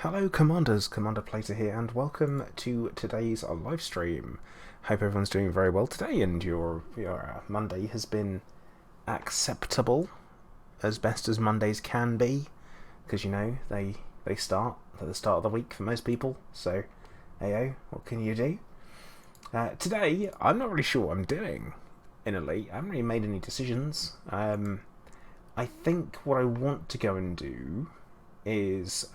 Hello Commanders, Commander Plater here, and welcome to today's live stream. Hope everyone's doing very well today, and your Monday has been acceptable, as best as Mondays can be, because you know they start at the start of the week for most people. So, heyo, what can you do? Today, I'm not really sure what I'm doing in Elite. I haven't really made any decisions. I think what I want to go and do is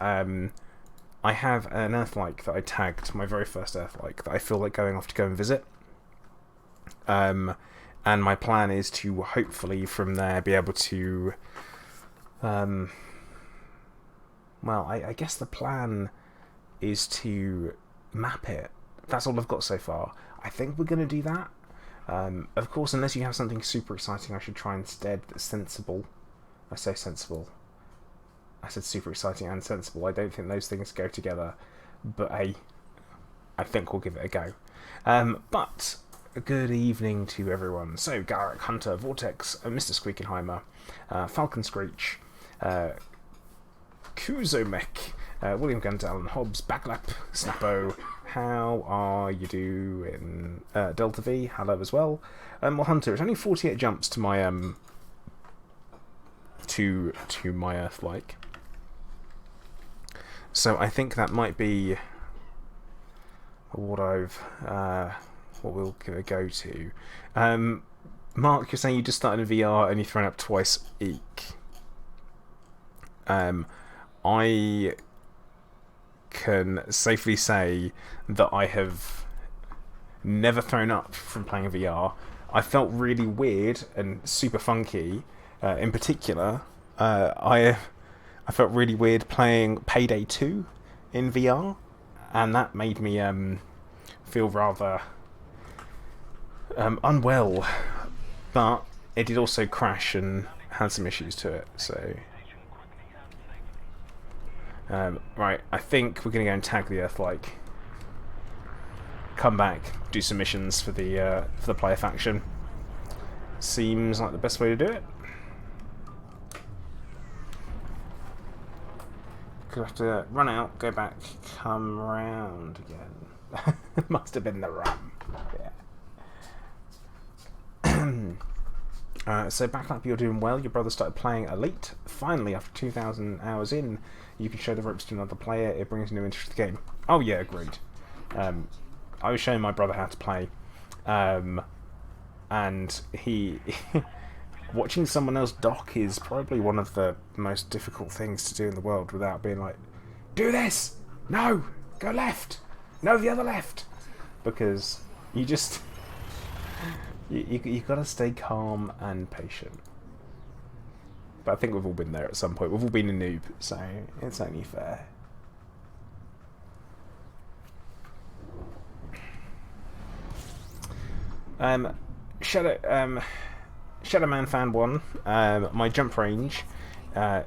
I have an Earth-like that I tagged, my very first Earth-like, that I feel like going off to go and visit. And my plan is to hopefully from there be able to... well, I guess the plan is to map it. That's all I've got so far. I think we're going to do that. Of course, unless you have something super exciting, I should try instead that's sensible. I say sensible. I said super exciting and sensible. I don't think those things go together, but I think we'll give it a go. But a good evening to everyone. So, Garrick, Hunter, Vortex, Mr. Squeakenheimer, Falcon Screech, Kuzomek, William Gandalf, Hobbs, Backlap, Snappo. How are you doing? Delta V, hello as well. Well, Hunter, it's only 48 jumps to my to my Earth-like. So I think that might be what what we'll give a go to. Mark, you're saying you just started in VR and you've thrown up twice. Eek. I can safely say that I have never thrown up from playing VR. I felt really weird and super funky. In particular, I felt really weird playing Payday 2 in VR, and that made me feel rather unwell. But it did also crash and had some issues to it. So, right, I think we're going to go and tag the Earth-like. Come back, do some missions for the player faction. Seems like the best way to do it. Have to run out, go back, come round again. Must have been the run. Yeah. So back up, you're doing well. Your brother started playing Elite. Finally, after 2,000 hours in, you can show the ropes to another player. It brings new interest to the game. Oh yeah, agreed. I was showing my brother how to play, and he... watching someone else dock is probably one of the most difficult things to do in the world without being like, do this! No! Go left! No, the other left! Because you just... you gotta stay calm and patient. But I think we've all been there at some point. We've all been a noob, so it's only fair. Shadow Man Fan 1, my jump range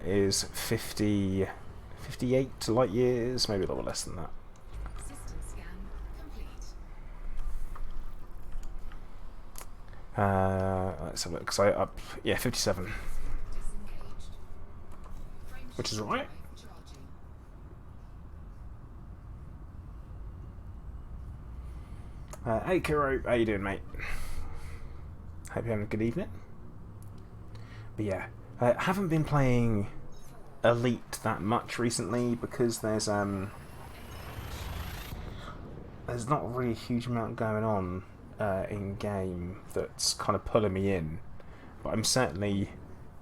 is 58 light years, maybe a little less than that. Let's have a look, because I up, yeah, 57. Which is right. Hey Kiro, how you doing, mate? Hope you're having a good evening. But yeah, I haven't been playing Elite that much recently because there's not really a huge amount going on in game that's kind of pulling me in. But I'm certainly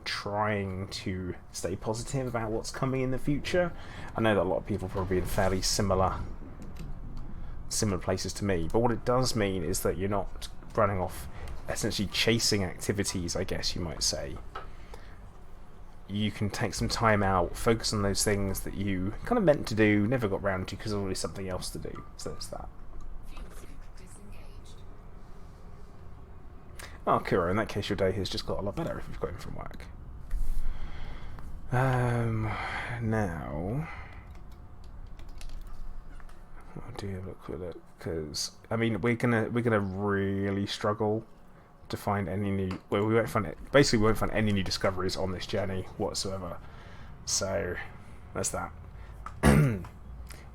trying to stay positive about what's coming in the future. I know that a lot of people are probably in fairly similar places to me, but what it does mean is that you're not running off essentially chasing activities, I guess you might say. You can take some time out, focus on those things that you kind of meant to do, never got round to because there's always something else to do. So there's that. Oh, Kuro, in that case your day has just got a lot better if you've got him from work. Now... I'll do a look with it, because, I mean, we're gonna really struggle to find any new... Well, we won't find it. Basically, we won't find any new discoveries on this journey whatsoever. So, that's that.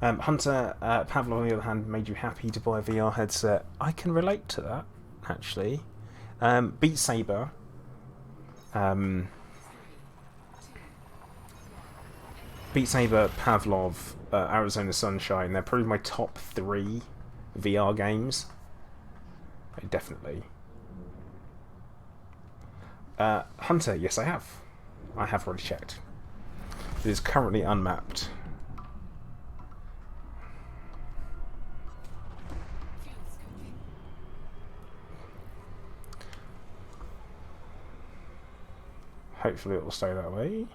Hunter, Pavlov, on the other hand, made you happy to buy a VR headset. I can relate to that, actually. Beat Saber. Beat Saber, Pavlov, Arizona Sunshine, they're probably my top 3 VR games. Definitely. Hunter, yes I have. I have already checked. It is currently unmapped. Hopefully it will stay that way.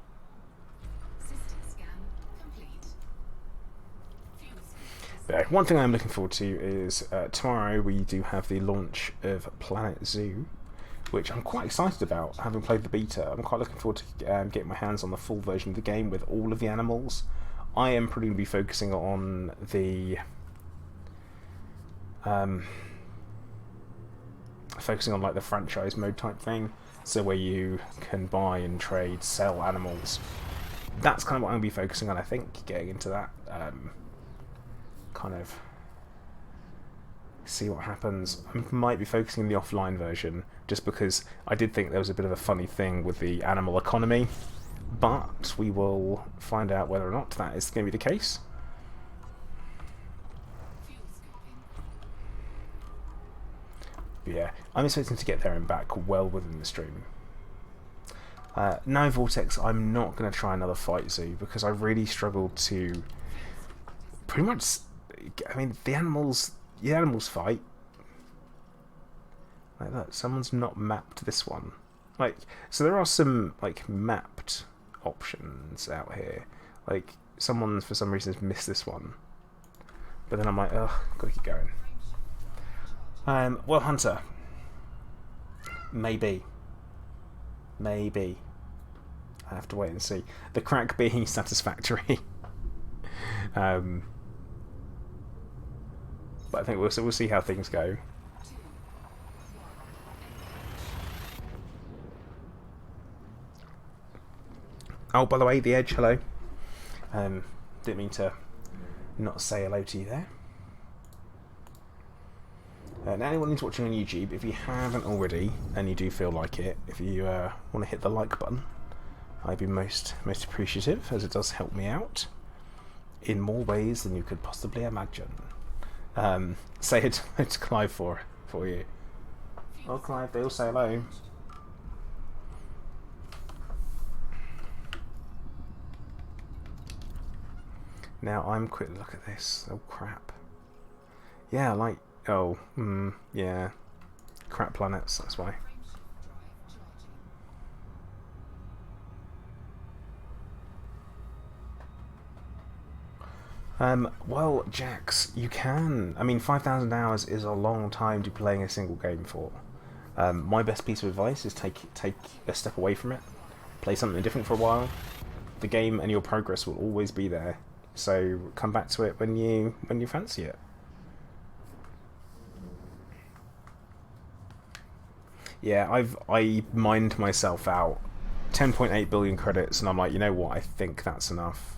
But one thing I'm looking forward to is tomorrow we do have the launch of Planet Zoo, which I'm quite excited about, having played the beta. I'm quite looking forward to getting my hands on the full version of the game with all of the animals. I am probably going to be focusing on the like the franchise mode type thing, so where you can buy and trade, sell animals. That's kind of what I'm going to be focusing on, I think, getting into that. Kind of see what happens. I might be focusing on the offline version, just because I did think there was a bit of a funny thing with the animal economy, but we will find out whether or not that is going to be the case. But yeah, I'm expecting to get there and back well within the stream. No Vortex, I'm not going to try another Fight Zoo, because I really struggled to pretty much... I mean, the animals fight. Like that. Someone's not mapped this one. Like, so there are some like mapped options out here. Like, someone for some reason has missed this one. But then I'm like, ugh, gotta keep going. Well, Hunter. Maybe. I have to wait and see. The crack being satisfactory. But I think we'll see how things go. Oh, by the way, The Edge, hello. Didn't mean to not say hello to you there. Now, anyone who's watching on YouTube, if you haven't already, and you do feel like it, if you want to hit the like button, I'd be most appreciative, as it does help me out in more ways than you could possibly imagine. Say it to Clive for you. Oh, Clive, they all say hello. Now I'm quick look at this. Oh crap. Yeah, like yeah. Crap planets, that's why. Well, Jax, you can. I mean, 5,000 hours is a long time to be playing a single game for. My best piece of advice is take a step away from it. Play something different for a while. The game and your progress will always be there. So come back to it when you fancy it. Yeah, I mined myself out 10.8 billion credits, and I'm like, you know what? I think that's enough.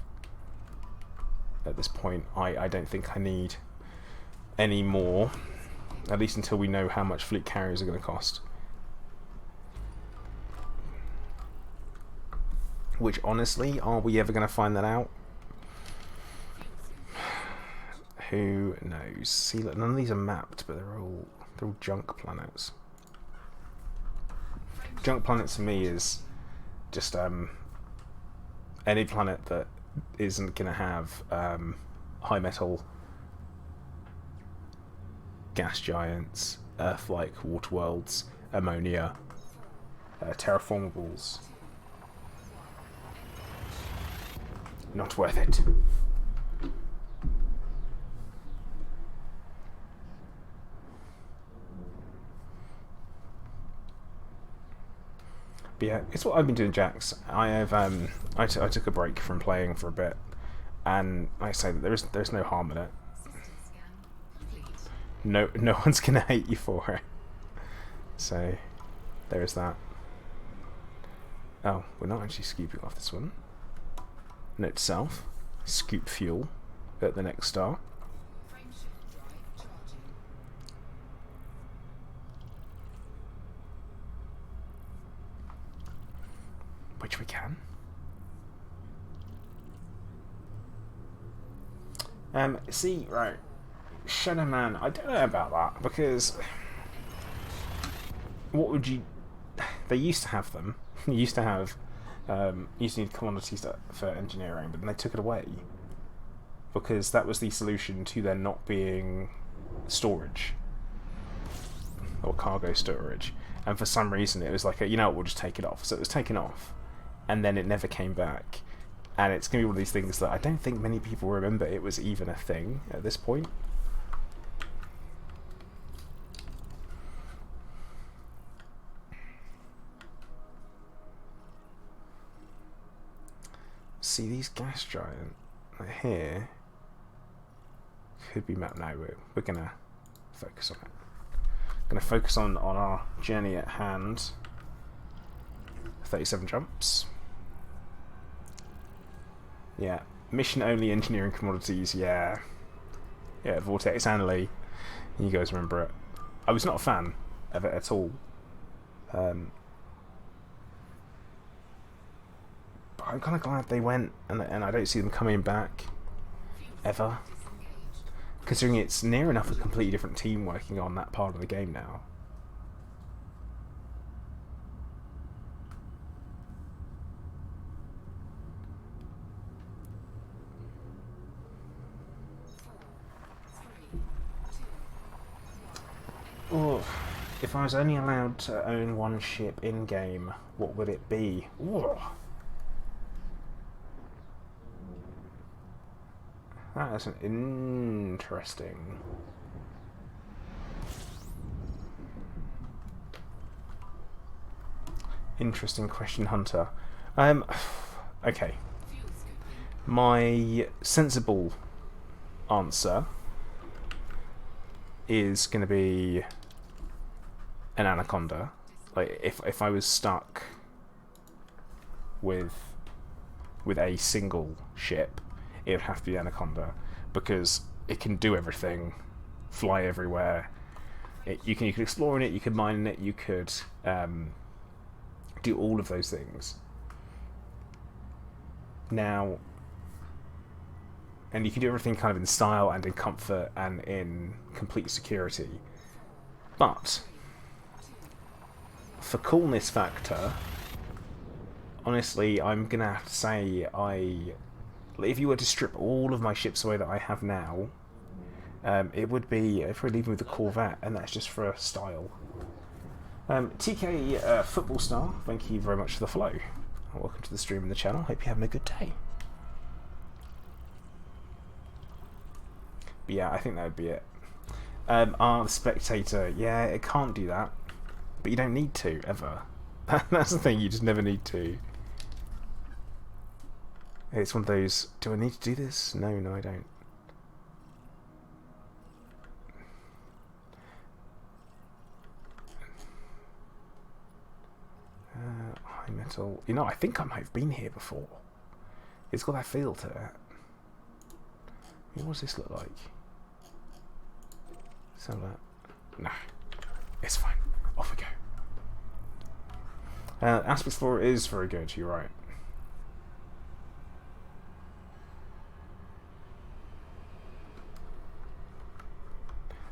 At this point, I don't think I need any more, at least until we know how much fleet carriers are going to cost. Which, honestly, are we ever going to find that out? Who knows? See, look, none of these are mapped, but they're all junk planets. Junk planet to me is just any planet that isn't going to have high metal gas giants, Earth-like water worlds, ammonia, terraformables. Not worth it. But yeah, it's what I've been doing, Jax. I have I took a break from playing for a bit, and I say that there's no harm in it. No one's gonna hate you for it. So there is that. Oh, we're not actually scooping off this one. Note to self: scoop fuel. at the next star. Which we can. See, right, Shadow Man, I don't know about that, because what would you... They used to have them. You used to have... used to need commodities for engineering, but then they took it away. Because that was the solution to there not being storage. Or cargo storage. And for some reason it was like, you know what, we'll just take it off. So it was taken off. And then it never came back. And it's going to be one of these things that I don't think many people remember it was even a thing at this point. See, these gas giant here could be mapped. No, we're going to focus on it. Going to focus on our journey at hand. 37 jumps. Yeah, mission only engineering commodities, yeah. Yeah, Vortex Annalie. You guys remember it. I was not a fan of it at all. But I'm kind of glad they went, and I don't see them coming back ever. Considering it's near enough a completely different team working on that part of the game now. Oh, if I was only allowed to own one ship in-game, what would it be? Oh. That is an interesting... Interesting question, Hunter. Okay. My sensible answer is going to be an Anaconda. Like, if I was stuck with a single ship, it would have to be Anaconda, because it can do everything, fly everywhere. You can explore in it, you could mine in it, you could do all of those things. Now, and you can do everything kind of in style and in comfort and in complete security. But for coolness factor, honestly, I'm gonna have to say if you were to strip all of my ships away that I have now, it would be if we're leaving with the Corvette, and that's just for style. TK Football Star, thank you very much for the follow. Welcome to the stream and the channel. Hope you're having a good day. But yeah, I think that would be it. The Spectator, yeah, it can't do that, but you don't need to ever. That's the thing, you just never need to. It's one of those, do I need to do this? No, I don't. High metal. You know, I think I might have been here before. It's got that feel to it. What does this look like? So that. Nah. It's fine. Off we go. Aspect 4 is very good, you're right.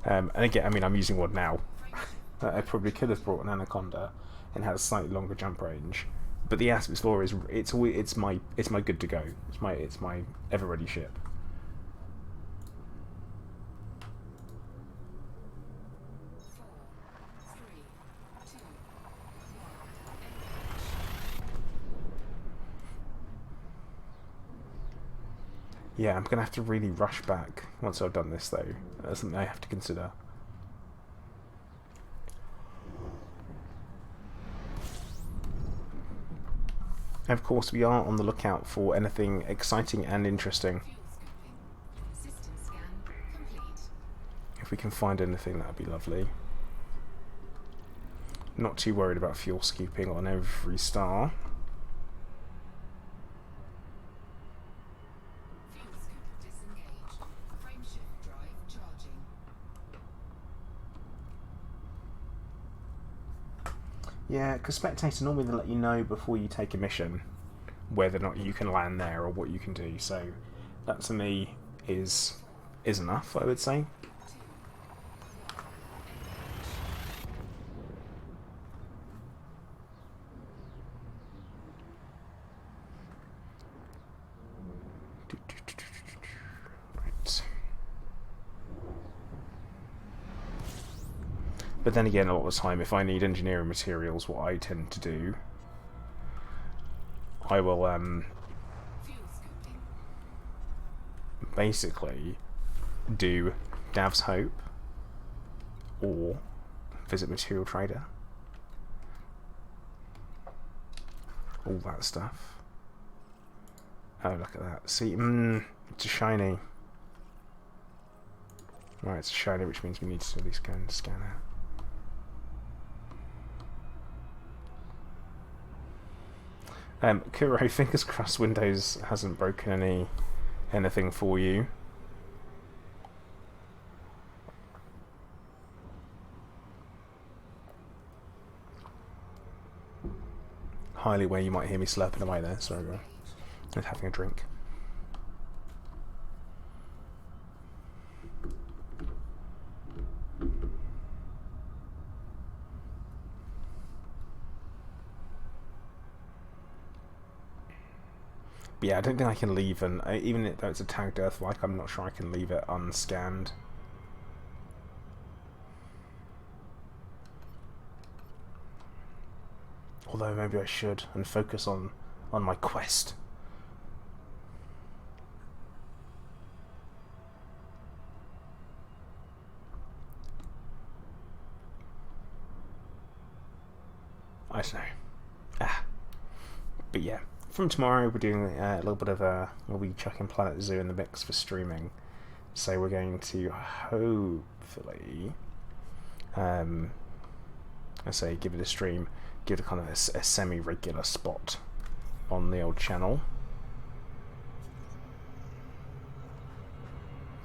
And again, I mean, I'm using one now. I probably could have brought an Anaconda and had a slightly longer jump range, but the Aspect 4 is it's my good to go. It's my ever ready ship. Yeah, I'm going to have to really rush back once I've done this, though. That's something I have to consider. And of course, we are on the lookout for anything exciting and interesting. If we can find anything, that would be lovely. Not too worried about fuel scooping on every star. Yeah, because Spectator normally they let you know before you take a mission whether or not you can land there or what you can do. So that to me is enough, I would say. Right. But then again, a lot of the time, if I need engineering materials, what I tend to do, I will basically do Dav's Hope or visit Material Trader. All that stuff. Oh, look at that. See, it's a shiny. Right, it's a shiny, which means we need to at least go and scan out. Kuro, fingers crossed Windows hasn't broken anything for you. Highly aware you might hear me slurping away there, sorry bro. I'm having a drink. But yeah, I don't think I can leave even though it's a tagged Earth-like, I'm not sure I can leave it unscanned. Although maybe I should and focus on my quest. I don't know. But yeah, from tomorrow we're doing a little bit of we'll be chucking Planet Zoo in the mix for streaming. So we're going to hopefully, I say, give it a stream, give it a kind of a semi-regular spot on the old channel.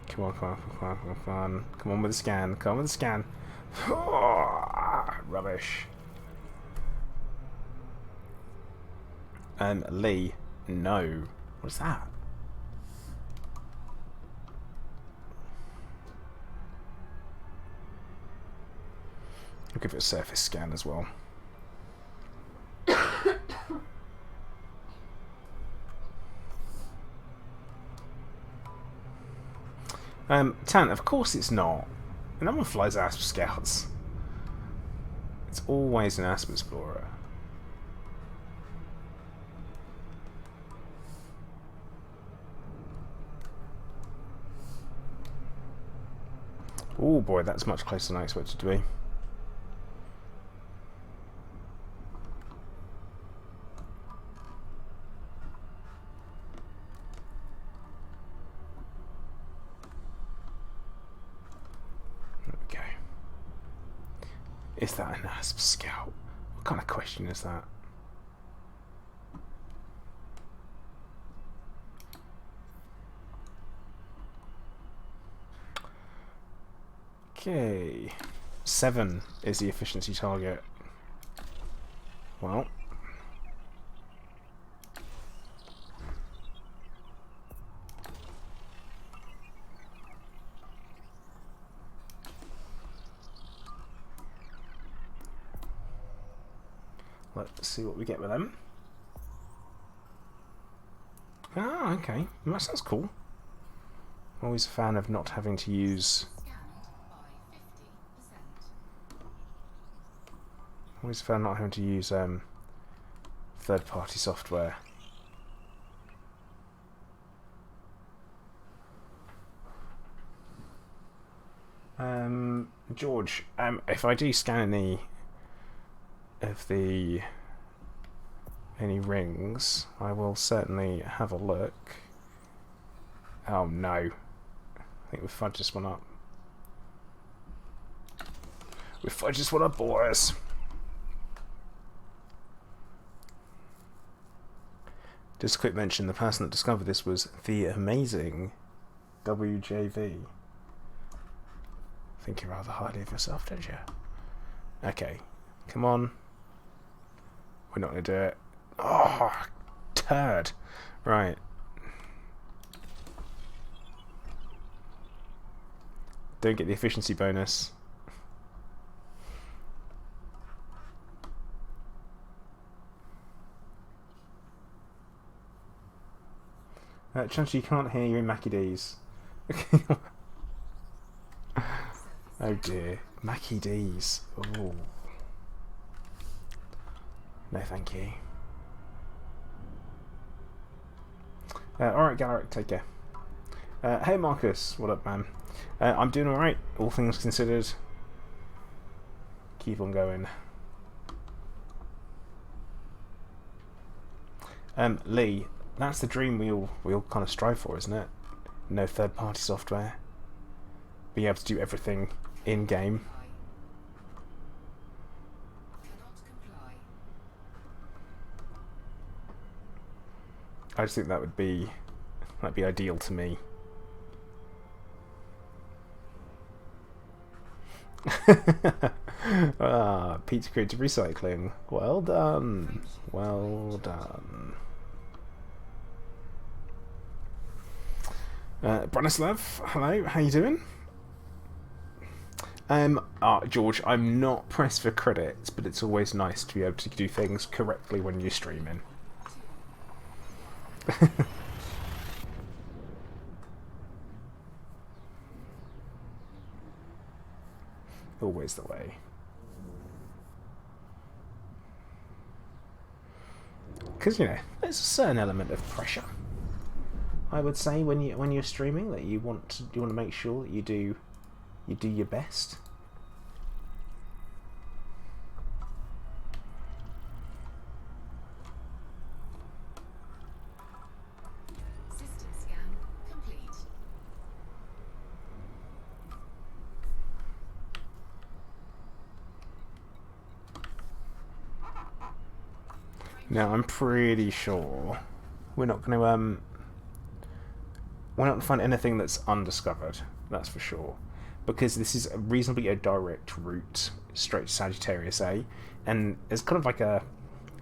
Come on, come on, come on, come on, come on. Come on with the scan, come on with the scan. Rubbish. Lee, no. What's that? I'll give it a surface scan as well. Tan, of course it's not. No one flies ASP Scouts. It's always an ASP Explorer. Oh boy, that's much closer than I expected to be. Okay. Is that an ASP Scout? What kind of question is that? Okay, 7 is the efficiency target. Well, let's see what we get with them. Ah, okay, that sounds cool. Always a fan of not having to use. Always found not having to use third-party software. George, if I do scan any rings, I will certainly have a look. Oh no, I think we've fudged this one up. We've fudged this one up, boys. Just a quick mention, the person that discovered this was the amazing WJV. Thinking rather highly of yourself, don't you? Okay, come on. we're not going to do it. Oh, turd. Right. Don't get the efficiency bonus. Chance you can't hear you in Mackie D's. Oh dear. Mackie D's. Oh. No, thank you. Alright, Galactic, take care. Hey Marcus, what up, man? I'm doing alright, all things considered. Keep on going. Lee, that's the dream we all kind of strive for, isn't it? No third-party software. Being able to do everything in-game. I just think that'd be ideal to me. Pizza Creative Recycling. Well done. Well done. Branislav, hello, how you doing? George, I'm not pressed for credits, but it's always nice to be able to do things correctly when you're streaming. Always the way. Because, you know, there's a certain element of pressure, I would say, when you're streaming, that you want to make sure that you do your best. System scan complete. Now I'm pretty sure we're not going to find anything that's undiscovered. That's for sure, because this is reasonably a direct route straight to Sagittarius A, and it's kind of like I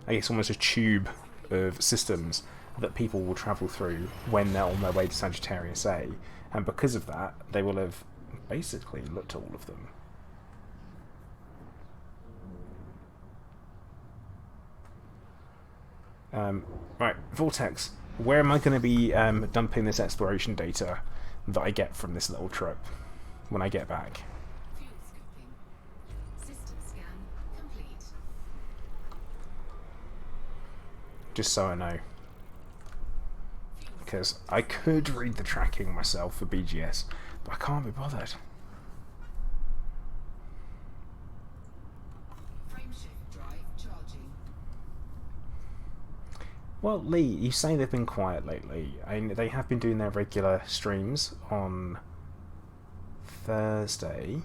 guess almost a tube of systems that people will travel through when they're on their way to Sagittarius A, and because of that, they will have basically looked at all of them. Right, Vortex, where am I going to be dumping this exploration data that I get from this little trip when I get back? Fuel scooping. System scan complete. Just so I know. Because I could read the tracking myself for BGS, but I can't be bothered. Frameshift drive charging. Well, Lee, you say they've been quiet lately. They have been doing their regular streams on Thursday,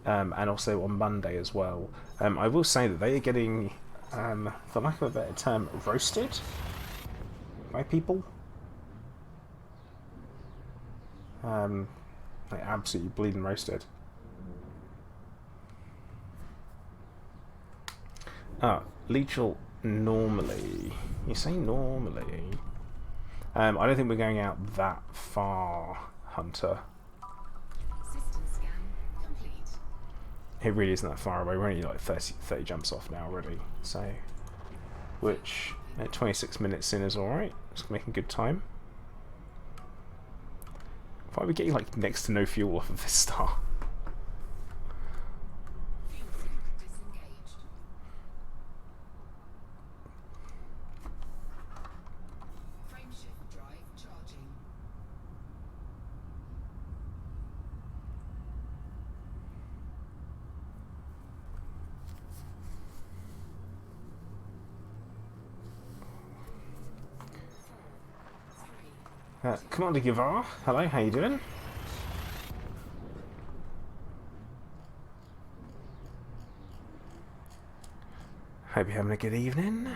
and also on Monday as well. I will say that they are getting, for lack of a better term, roasted by people. Like absolutely bleeding roasted. Leechel, normally. You say normally. I don't think we're going out that far, Hunter. System scan complete. It really isn't that far away. We're only like 30 jumps off now already. So, which at 26 minutes in is alright. It's making good time. Why are we getting like next to no fuel off of this star? Fuel scoop disengaged. Frameshift drive charging. Commander Givar, hello, how you doing? Hope you're having a good evening.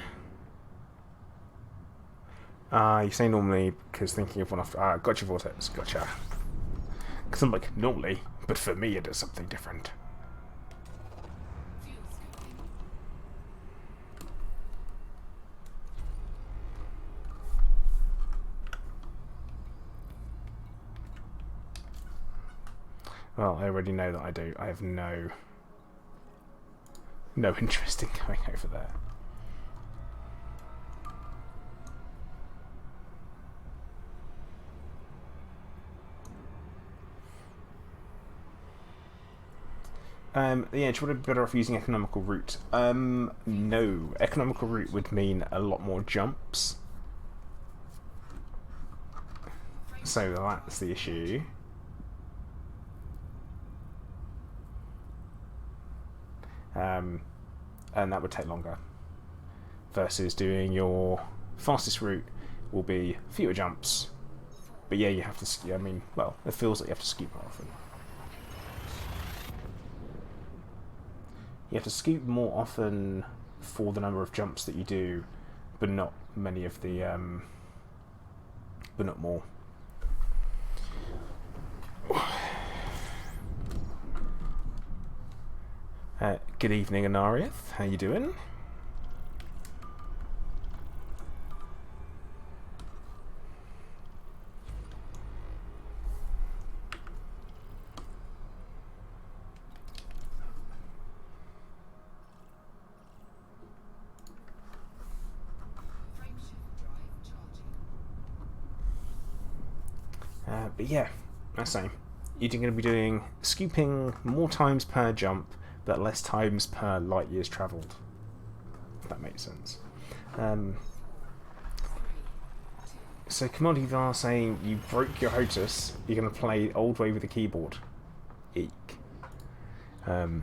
You say normally because thinking of one after. Gotcha, Vortex, gotcha. Because I'm like, normally, but for me it is something different. Fuel scooping. Well, I already know that I do. I have no interest in going over there. Yeah, would have be better off using economical route? No. Economical route would mean a lot more jumps. So that's the issue. And that would take longer. Versus doing your fastest route will be fewer jumps. But yeah, you have to. I mean, well, it feels like you have to scoot more often. You have to scoot more often for the number of jumps that you do, but not many of the. But not more. Good evening, Anarieth. How you doing? But yeah, that's the same. You're going to be doing scooping more times per jump, but less times per light years travelled. If that makes sense. So Commodity Var saying you broke your HOTUS, you're going to play old way with the keyboard. Eek. No,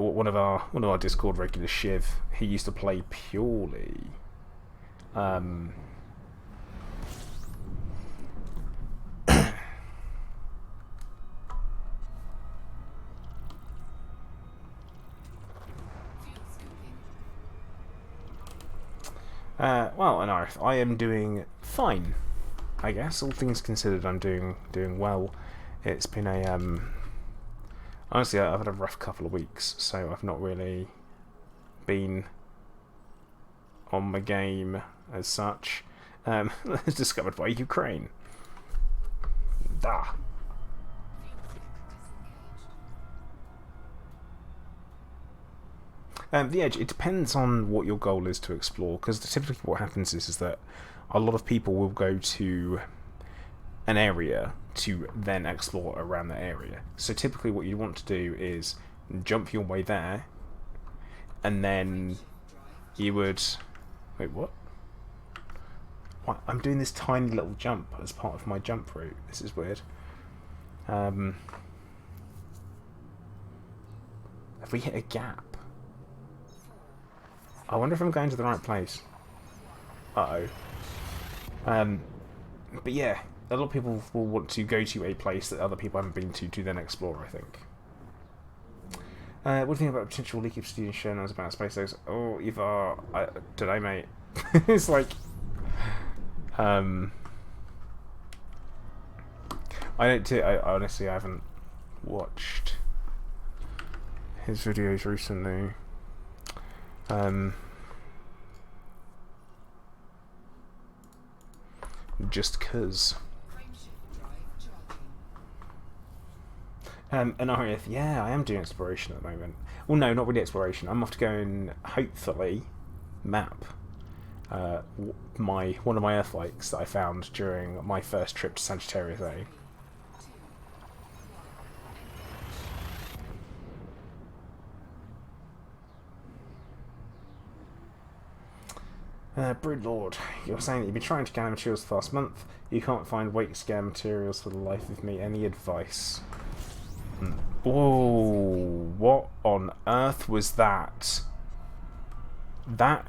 one of our Discord regulars, Shiv, he used to play purely. Well, Anarth, I am doing fine, I guess. All things considered, I'm doing well. It's been a honestly, I've had a rough couple of weeks, so I've not really been on my game as such. It's discovered by Ukraine. Da. The edge, it depends on what your goal is to explore, because typically what happens is that a lot of people will go to an area to then explore around that area. So typically what you want to do is jump your way there, and then you would... Wait, what? What? I'm doing this tiny little jump as part of my jump route. This is weird. Have we hit a gap? I wonder if I'm going to the right place. Uh-oh. But yeah, a lot of people will want to go to a place that other people haven't been to then explore, I think. What do you think about potential leak of student show notes about space days? Oh, Eva, today, mate. It's like... I honestly haven't watched his videos recently. Just cause. And Arieth, yeah, I am doing exploration at the moment. Well, no, not really exploration. I'm off to go and hopefully map one of my Earthlikes that I found during my first trip to Sagittarius A. Broodlord, you're saying that you've been trying to gather materials for the last month. You can't find wake scare materials for the life of me. Any advice? Whoa! What on earth was that? That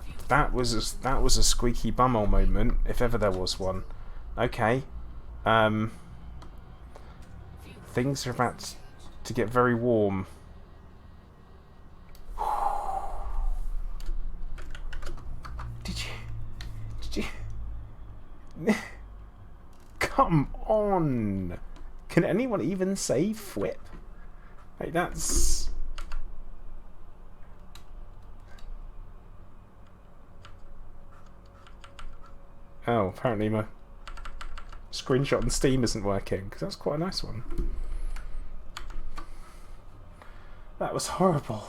was a squeaky bumhole moment, if ever there was one. Okay. Things are about to get very warm. Come on! Can anyone even say flip? Like, that's... Oh, apparently my screenshot on Steam isn't working, because that's quite a nice one. That was horrible.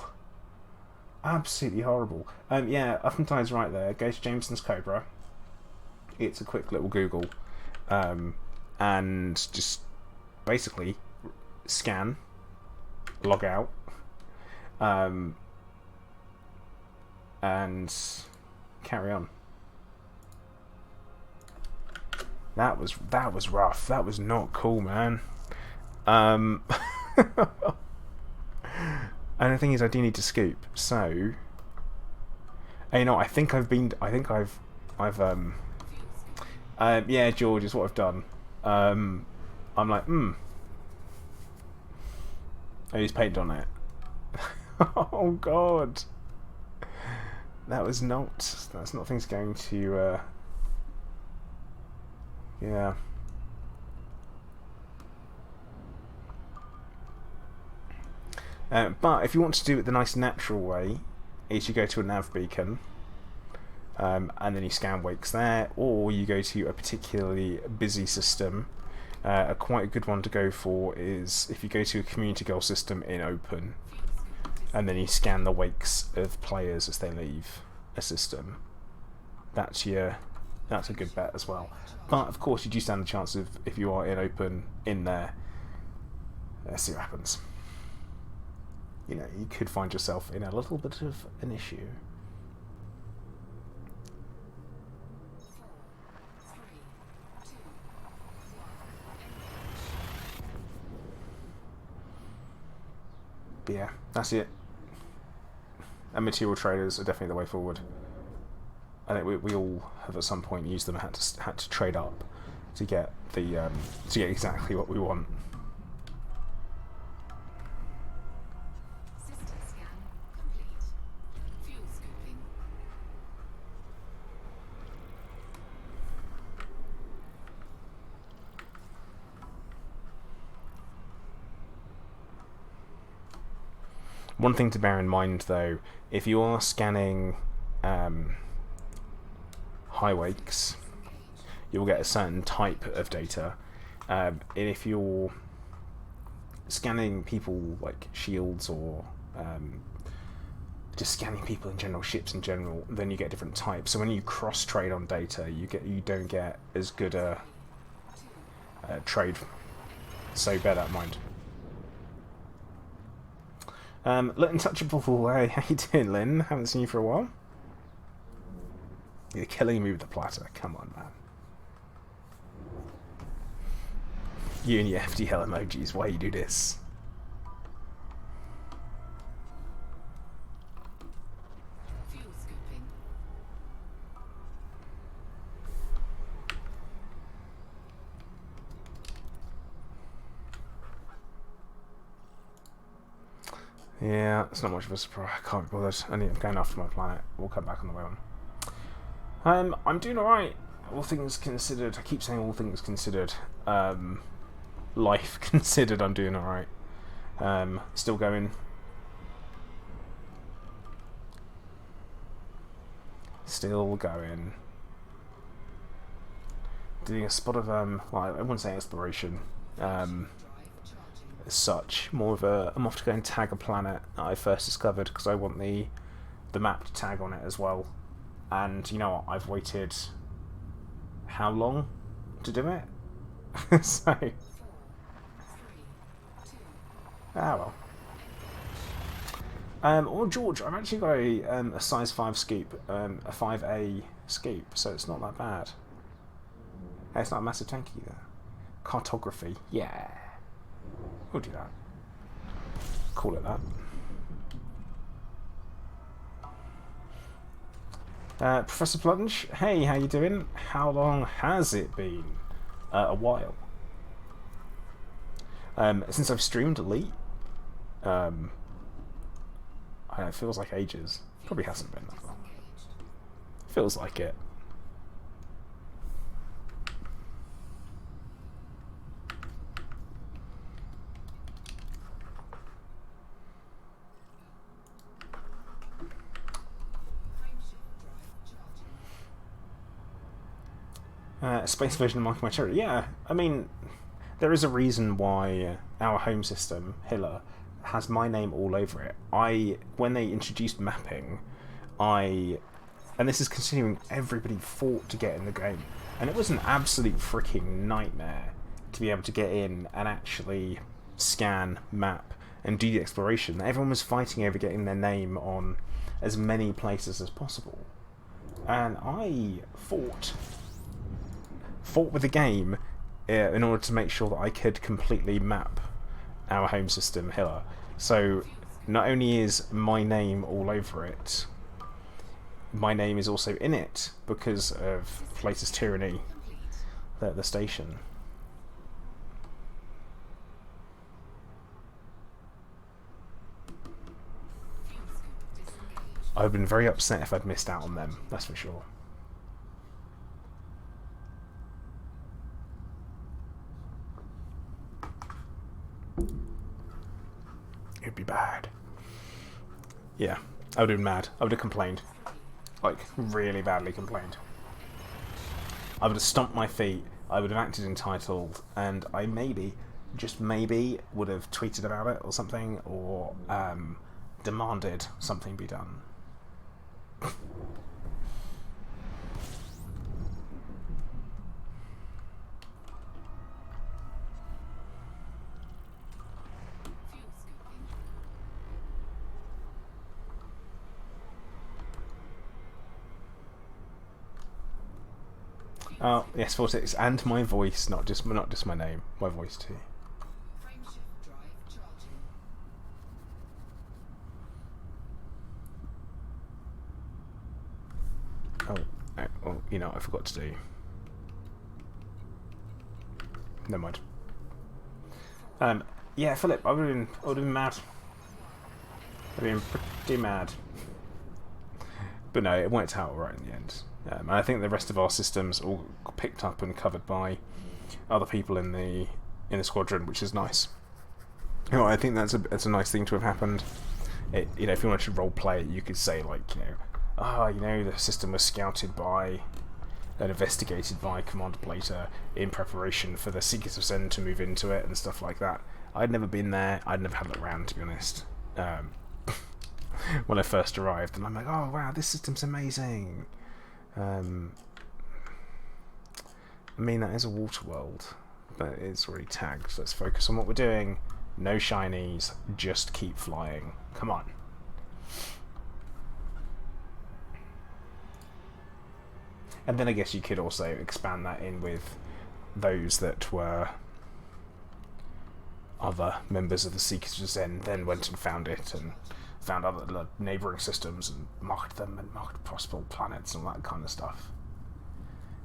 Absolutely horrible. Yeah, Upentide's right there. Go to Jameson's Cobra. It's a quick little Google. And just basically scan, log out, and carry on. That was rough. That was not cool, man. And the thing is, I do need to scoop. So, and, you know, yeah, George is what I've done. I'm like, I used paint on it. Oh God, that's not things going to, yeah. But if you want to do it the nice natural way, is you go to a nav beacon, and then you scan wakes there, or you go to a particularly busy system. Quite a good one to go for is if you go to a community goal system in open, and then you scan the wakes of players as they leave a system. That's a good bet as well. But of course, you do stand a chance of, if you are in open in there, let's see what happens. You know, you could find yourself in a little bit of an issue. But yeah, that's it. And material traders are definitely the way forward. I think we all have at some point used them and had to trade up to get the to get exactly what we want. System scan complete. Fuel scooping. One thing to bear in mind, though, if you are scanning high wakes, you'll get a certain type of data. And if you're scanning people like shields or just scanning people in general, ships in general, then you get different types. So when you cross trade on data, you don't get as good a trade. So bear that in mind. Untouchable, hey, how you doing, Lynn? Haven't seen you for a while. You're killing me with the platter. Come on, man. You and your FDL emojis. Why you do this? Fuel scooping. Yeah, it's not much of a surprise. I can't be bothered. I'm going after my planet. We'll come back on the way on. I'm doing alright. All things considered. I keep saying all things considered. Life considered, I'm doing alright. Still going. Still going. Doing a spot of, well, I wouldn't say exploration. As such. More of a, I'm off to go and tag a planet that I first discovered because I want the map to tag on it as well. And you know what? I've waited how long to do it? So, well. Or George, I've actually got a size 5 scoop, a 5A scoop, so it's not that bad. Hey, it's not a massive tank either. Cartography, yeah. We'll do that. Call it that. Professor Plunge, hey, how you doing? How long has it been? A while. Since I've streamed Elite. I don't know, it feels like ages. Probably hasn't been that long. Feels like it. Space version of Marking My Territory. Yeah, I mean, there is a reason why our home system, Hilla, has my name all over it. When they introduced mapping, and this is considering everybody fought to get in the game, and it was an absolute freaking nightmare to be able to get in and actually scan, map, and do the exploration. Everyone was fighting over getting their name on as many places as possible, and I fought with the game in order to make sure that I could completely map our home system, Hilla. So not only is my name all over it, my name is also in it because of Place's tyranny, the station. I would have been very upset if I'd missed out on them, that's for sure. It'd be bad. Yeah, I would have been mad. I would have complained. Like, really badly complained. I would have stomped my feet, I would have acted entitled, and I maybe, just maybe, would have tweeted about it or something, or demanded something be done. Oh yes, 46, and my voice, not just my name, my voice too. Frameshift drive charging. Oh, well, you know what I forgot to do. Never mind. Yeah, Philip, I would have been mad. I'd have been pretty mad. But no, it worked out alright in the end. And I think the rest of our systems all picked up and covered by other people in the squadron, which is nice. You know, I think that's a nice thing to have happened. You know, if you wanted to role play it, you could say like, the system was scouted by and investigated by Commander Blater in preparation for the Seekers of Zen to move into it and stuff like that. I'd never been there. I'd never had it around, to be honest. When I first arrived, and I'm like, oh wow, this system's amazing. I mean, that is a water world, but it's already tagged. So let's focus on what we're doing. No shinies, just keep flying. Come on. And then I guess you could also expand that in with those that were other members of the Seekers of Zen, then went and found it and found other neighbouring systems and marked them and marked possible planets and all that kind of stuff.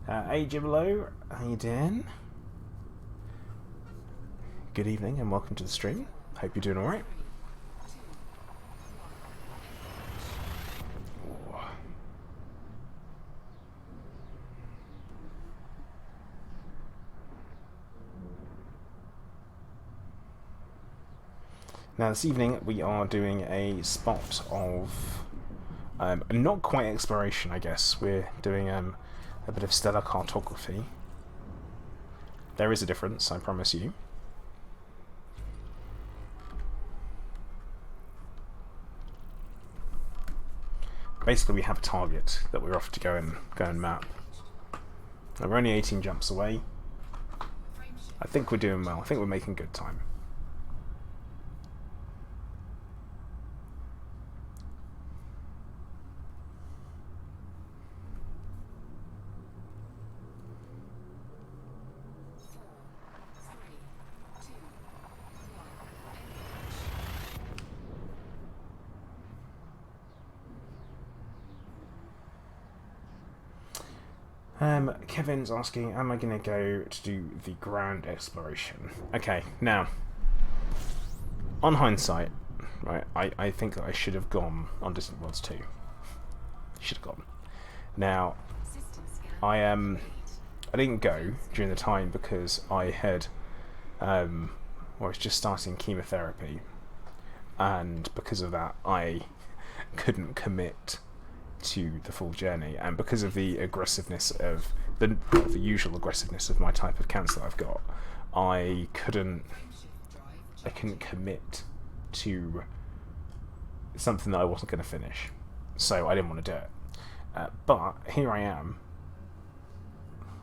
Hey Gibolo, how you doing? Good evening and welcome to the stream. Hope you're doing alright. Now this evening we are doing a spot of not quite exploration, I guess. We're doing a bit of stellar cartography. There is a difference, I promise you. Basically we have a target that we're off to go and map. Now, we're only 18 jumps away. I think we're doing well. I think we're making good time. Kevin's asking, am I going to go to do the ground exploration? Okay, now, on hindsight, right, I think that I should have gone on Distant Worlds 2. Should have gone. Now, I didn't go during the time because I had, I was just starting chemotherapy, and because of that, I couldn't commit to the full journey, and because of the aggressiveness of the usual aggressiveness of my type of cancer I've got, I couldn't commit to something that I wasn't going to finish, so I didn't want to do it. But here I am,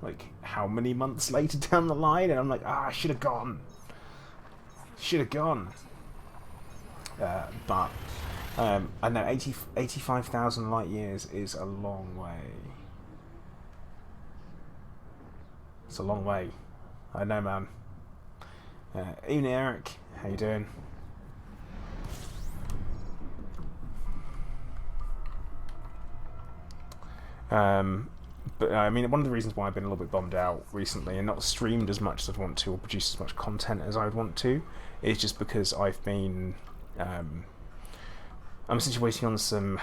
like how many months later down the line, and I'm like, I should have gone. But I know 85,000 light years is a long way. It's a long way. I know, man. Evening, Eric. How you doing? But I mean, one of the reasons why I've been a little bit bummed out recently and not streamed as much as I'd want to, or produced as much content as I would want to, is just because I've been I'm essentially waiting on some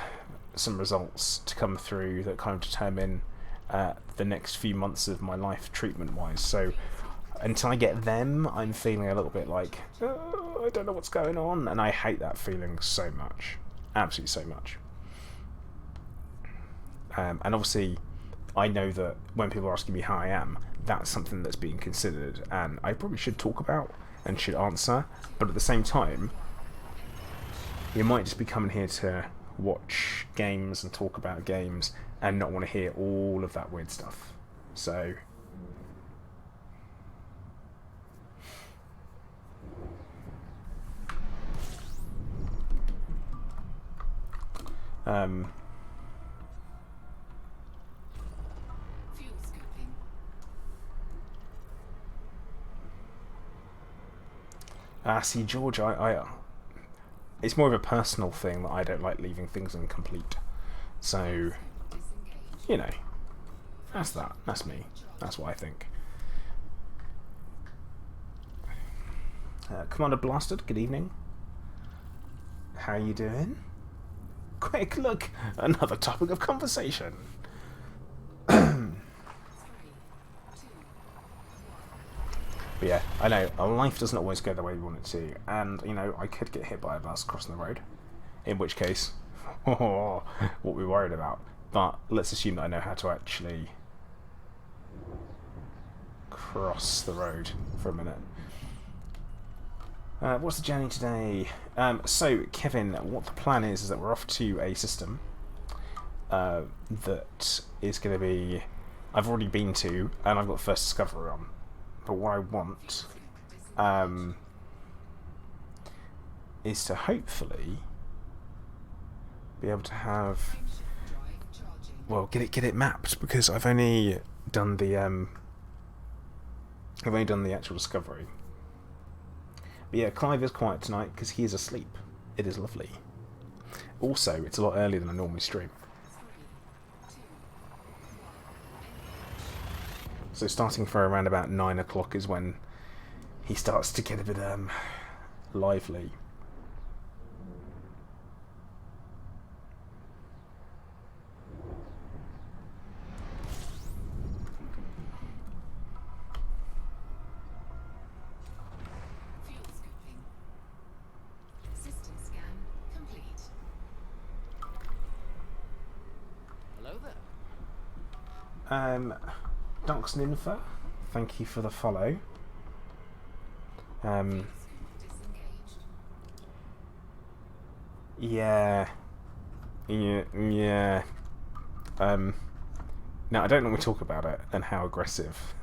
results to come through that kind of determine the next few months of my life treatment-wise. So until I get them, I'm feeling a little bit like, oh, I don't know what's going on, and I hate that feeling so much, absolutely so much. And obviously, I know that when people are asking me how I am, that's something that's being considered, and I probably should talk about and should answer, but at the same time, you might just be coming here to watch games and talk about games and not want to hear all of that weird stuff. So Fuel scoping. See, George, I it's more of a personal thing that I don't like leaving things incomplete. So, you know, that's that. That's me. That's what I think. Commander Blasted, good evening. How you doing? Quick look, another topic of conversation. But yeah, I know, life doesn't always go the way we want it to, and, you know, I could get hit by a bus crossing the road, in which case, what we're worried about. But let's assume that I know how to actually cross the road for a minute. What's the journey today? So, Kevin, what the plan is that we're off to a system that is going to be... I've already been to, and I've got first discovery on. But what I want is to hopefully be able to have, well, get it mapped, because I've only done the actual discovery. But yeah, Clive is quiet tonight because he is asleep. It is lovely. Also, it's a lot earlier than I normally stream. So starting for around about 9 o'clock is when he starts to get a bit lively. Fuel scoping. System scan complete. Hello there. Dunks Ninfa, thank you for the follow. Disengaged. Yeah. Now, I don't normally talk about it and how aggressive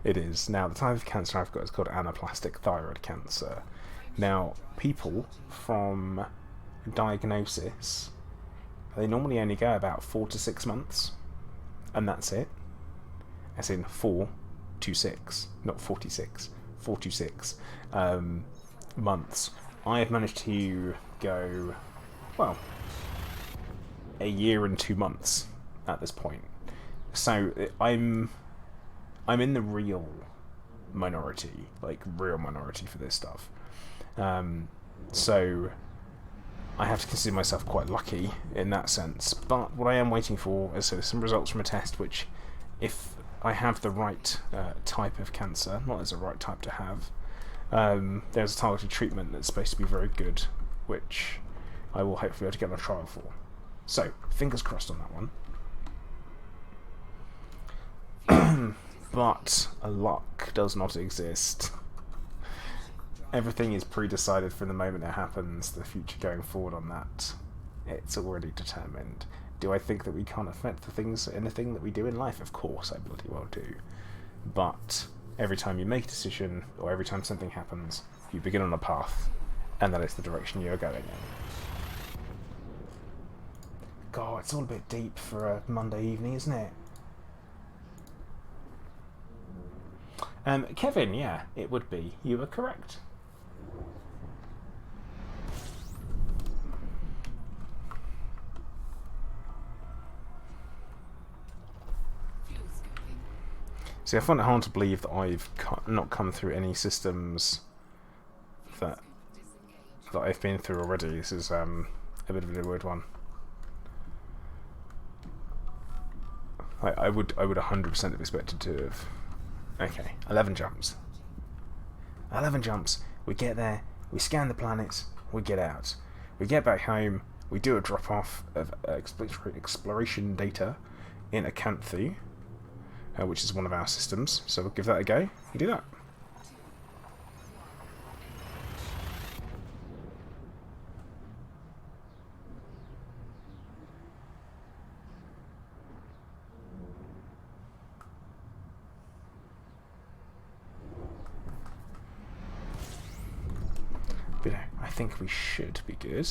it is. Now, the type of cancer I've got is called anaplastic thyroid cancer. Now, people from diagnosis, they normally only go about 4 to 6 months, and that's it. As in 4 to 6, not 46, 4 to 6 months. I have managed to go, well, a year and 2 months at this point. So I'm in the real minority, like real minority for this stuff. So I have to consider myself quite lucky in that sense. But what I am waiting for is some results from a test which, if I have the right type of cancer, not as a right type to have, there's a targeted treatment that's supposed to be very good, which I will hopefully be able to get on a trial for. So, fingers crossed on that one. But luck does not exist. everything is pre-decided from the moment it happens. The future going forward on that, it's already determined. Do I think that we can't affect anything that we do in life? Of course I bloody well do. But every time you make a decision, or every time something happens, you begin on a path, and that is the direction you are going in. God, it's all a bit deep for a Monday evening, isn't it? Kevin, yeah, it would be. You were correct. See, I find it hard to believe that I've not come through any systems that I've been through already. This is a bit of a weird one. I would 100% have expected to have. Okay, 11 jumps. 11 jumps. We get there. We scan the planets. We get out. We get back home. We do a drop off of exploration data in Acanthe. Which is one of our systems, so we'll give that a go and do that. But I think we should be good.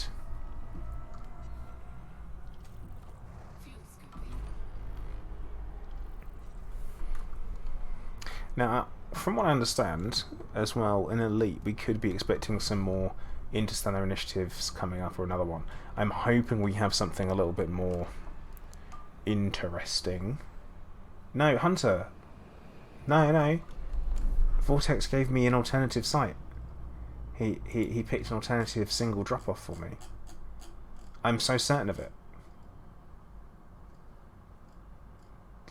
Now, from what I understand, as well, in Elite, we could be expecting some more interstellar initiatives coming up, or another one. I'm hoping we have something a little bit more interesting. No, Hunter! No. Vortex gave me an alternative site. He picked an alternative single drop-off for me. I'm so certain of it.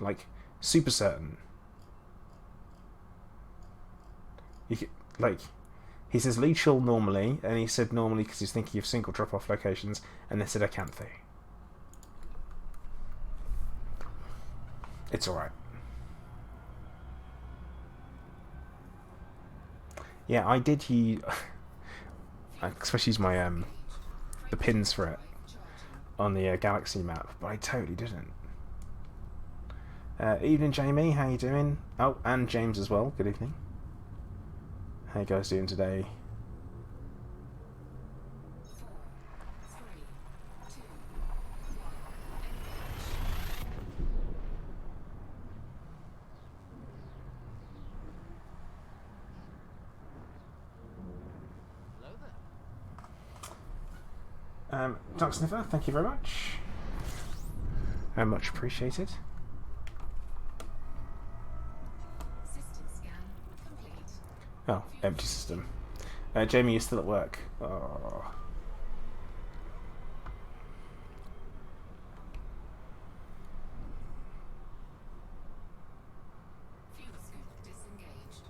Like, super certain. He says Leechall normally, and he said normally because he's thinking of single drop-off locations, and they said Acanthe. It's alright. Yeah, I did I especially use my the pins for it on the Galaxy map, but I totally didn't. Evening, Jamie. How you doing? Oh, and James as well. Good evening. How you guys doing today? Dark Sniffer, thank you very much. Much appreciated. System scan complete. Oh, empty system. Jamie, you're still at work. Oh. Fuel scoop disengaged.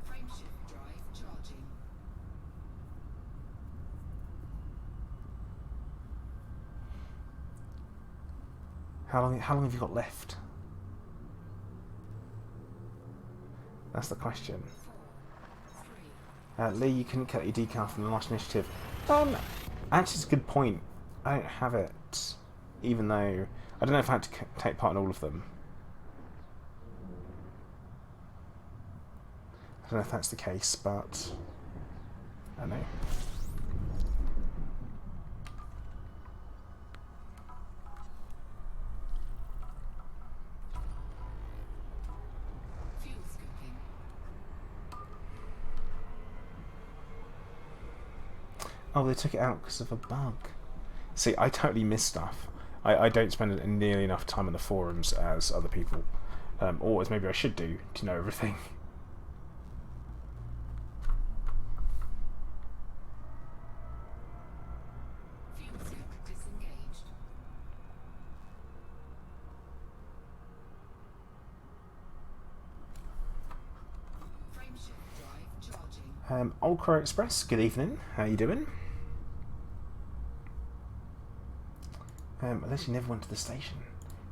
Frameshift drive charging. How long have you got left? That's the question. Lee, you couldn't cut your decal from the last initiative. Actually, it's a good point. I don't have it, even though I don't know if I had to take part in all of them. I don't know if that's the case, but I don't know. Fuel scooping. Oh, they took it out because of a bug. See, I totally miss stuff. I don't spend nearly enough time on the forums as other people. Or as maybe I should do to know everything. Fuel scoop disengaged. Frameshift drive charging. Old Crow Express, good evening. How you doing? Unless you never went to the station.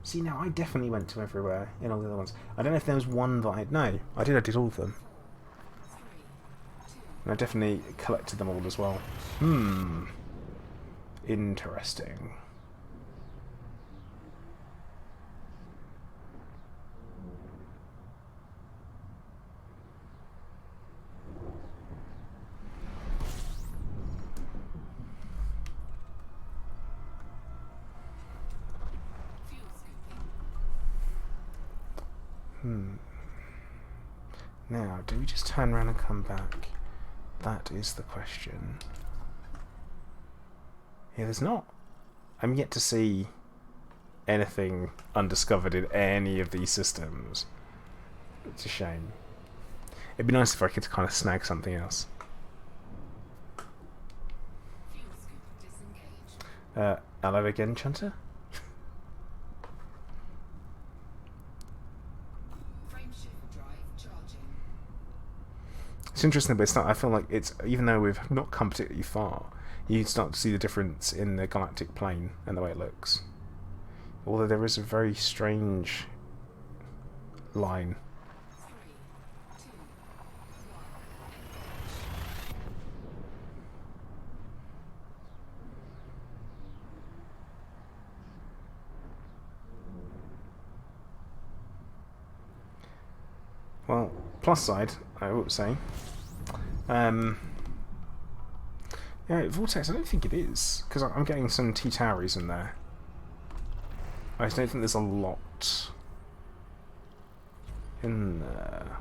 See, now I definitely went to everywhere in all the other ones. I don't know if there was one that I... No, I did all of them. And I definitely collected them all as well. Interesting. Fuel scooping. Now, do we just turn around and come back? That is the question. Yeah, there's not. I'm yet to see anything undiscovered in any of these systems. It's a shame. It'd be nice if I could kind of snag something else. Fuel scoop disengaged. Hello again, Chunter? Frameshift drive charging. It's interesting, but it's not, I feel like it's, even though we've not come particularly far, you start to see the difference in the galactic plane and the way it looks. Although there is a very strange line. 3, 2, 1. Well, plus side, I would say. Yeah, Vortex, I don't think it is, because I'm getting some T-Towers in there. I just don't think there's a lot in there.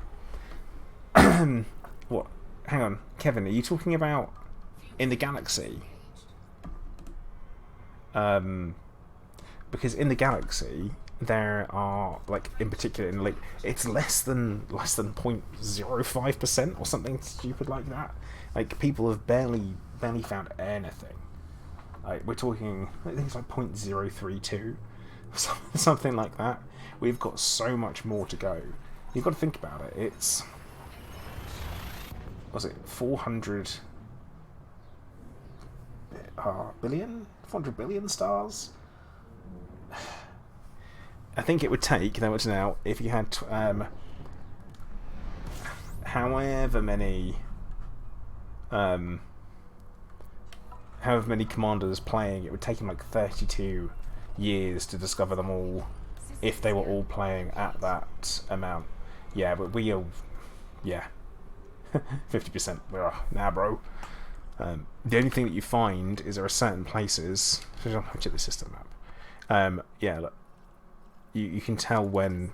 What? Hang on, Kevin, are you talking about in the galaxy? Because in the galaxy there are, like, in particular in like, it's less than 0.05% or something stupid like that. Like, people have barely found anything. Like, we're talking, I think it's like 0.032, something like that. We've got so much more to go. You've got to think about it. It's, was it 400 billion? 400 billion stars? I think it would take, that much now, if you had however many commanders playing, it would take him like 32 years to discover them all, if they were all playing at that amount. Yeah, but we are, yeah, 50%. Nah, bro. The only thing that you find is there are certain places. I'll check the system map. Yeah, look, you can tell when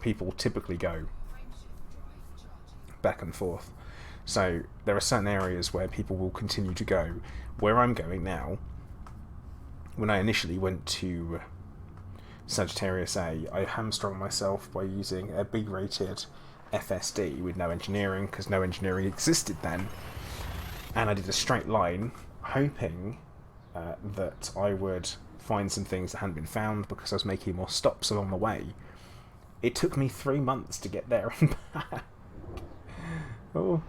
people typically go back and forth. So there are certain areas where people will continue to go. Where I'm going now, when I initially went to Sagittarius A, I hamstrung myself by using a B-rated FSD with no engineering, because no engineering existed then. And I did a straight line, hoping that I would find some things that hadn't been found, because I was making more stops along the way. It took me 3 months to get there and back. Oh.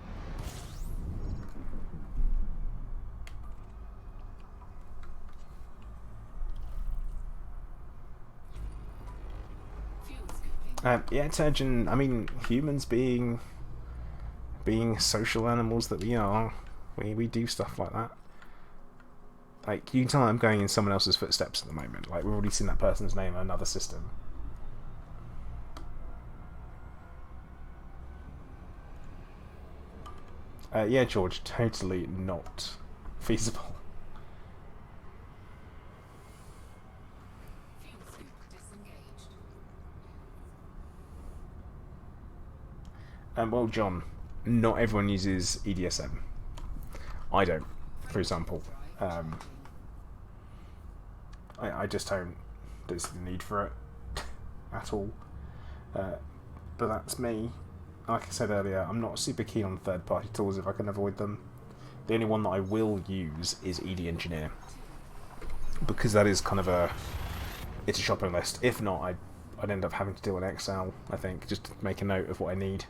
Yeah, Turgeon, I mean, humans being social animals that we are, we do stuff like that. Like, you can tell I'm going in someone else's footsteps at the moment. Like, we've already seen that person's name in another system. Yeah, George, totally not feasible. Well, John, not everyone uses EDSM. I don't, for example. I just don't see the need for it at all. But that's me. Like I said earlier, I'm not super keen on third-party tools if I can avoid them. The only one that I will use is ED Engineer, because that is kind of it's a shopping list. If not, I'd end up having to do an Excel, I think, just to make a note of what I need.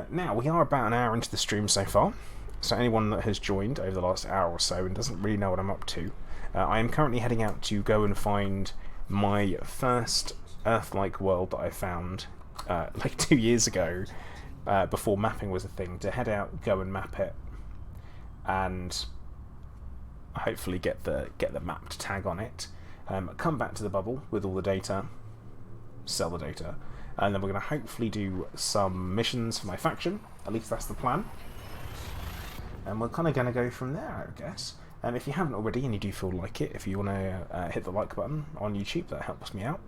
Now, we are about an hour into the stream so far, so anyone that has joined over the last hour or so and doesn't really know what I'm up to, I am currently heading out to go and find my first Earth-like world that I found like 2 years ago, before mapping was a thing, to head out, go and map it, and hopefully get the mapped tag on it, come back to the bubble with all the data, sell the data, and then we're going to hopefully do some missions for my faction. At least that's the plan. And we're kind of going to go from there, I guess. And if you haven't already and you do feel like it, if you want to hit the like button on YouTube, that helps me out.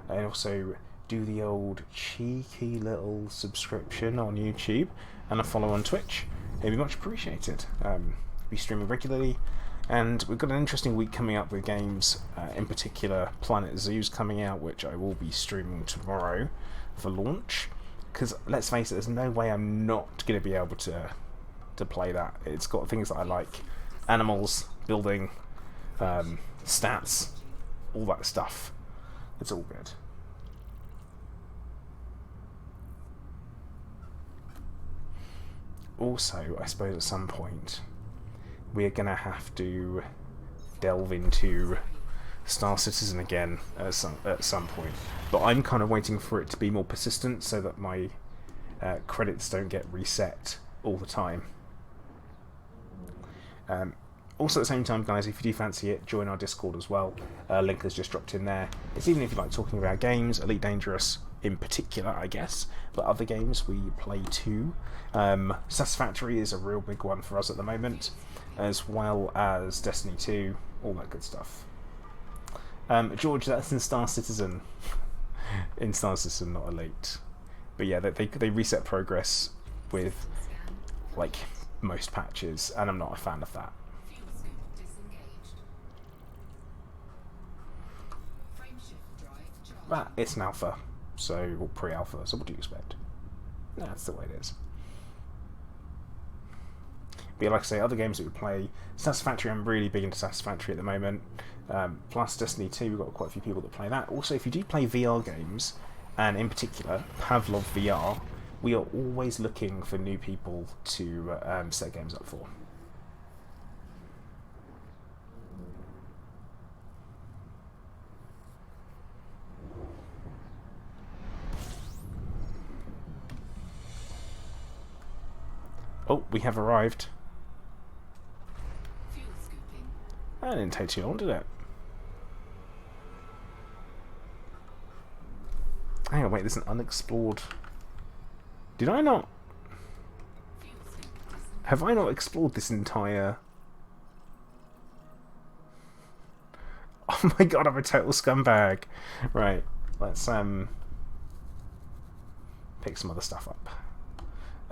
And also do the old cheeky little subscription on YouTube and a follow on Twitch. It'd be much appreciated. Be streaming regularly. And we've got an interesting week coming up with games, in particular Planet Zoo's coming out, which I will be streaming tomorrow for launch. Because let's face it, there's no way I'm not going to be able to play that. It's got things that I like: animals, building, stats, all that stuff. It's all good. Also, I suppose at some point we're going to have to delve into Star Citizen again at some point. But I'm kind of waiting for it to be more persistent so that my credits don't get reset all the time. Also at the same time, guys, if you do fancy it, join our Discord as well. Link has just dropped in there. It's even if you like talking about games, Elite Dangerous in particular, I guess, but other games we play too. Satisfactory is a real big one for us at the moment, as well as Destiny 2, all that good stuff. George, that's in Star Citizen. In Star Citizen, not Elite. But yeah, they reset progress with, like, most patches, and I'm not a fan of that. Fuel scoop disengaged. Frameshift drive charged. But it's an alpha, or pre-alpha, so what do you expect? That's the way it is. But yeah, like I say, other games that we play, Satisfactory, I'm really big into Satisfactory at the moment. Plus Destiny 2, we've got quite a few people that play that. Also, if you do play VR games, and in particular Pavlov VR, we are always looking for new people to set games up for. Oh, we have arrived. Fuel scooping. That didn't take too long, did it? Hang on, wait, there's an unexplored... Did I not... Fuel scoop disengaged. Have I not explored this entire... Oh my god, I'm a total scumbag. Right, let's pick some other stuff up.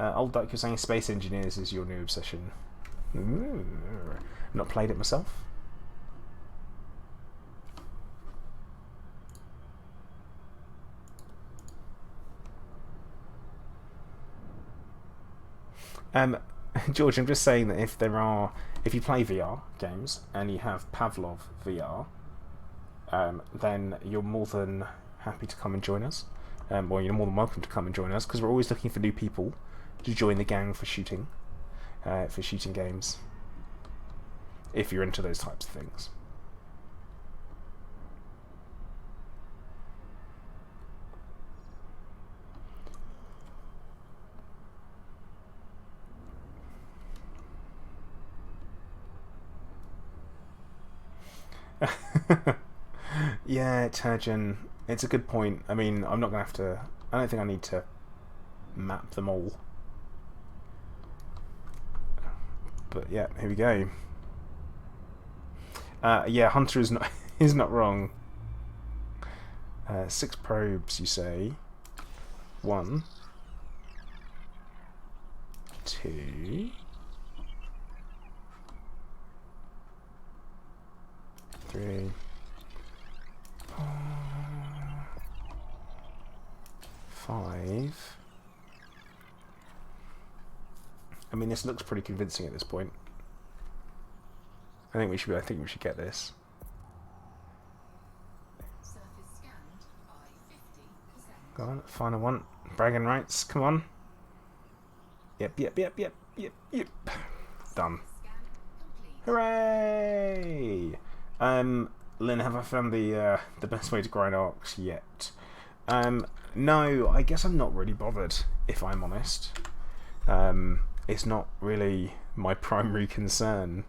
Old Duck, you're saying Space Engineers is your new obsession. Ooh, not played it myself. George, I'm just saying that if you play VR games and you have Pavlov VR, then you're more than happy to come and join us. Well, you're more than welcome to come and join us, because we're always looking for new people to join the gang for shooting games, if you're into those types of things. Yeah, Turgeon, it's a good point. I mean, I'm not going to have to... I don't think I need to map them all. But yeah, here we go. Yeah, Hunter is not is not wrong. 6 probes, you say. 1, 2, 3, 4, 5. I mean, this looks pretty convincing at this point. I think we should get this. Surface scanned by 50%. Go on, final one. Bragging rights, come on. Yep. Done. Scan complete. Hooray! Lynn, have I found the best way to grind arcs yet? No, I guess I'm not really bothered, if I'm honest. It's not really my primary concern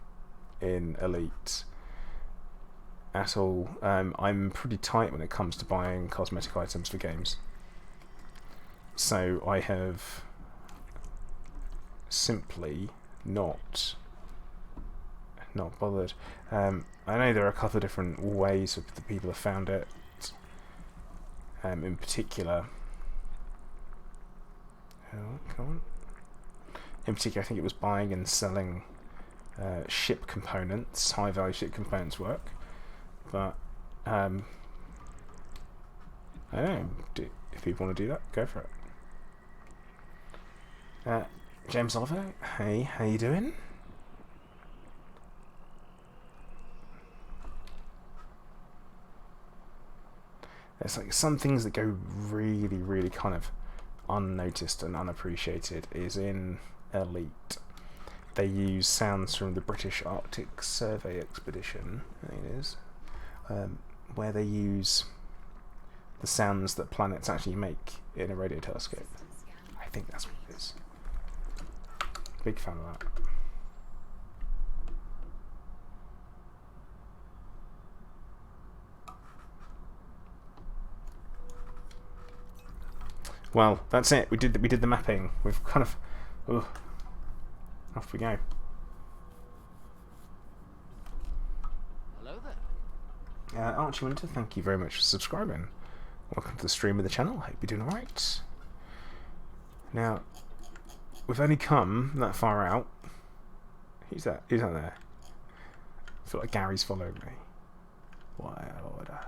in Elite at all. I'm pretty tight when it comes to buying cosmetic items for games. So I have simply not bothered. I know there are a couple of different ways that people have found it. In particular, come on. In particular, I think it was buying and selling ship components. High value ship components work, but I don't know. If people want to do that, go for it. James Oliver, hey, how you doing? There's like some things that go really, really kind of unnoticed and unappreciated is in Elite. They use sounds from the British Arctic Survey Expedition, I think it is, where they use the sounds that planets actually make in a radio telescope. I think that's what it is. Big fan of that. Well, that's it. We did the mapping. We've kind of off we go. Hello there. Archie Winter, thank you very much for subscribing. Welcome to the stream of the channel. Hope you're doing alright. Now, we've only come that far out. Who's that? Who's that there? I feel like Gary's following me. What order?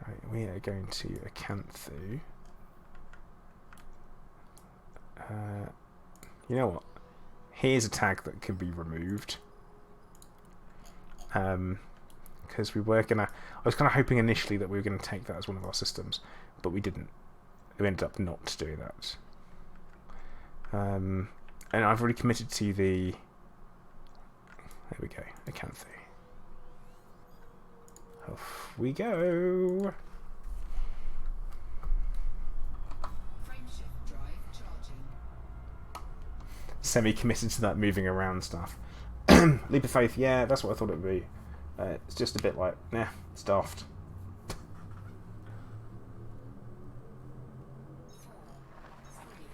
Right, we are going to Acanthu. You know what? Here's a tag that can be removed. Because we were gonna... I was kind of hoping initially that we were going to take that as one of our systems, but we didn't. We ended up not doing that. And I've already committed to the... There we go, Acanthu. Off we go! Frameshift drive charging. Semi-committed to that moving around stuff. Leap of faith, yeah, that's what I thought it would be. It's just a bit like, nah, it's daft. 4, 3,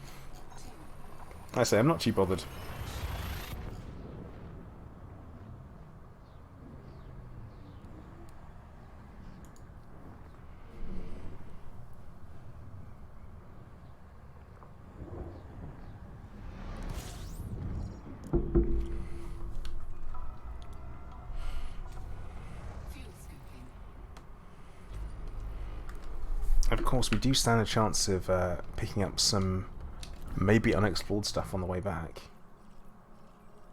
2. I say, I'm not too bothered. Fuel scooping. Of course, we do stand a chance of picking up some maybe unexplored stuff on the way back.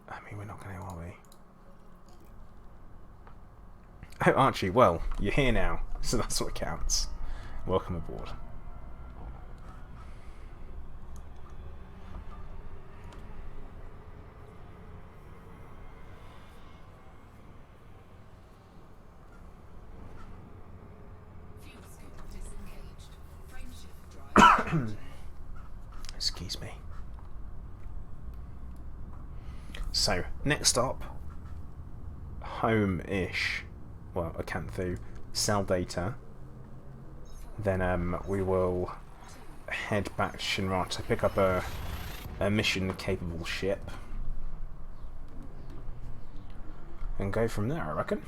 I mean, we're not going to, are we? Oh, Archie, well, you're here now, so that's what counts. Welcome aboard. Fuel scoop disengaged. Frameshift drive charging. Excuse me. So, next up, home-ish. Well, Acanthu, sell data. Then we will head back to Shinra to pick up a mission-capable ship. And go from there, I reckon.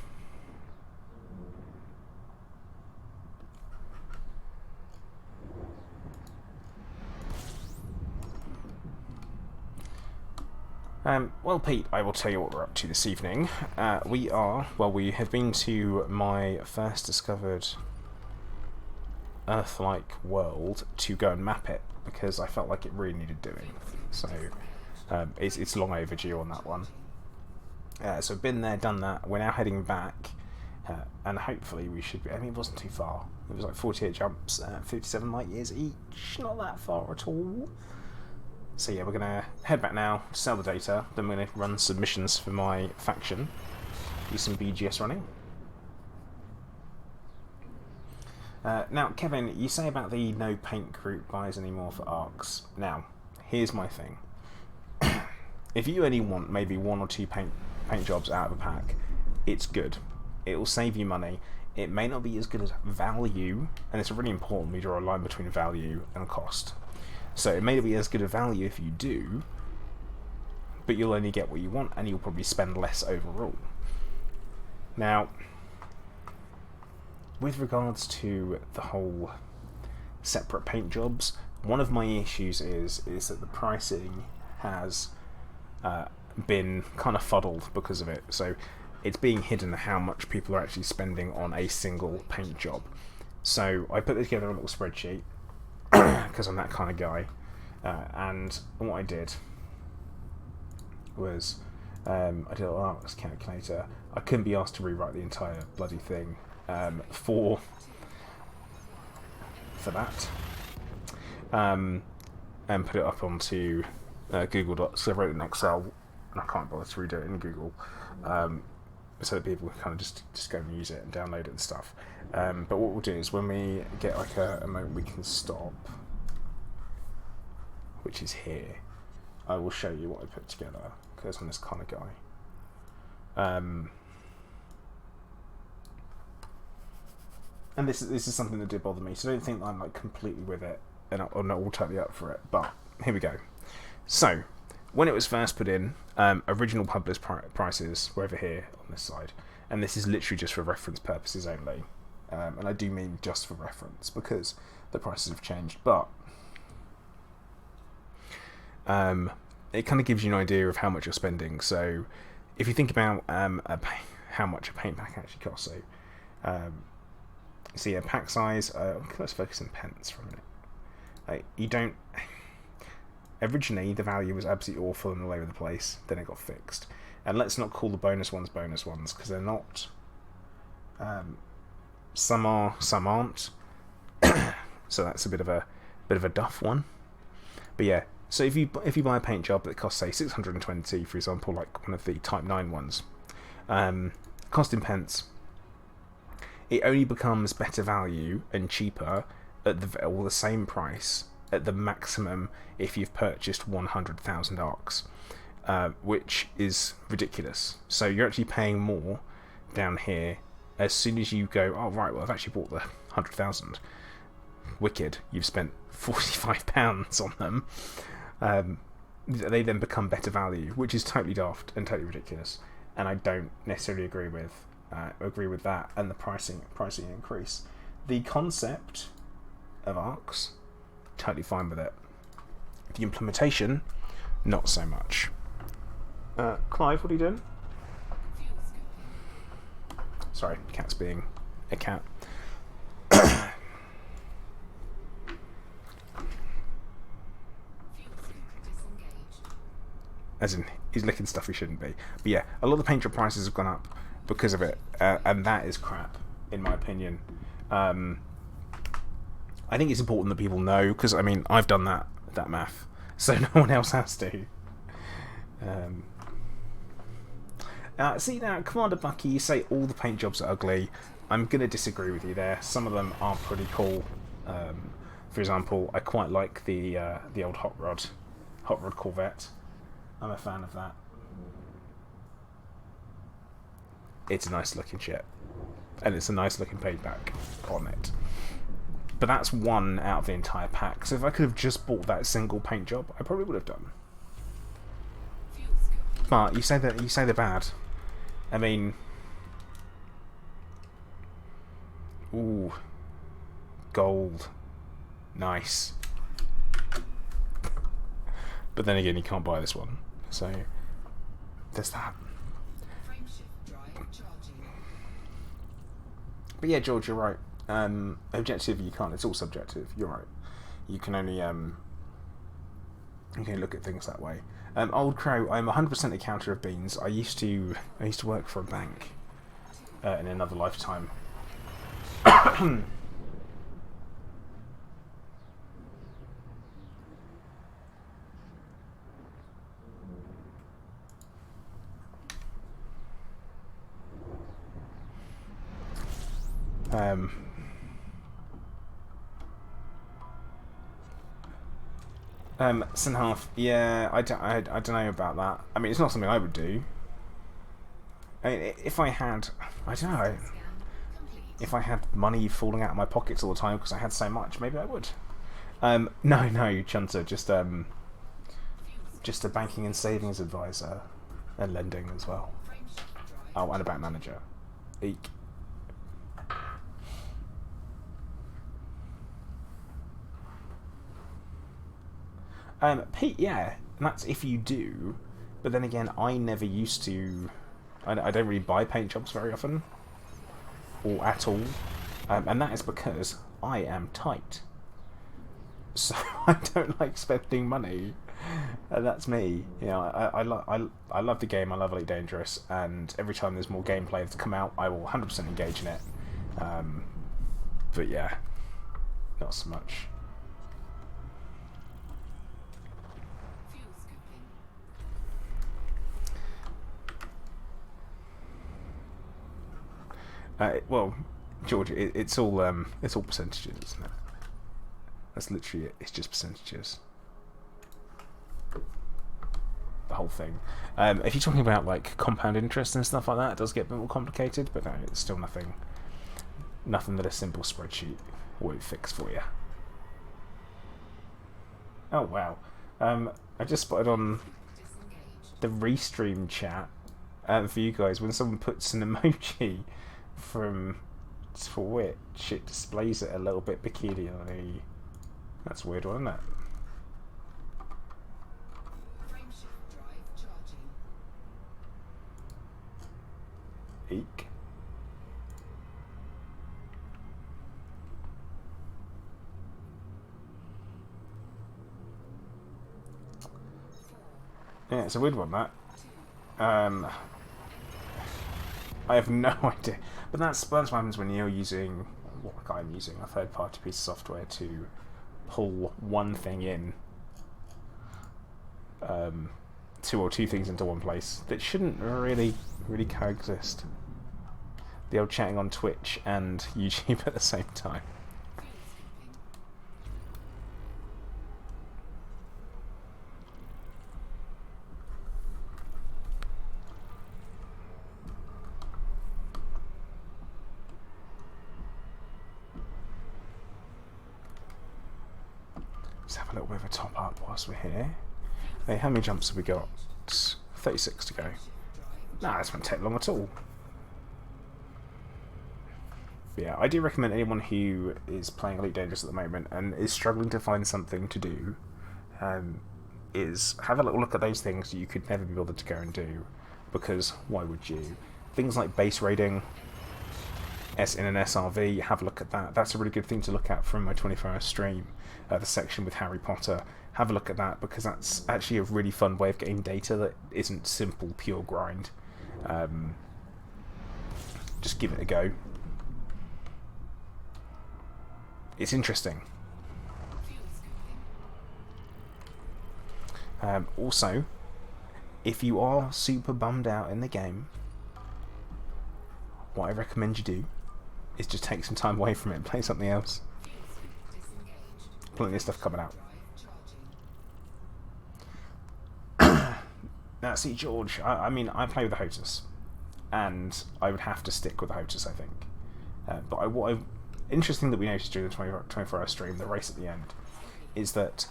Well, Pete, I will tell you what we're up to this evening. We have been to my first discovered Earth-like world to go and map it, because I felt like it really needed doing. So, it's long overdue on that one. So I've been there, done that. We're now heading back, and hopefully we should be... I mean, it wasn't too far. It was like 48 jumps, 57 light years each. Not that far at all. So yeah, we're gonna head back now, sell the data, then we're gonna run submissions for my faction, do some BGS running. Now, Kevin, you say about the no paint group buys anymore for arcs. Now, here's my thing. If you only want maybe 1 or 2 paint jobs out of a pack, it's good. It will save you money. It may not be as good as value, and it's really important we draw a line between value and cost. So it may not be as good a value if you do, but you'll only get what you want, and you'll probably spend less overall. Now, with regards to the whole separate paint jobs, one of my issues is that the pricing has been kind of fuddled because of it. So it's being hidden how much people are actually spending on a single paint job. So I put together a little spreadsheet because I'm that kind of guy, and what I did was I did a little arcs calculator. I couldn't be asked to rewrite the entire bloody thing for that, and put it up onto Google Docs. So I wrote it in Excel, and I can't bother to redo it in Google, so that people can kind of just go and use it and download it and stuff. But what we'll do is when we get like a moment we can stop, which is here, I will show you what I put together because I'm this kind of guy. And this is something that did bother me, so don't think that I'm like completely with it and I'm not all totally up for it. But here we go. So when it was first put in, original published prices were over here on this side, and this is literally just for reference purposes only. And I do mean just for reference because the prices have changed, but it kind of gives you an idea of how much you're spending. So if you think about how much a paint pack actually costs, so yeah, pack size, let's focus on pence for a minute. You don't... Originally, the value was absolutely awful and all over the place, then it got fixed. And let's not call the bonus ones, because they're not. Some are, some aren't. So that's a bit of a duff one. But yeah, so if you buy a paint job that costs, say, 620, for example, like one of the Type 9 ones, cost in pence, it only becomes better value and cheaper at the same price at the maximum if you've purchased 100,000 arcs, which is ridiculous. So you're actually paying more down here as soon as you go, oh right, well I've actually bought the 100,000. Wicked, you've spent £45 on them. They then become better value, which is totally daft and totally ridiculous, and I don't necessarily agree with that and the pricing increase. The concept of arcs, totally fine with it. The implementation, not so much. Clive, what are you doing? Sorry, cat's being a cat. As in, he's licking stuff he shouldn't be. But yeah, a lot of the paint job prices have gone up because of it, and that is crap, in my opinion. I think it's important that people know, because I mean, I've done that math, so no one else has to. See now, Commander Bucky, you say all the paint jobs are ugly. I'm going to disagree with you there. Some of them are pretty cool. For example, I quite like the old Hot Rod Corvette. I'm a fan of that. It's a nice looking ship, and it's a nice looking paintback on it. But that's one out of the entire pack. So if I could have just bought that single paint job, I probably would have done. But you say they're bad. I mean, ooh, gold, nice. But then again, you can't buy this one, so there's that. But yeah, George, you're right. Objective, you can't. It's all subjective. You're right. You can only you can look at things that way. Old Crow, I'm 100% a counter of beans. I used to work for a bank in another lifetime. Sinhalf, yeah, I don't know about that. I mean, it's not something I would do. I mean, if I had, I don't know, if I had money falling out of my pockets all the time because I had so much, maybe I would. No, Chunter, just a banking and savings advisor, and lending as well. Oh, and a bank manager. Eek. Pete, yeah, and that's if you do. But then again, I never used to. I don't really buy paint jobs very often, or at all, and that is because I am tight. So I don't like spending money, and that's me. You know, I love the game. I love Elite Dangerous, and every time there's more gameplay to come out, I will 100% engage in it. But yeah, not so much. Well, George, it's all percentages, isn't it? That's literally it. It's just percentages. The whole thing. If you're talking about like compound interest and stuff like that, it does get a bit more complicated, but no, it's still nothing that a simple spreadsheet won't fix for you. Oh wow! I just spotted on the restream chat for you guys when someone puts an emoji from Twitch, it displays it a little bit peculiarly. That's a weird one, isn't it? Eek. Yeah, it's a weird one, that. I have no idea. But that's what happens when you're using, like I'm using, a third-party piece of software to pull one thing in, two things into one place that shouldn't really coexist. The old chatting on Twitch and YouTube at the same time. Let's have a little bit of a top up whilst we're here. Hey, how many jumps have we got? 36 to go. Nah, this won't take long at all. But yeah, I do recommend anyone who is playing Elite Dangerous at the moment and is struggling to find something to do, is have a little look at those things you could never be bothered to go and do, because why would you? Things like base raiding, in an SRV, have a look at that. That's a really good thing to look at from my 24-hour stream. The section with Harry Potter. Have a look at that, because that's actually a really fun way of getting data that isn't simple, pure grind. Just give it a go. It's interesting. Also, if you are super bummed out in the game, what I recommend you do is just take some time away from it and play something else. Plenty of stuff coming out. Now, see, George, I mean, I play with the HOTUS, and I would have to stick with the HOTUS, I think. But interesting that we noticed during the 24-hour stream, the race at the end, is that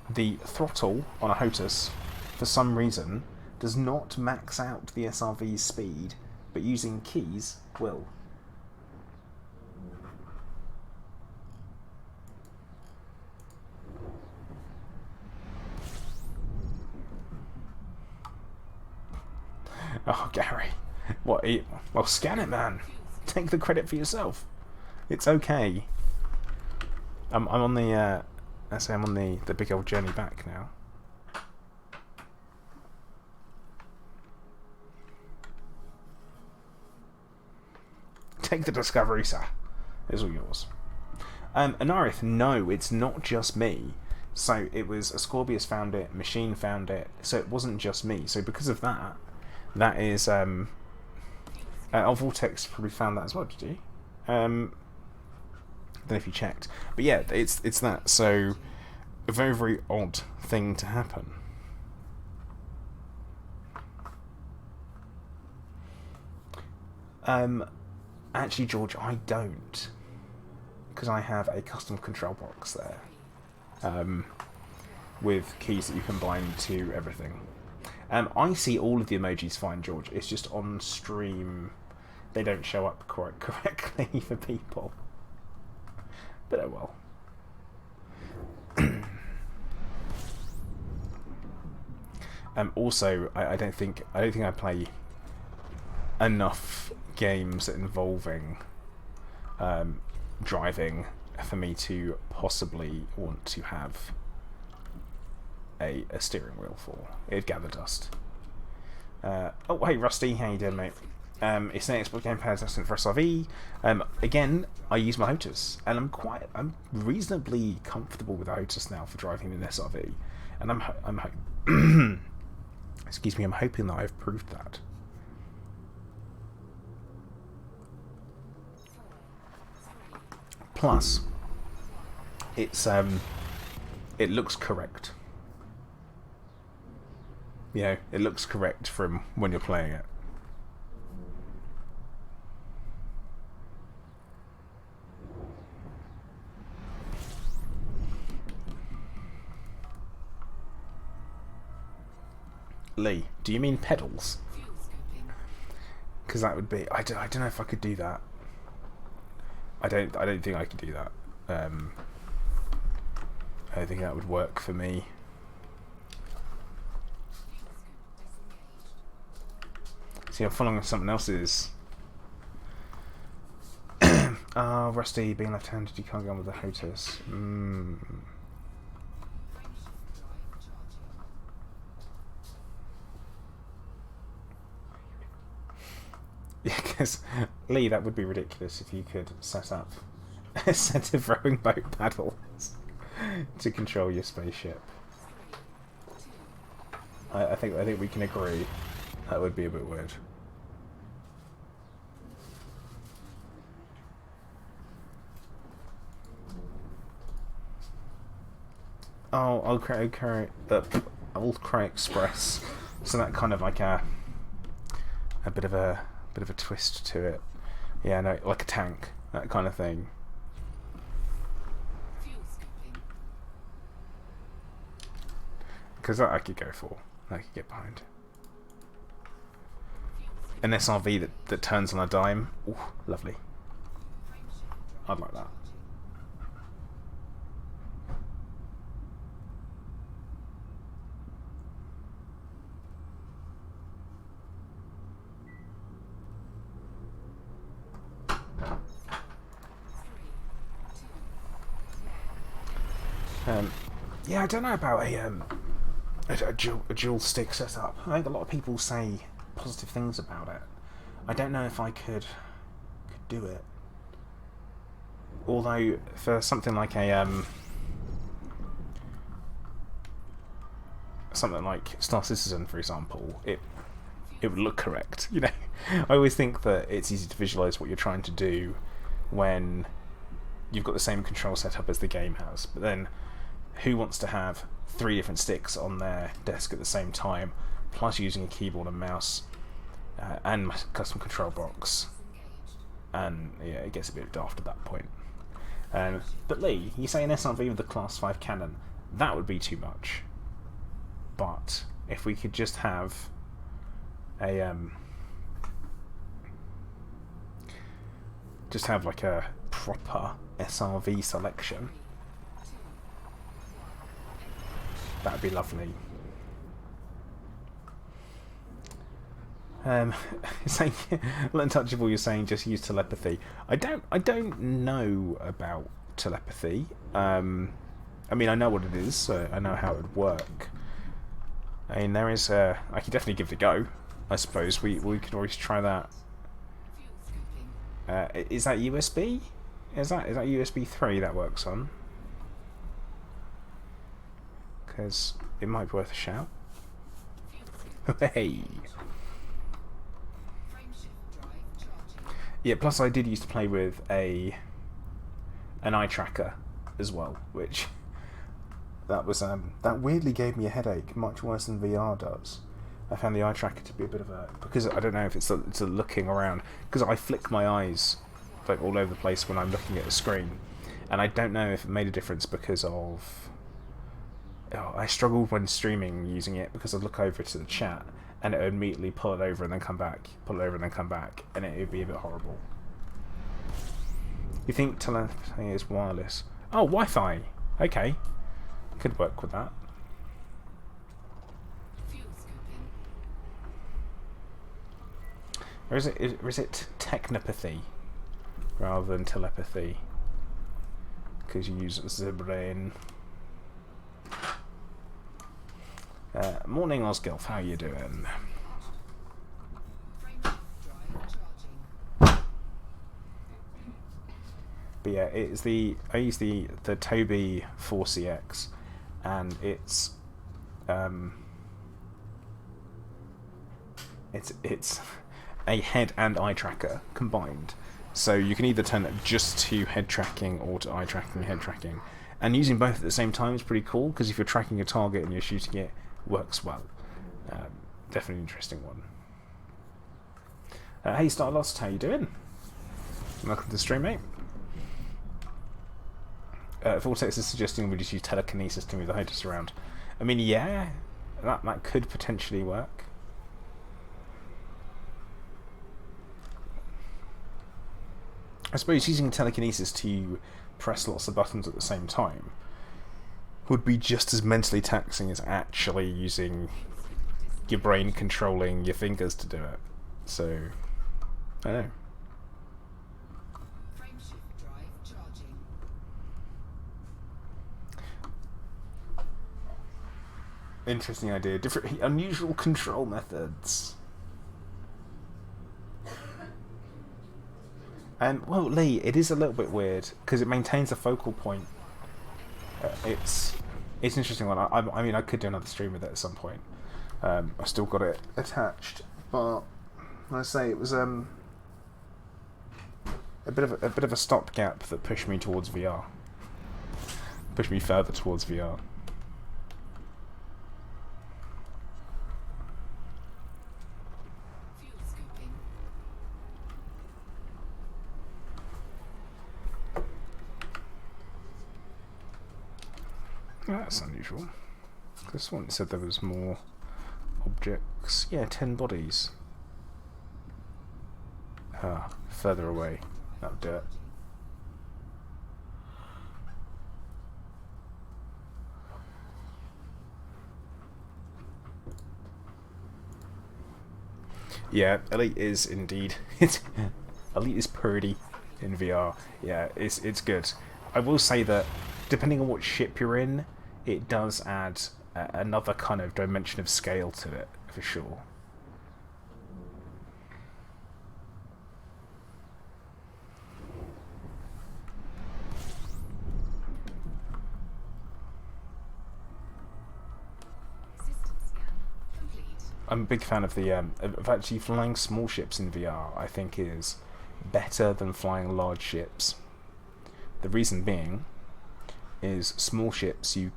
the throttle on a HOTUS, for some reason, does not max out the SRV's speed, but using keys will. Oh, Gary. What? Well, scan it, man. Take the credit for yourself. It's okay. I'm on the. I'm on the big old journey back now. Take the discovery, sir. It's all yours. Anarith, no, it's not just me. So it was Ascorbius found it, Machine found it, so it wasn't just me. So because of that, that is Vortex probably found that as well, did you? don't know if you checked, but yeah, it's that. So a very, very odd thing to happen. Actually, George, I don't, because I have a custom control box there, with keys that you can bind to everything. I see all of the emojis fine, George. It's just on stream they don't show up quite correctly for people. But oh well. Also, I don't think I play enough games involving driving for me to possibly want to have a steering wheel for. It'd gather dust. Oh, hey Rusty, how you doing, mate? It's an Xbox gamepad testing for SRV. Again, I use my HOTAS, and I'm reasonably comfortable with the HOTAS now for driving an SRV, and I'm excuse me, I'm hoping that I've proved that. Plus, it's it looks correct. You know, it looks correct from when you're playing it. Lee, do you mean pedals? Because that would be... I don't know if I could do that. I don't think I could do that. I don't think that would work for me. See, I'm following something else's. Oh, Rusty, being left-handed, you can't go on with the HOTAS. Yeah, because, Lee, that would be ridiculous if you could set up a set of rowing boat paddles to control your spaceship. I think we can agree that would be a bit weird. Oh, I'll create Express, so that kind of like a bit of a twist to it. Yeah, no, like a tank, that kind of thing. Because that I could go for. I could get behind. An SRV that turns on a dime. Ooh, lovely. I'd like that. Yeah, I don't know about a dual stick setup. I think a lot of people say positive things about it. I don't know if I could do it. Although for something like something like Star Citizen, for example, it would look correct. You know, I always think that it's easy to visualize what you're trying to do when you've got the same control setup as the game has, but then who wants to have 3 different sticks on their desk at the same time, plus using a keyboard and mouse and custom control box? And yeah, it gets a bit daft at that point. But Lee, you say an SRV with a Class 5 cannon, that would be too much. But if we could just have a like a proper SRV selection, that'd be lovely. Saying untouchable, you're saying just use telepathy. I don't know about telepathy. I mean, I know what it is, so I know how it would work. I mean, there is I could definitely give it a go. I suppose we could always try that. Is that USB? Is that USB 3 that works on? Because it might be worth a shout. Hey. Yeah, plus I did used to play with an eye tracker as well, which that weirdly gave me a headache, much worse than VR does. I found the eye tracker to be a bit of a, because I don't know if it's a looking around, because I flick my eyes like all over the place when I'm looking at a screen, and I don't know if it made a difference because of. Oh, I struggled when streaming using it because I'd look over to the chat and it would immediately pull it over and then come back, pull it over and then come back, and it would be a bit horrible. You think telepathy is wireless? Oh, Wi-Fi. Okay, could work with that. Fuel scooping. Or is it technopathy rather than telepathy? Because you use the brain. Morning, Osgilf. How you doing? Frame shift drive charging. But yeah, I use the Tobii 4CX, and it's a head and eye tracker combined. So you can either turn it just to head tracking or to eye tracking and head tracking. And using both at the same time is pretty cool, because if you're tracking a target and you're shooting it, works well. Definitely an interesting one. Hey Starlost, how you doing? Welcome to the stream, mate. Vortex is suggesting we just use telekinesis to move the hostess around. I mean, yeah, that could potentially work. I suppose using telekinesis to press lots of buttons at the same time would be just as mentally taxing as actually using your brain controlling your fingers to do it. So, I don't know. Frame shift drive charging. Interesting idea. Different, unusual control methods. Well, Lee, it is a little bit weird because it maintains a focal point. It's an interesting one. I mean, I could do another stream with it at some point. I still got it attached, but I say it was a bit of a stopgap that pushed me towards VR. Pushed me further towards VR. Fuel scooping. That's unusual. This one said there was more objects. Yeah, 10 bodies. Further away. That'll do it. Yeah, Elite is indeed. Elite is pretty in VR. Yeah, it's good. I will say that depending on what ship you're in, it does add another kind of dimension of scale to it, for sure. System scan complete. I'm a big fan of the of actually flying small ships in VR. I think is better than flying large ships. The reason being is small ships you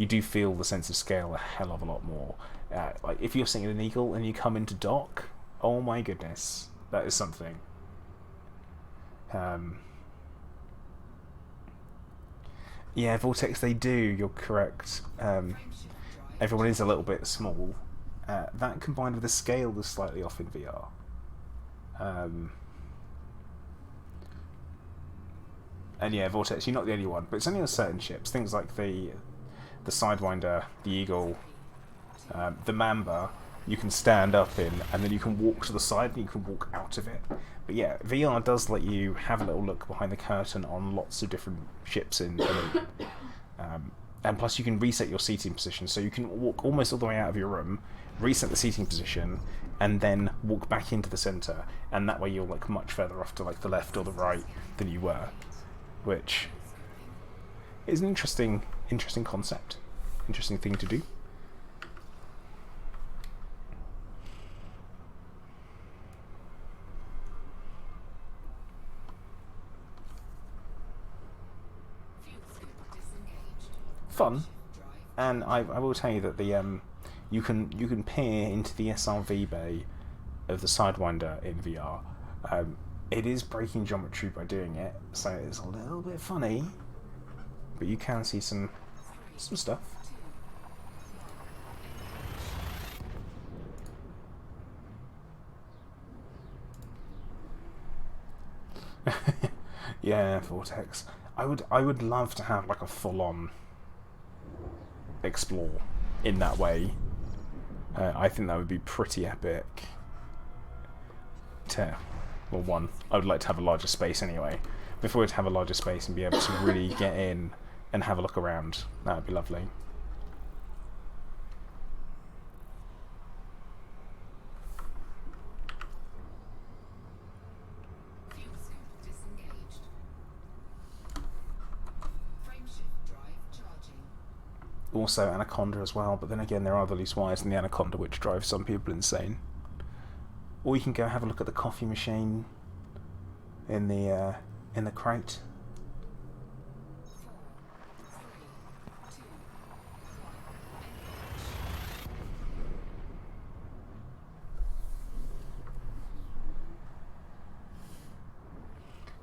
do feel the sense of scale a hell of a lot more. Like if you're sitting in an Eagle and you come into dock, oh my goodness, that is something. Yeah, Vortex, they do. You're correct. Everyone is a little bit small. That combined with the scale is slightly off in VR. And yeah, Vortex, you're not the only one, but it's only on certain ships. Things like the Sidewinder, the Eagle, the Mamba, you can stand up in, and then you can walk to the side and you can walk out of it. But yeah, VR does let you have a little look behind the curtain on lots of different ships in Elite. And plus you can reset your seating position, so you can walk almost all the way out of your room, reset the seating position, and then walk back into the centre, and that way you're like much further off to like the left or the right than you were, which is an interesting concept, interesting thing to do. fun. And I will tell you that the you can peer into the SRV bay of the Sidewinder in VR. It is breaking geometry by doing it, so it's a little bit funny, but you can see some stuff. Yeah, Vortex. I would love to have like a full-on explore in that way. I think that would be pretty epic. Well, one, I would like to have a larger space anyway. If we were to have a larger space and be able to really get in and have a look around, that would be lovely. Also Anaconda as well, but then again there are the loose wires in the Anaconda which drive some people insane. Or you can go have a look at the coffee machine in the crate.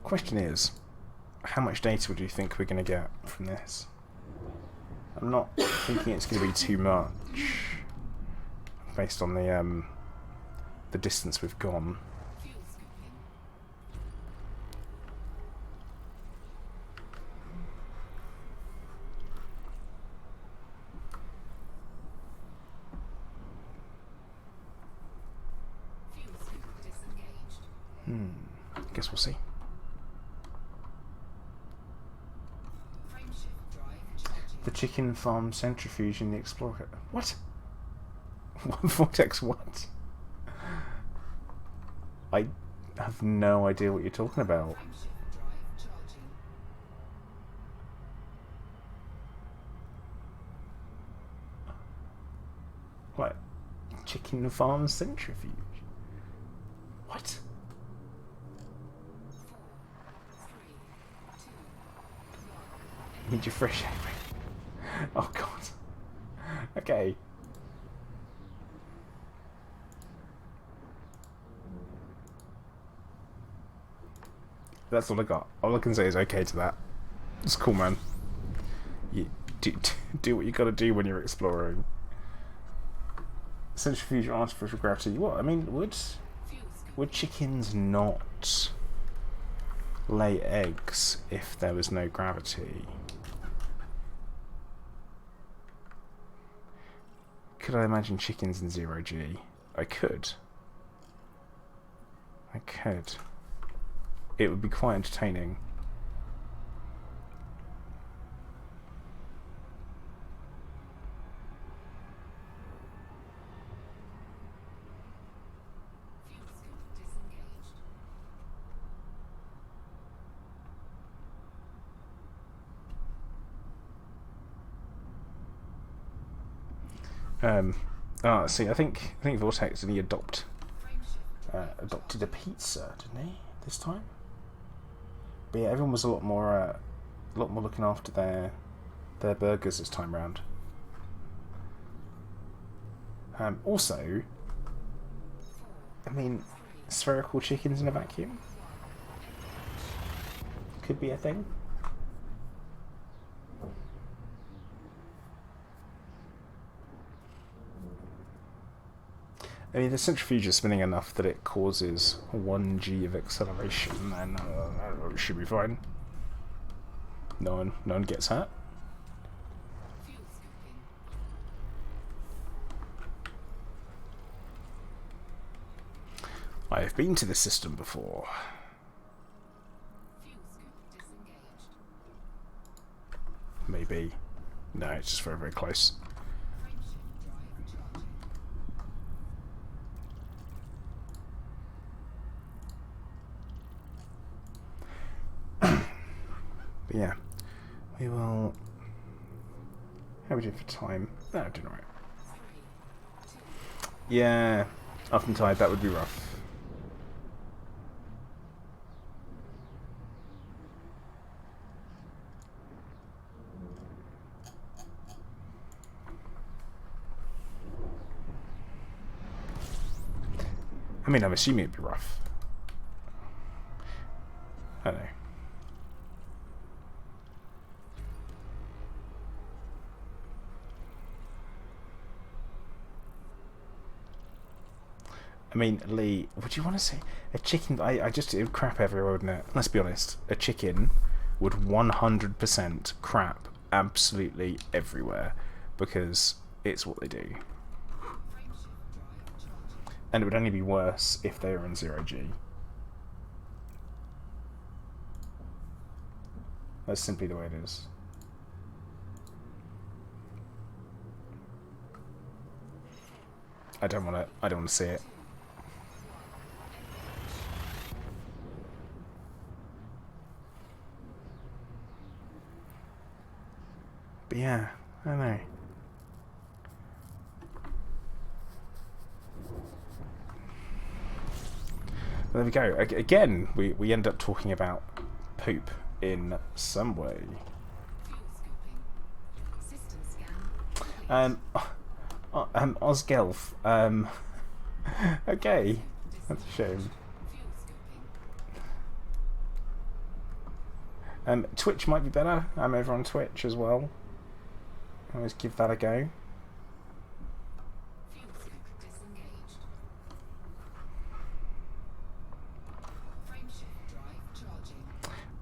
Question is, how much data would you think we're going to get from this? I'm not thinking it's going to be too much, based on the distance we've gone. Guess we'll see. The chicken farm centrifuge in the Explorer. What? Vortex what? I have no idea what you're talking about. What? Chicken farm centrifuge? What? Need your fresh air. Oh god. Okay. That's all I got. All I can say is okay to that. It's cool, man. You do what you gotta do when you're exploring. Centrifuge or artificial gravity. What? I mean, would chickens not lay eggs if there was no gravity? Could I imagine chickens in 0G? I could. I could. It would be quite entertaining. See, I think Vortex did he adopted a pizza, didn't he, this time? But yeah, everyone was a lot more looking after their burgers this time round. Also, I mean, spherical chickens in a vacuum could be a thing. I mean, the centrifuge is spinning enough that it causes 1g of acceleration, and it should be fine. No one gets hurt. I have been to this system before. Maybe. No, it's just very, very close. But yeah, we will. How are we doing for time? No, doing alright. Yeah, up and tied, that would be rough. I mean, I'm assuming it'd be rough. I don't know. I mean, Lee, would you want to say a chicken? It would crap everywhere, wouldn't it? Let's be honest. A chicken would 100% crap absolutely everywhere because it's what they do. And it would only be worse if they were in 0G. That's simply the way it is. I don't want to see it. But yeah, I don't know. There we go. Again, we end up talking about poop in some way. Osgelf. Okay, that's a shame. Twitch might be better. I'm over on Twitch as well. Always give that a go.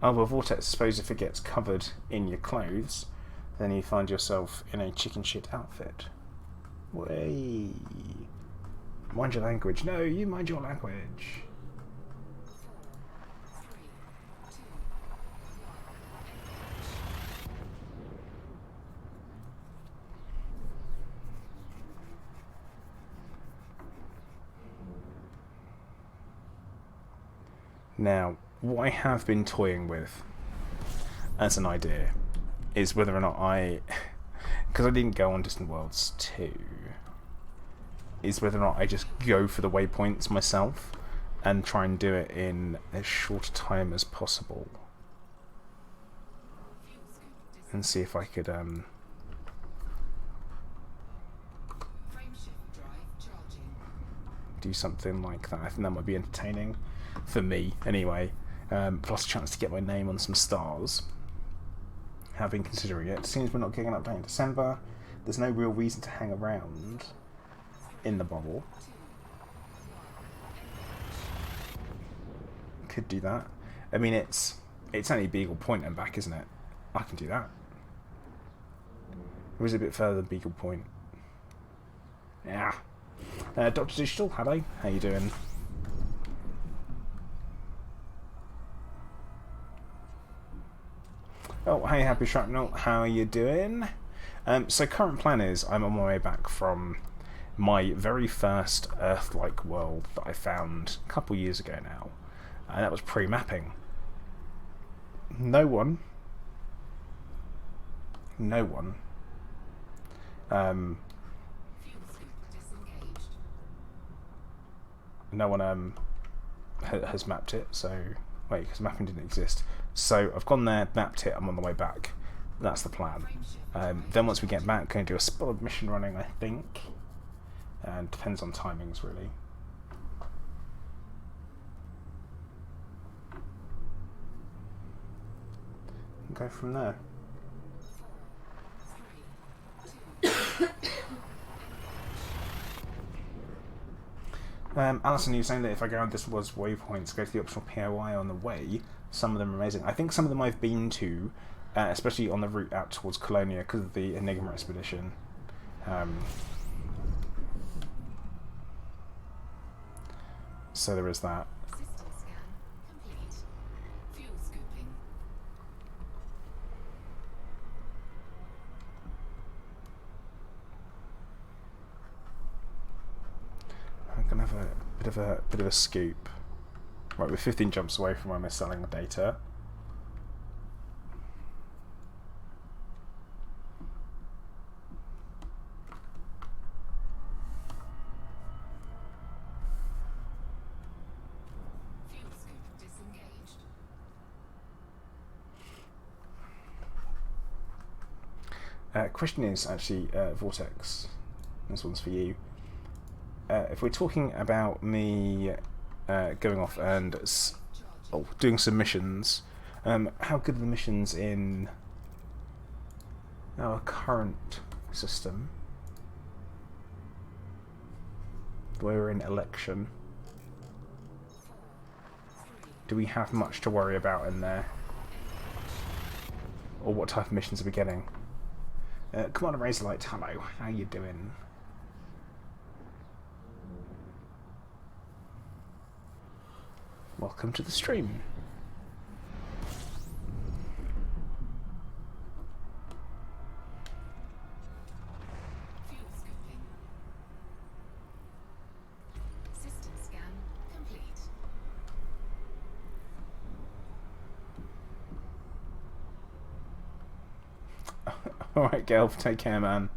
Oh, well, Vortex, I suppose if it gets covered in your clothes, then you find yourself in a chicken shit outfit. Way. Mind your language. No, you mind your language. Now, what I have been toying with as an idea is whether or not because I didn't go on Distant Worlds 2, is whether or not I just go for the waypoints myself and try and do it in as short a time as possible. And see if I could do something like that. I think that might be entertaining. For me, anyway. Plus a chance to get my name on some stars. Have been considering it. Seems we're not getting an update in December. There's no real reason to hang around in the bubble. Could do that. I mean, it's only Beagle Point and back, isn't it? I can do that. Or is it a bit further than Beagle Point? Yeah. Dr. Digital, hello. How you doing? Oh, hey, Happy Shrapnel, how are you doing? So current plan is I'm on my way back from my very first Earth-like world that I found a couple years ago now. And that was pre-mapping. No one has mapped it, so wait, because mapping didn't exist. So I've gone there, mapped it, I'm on the way back. That's the plan. Then once we get back, going to do a spell of mission running, I think. And depends on timings, really. And go from there. Alison, you were saying that if I go on this was waypoints, go to the optional POI on the way. Some of them are amazing. I think some of them I've been to, especially on the route out towards Colonia because of the Enigma expedition. So there is that. System scan complete. Fuel scooping. I'm gonna have a bit of a scoop. Right, we're 15 jumps away from when we're selling the data. Fuel scoop disengaged. Question is actually, Vortex, this one's for you. if we're talking about me going off and doing some missions, how good are the missions in our current system? We're in election. Do we have much to worry about in there? Or what type of missions are we getting? Commander Razorlight, hello. How you doing? Welcome to the stream. Fuel scooping. System scan complete. Alright, Gelf, take care, man.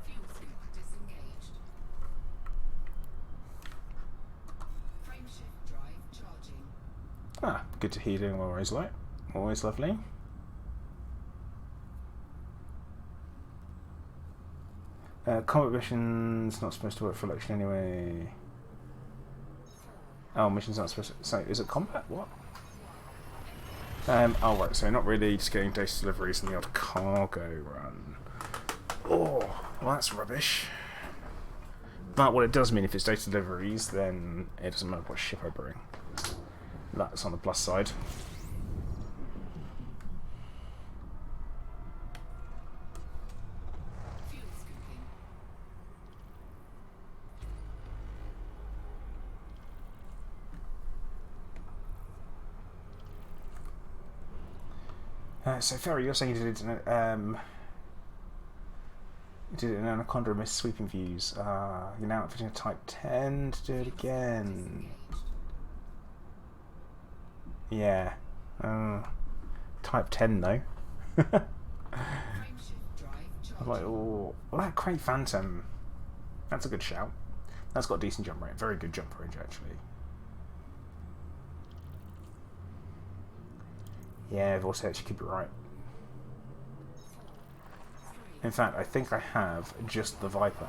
Fuel scoop disengaged. Frame shift drive charging. Ah, good to hear you doing well, Razorlight. Always lovely. Combat missions not supposed to work for election anyway. Oh, mission's not supposed to... So, is it combat? What? Oh, right, so not really, just getting data deliveries and the odd cargo run. Oh, well, that's rubbish. But what it does mean, if it's data deliveries, then it doesn't matter what ship I bring. That's on the plus side. Fuel scooping. So, Ferry, you're saying you did an Anaconda and missed sweeping views. You're now outfitting a Type 10 to do it again. Yeah. Type 10 though. Frame shift drive charging. I'm like, oh, well, that Crate Phantom. That's a good shout. That's got a decent jump rate. Very good jump range, actually. Yeah, Vortex, you could be right. In fact, I think I have just the Viper.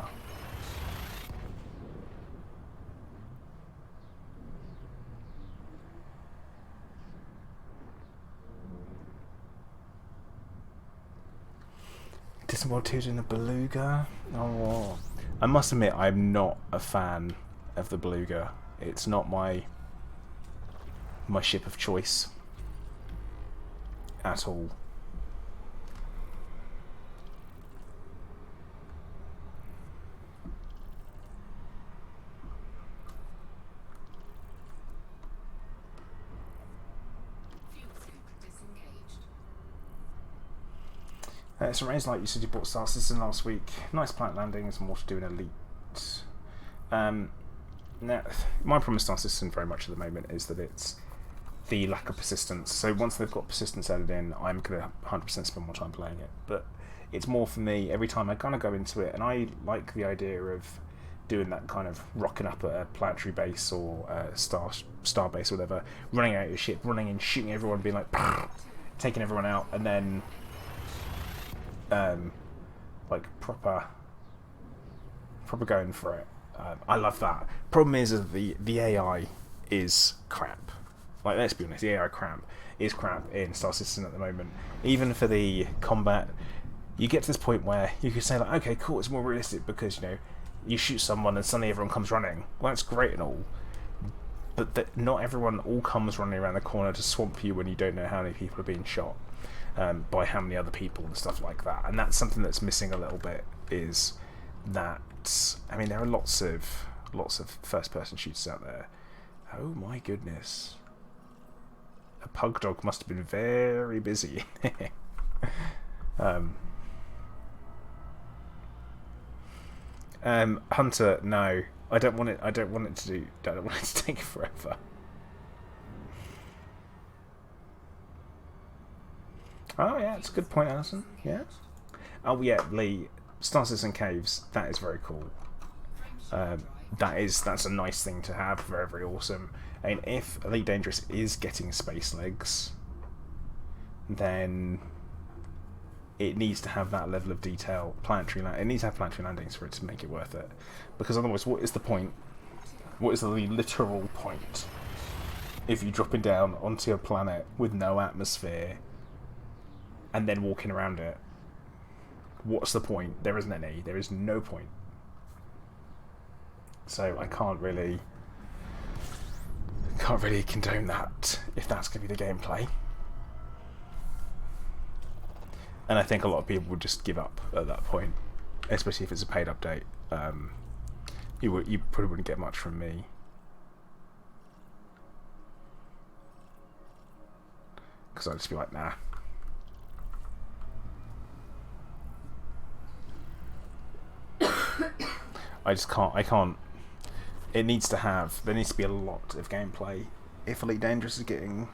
Disembodied 2's in the Beluga. Oh, I must admit, I'm not a fan of the Beluga. It's not my ship of choice at all. Fuel scoop disengaged. So Ray's like you said you bought Star Citizen last week. Nice planet landings, more to do in Elite. Now, my problem with Star Citizen very much at the moment is that it's the lack of persistence. So once they've got persistence added in, I'm going to 100% spend more time playing it. But it's more for me, every time I kind of go into it, and I like the idea of doing that kind of rocking up at a planetary base or a star base or whatever, running out your ship, running and shooting everyone, being like, taking everyone out, and then like proper going for it. I love that. Problem is the AI is crap. Like, let's be honest, the AI is crap in Star Citizen at the moment. Even for the combat, you get to this point where you could say, like, okay, cool, it's more realistic because, you know, you shoot someone and suddenly everyone comes running. Well, that's great and all, but not everyone all comes running around the corner to swamp you when you don't know how many people are being shot by how many other people and stuff like that. And that's something that's missing a little bit, is that, I mean, there are lots of first-person shooters out there. Oh my goodness. A pug dog must have been very busy. Hunter, no, I don't want it. I don't want it to take forever. Oh yeah, it's a good point, Alison. Yeah. Oh yeah, Lee. Star Citizen Caves. That is very cool. That's a nice thing to have. Very, very awesome. And if Elite Dangerous is getting space legs, then it needs to have that level of detail. It needs to have planetary landings for it to make it worth it. Because otherwise, what is the point? What is the literal point if you're dropping down onto a planet with no atmosphere and then walking around it? What's the point? There isn't any. There is no point. So I can't really condone that if that's going to be the gameplay. And I think a lot of people would just give up at that point, especially if it's a paid update. You probably wouldn't get much from me. Because I'd just be like, nah. I can't. There needs to be a lot of gameplay if Elite Dangerous is getting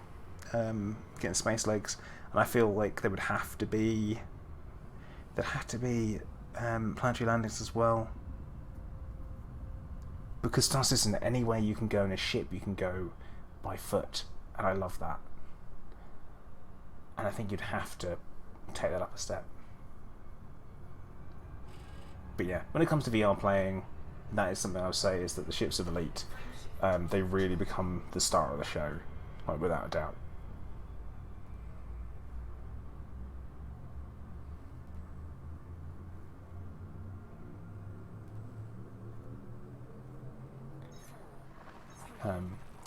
space legs, and I feel like there have to be planetary landings as well. Because Star Citizen, any way you can go in a ship, you can go by foot, and I love that. And I think you'd have to take that up a step. But yeah, when it comes to VR playing, that is something I would say is that the ships of Elite, they really become the star of the show, like without a doubt.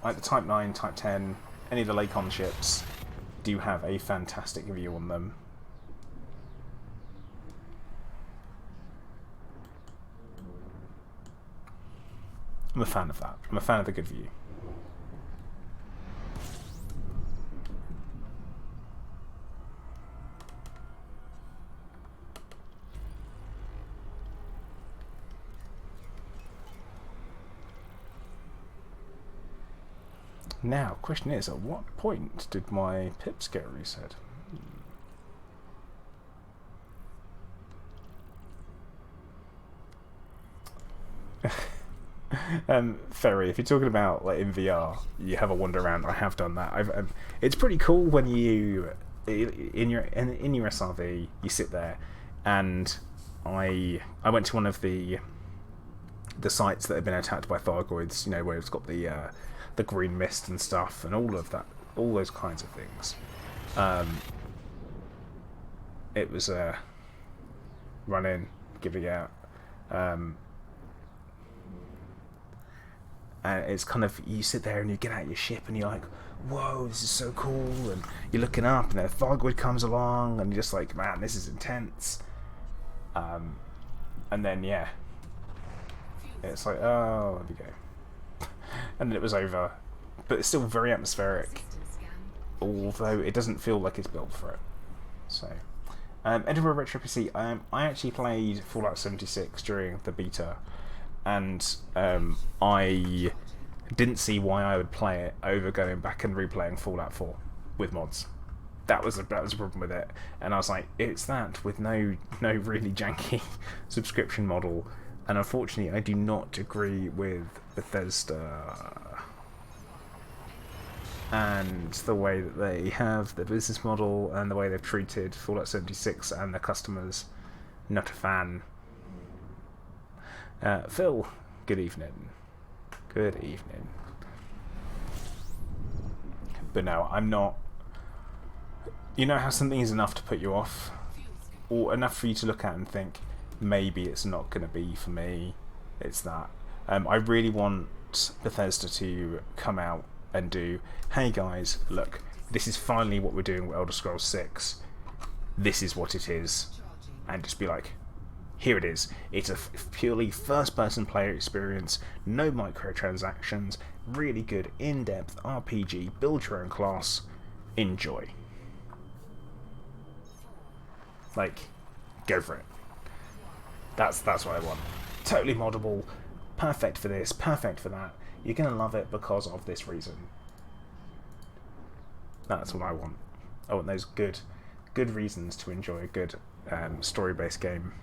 Like the Type 9, Type 10, any of the Lakon ships do have a fantastic view on them. I'm a fan of that. I'm a fan of the good view. Now, question is, at what point did my pips get reset? Ferry, if you're talking about like in VR, you have a wander around. I have done that. It's pretty cool when you in your SRV you sit there, and I went to one of the sites that have been attacked by Thargoids. You know, where it's got the green mist and stuff, and all of that, all those kinds of things. It was run in, give it out. And it's kind of, you sit there and you get out your ship and you're like, whoa, this is so cool, and you're looking up and a Thargoid comes along and you're just like, man, this is intense. And then yeah, it's like, oh, there we go. And then it was over. But it's still very atmospheric, although it doesn't feel like it's built for it. So Edinburgh Retro PC, I actually played Fallout 76 during the beta, and I didn't see why I would play it over going back and replaying Fallout 4 with mods. That was a problem with it, and I was like, it's that with no really janky subscription model. And unfortunately, I do not agree with Bethesda and the way that they have the business model and the way they've treated Fallout 76 and their customers. Not a fan. Phil, good evening. Good evening. But no, I'm not. You know how something is enough to put you off, or enough for you to look at and think, maybe it's not going to be for me. It's that. I really want Bethesda to come out and do, hey guys, look, this is finally what we're doing with Elder Scrolls 6. This is what it is. And just be like, here it is. It's a purely first-person player experience, no microtransactions, really good in-depth RPG, build your own class, enjoy. Like, go for it. That's what I want. Totally moddable, perfect for this, perfect for that. You're going to love it because of this reason. That's what I want. I want those good reasons to enjoy a good story-based game.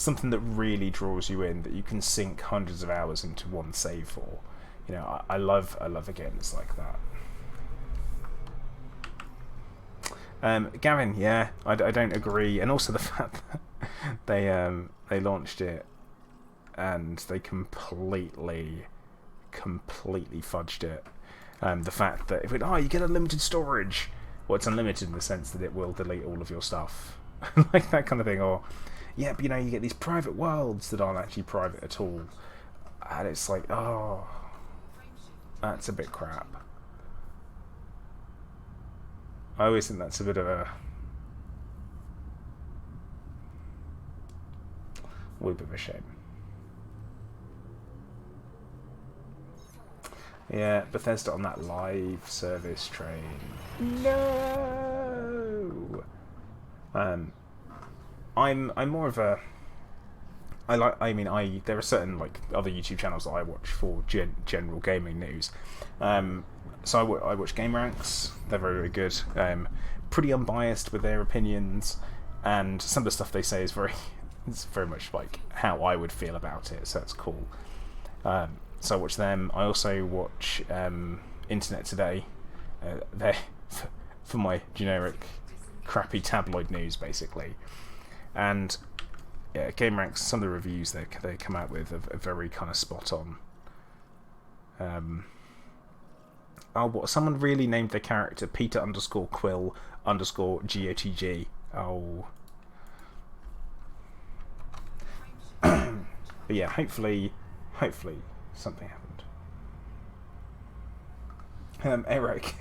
something that really draws you in, that you can sink hundreds of hours into one save for. You know, I love games like that. Gavin, yeah, I don't agree, and also the fact that they launched it and they completely fudged it. The fact that if you get unlimited storage, well, it's unlimited in the sense that it will delete all of your stuff, like that kind of thing. Or, yeah, but, you know, you get these private worlds that aren't actually private at all, and it's like, oh, that's a bit crap. I always think that's a bit of a shame. Yeah, Bethesda on that live service train. No. I'm more of a. There are certain like other YouTube channels that I watch for general gaming news. So I watch Game Ranks. They're very, very good. Pretty unbiased with their opinions, and some of the stuff they say is it's very much like how I would feel about it. So that's cool. So I watch them. I also watch Internet Today. They're for my generic, crappy tabloid news, basically. And yeah, Game Ranks. Some of the reviews they come out with are very kind of spot on. Someone really named their character Peter_Quill_GOTG. Oh. But yeah, hopefully something happened. Eric,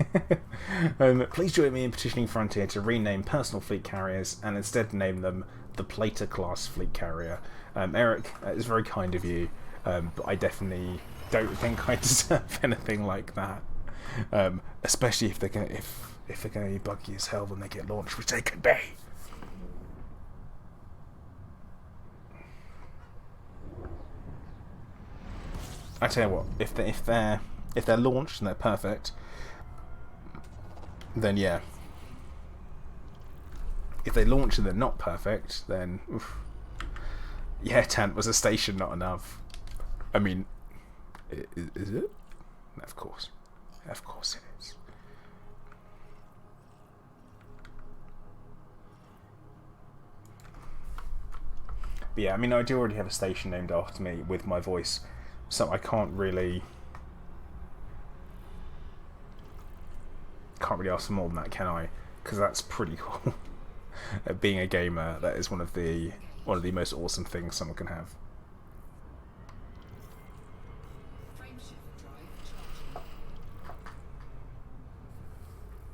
please join me in petitioning Frontier to rename personal fleet carriers and instead name them the Plater class fleet carrier. Eric, it's very kind of you, but I definitely don't think I deserve anything like that. Especially if they're gonna be buggy as hell when they get launched, which they could be. I tell you what, if they're launched and they're perfect, then yeah. If they launch and they're not perfect, then oof. Yeah, Tant, was a station not enough? I mean, is it? Of course it is. But yeah, I mean, I do already have a station named after me with my voice, so I can't really ask for more than that, can I? Because that's pretty cool. Being a gamer, that is one of the most awesome things someone can have.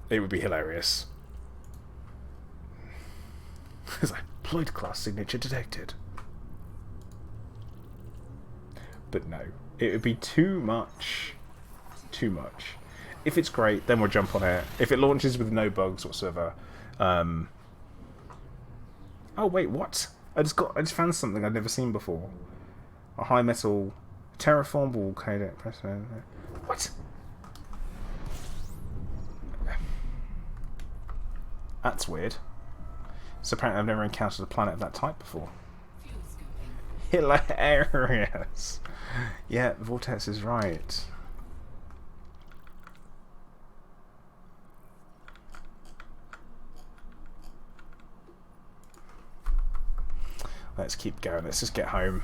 It would be hilarious. Because I Ploid class signature detected. But no, it would be too much. Too much. If it's great, then we'll jump on it. If it launches with no bugs whatsoever, oh wait, what? I just found something I'd never seen before. A high metal terraformable codec. What? That's weird. So apparently I've never encountered a planet of that type before. Hilarious. Yeah, Vortex is right. Let's keep going. Let's just get home.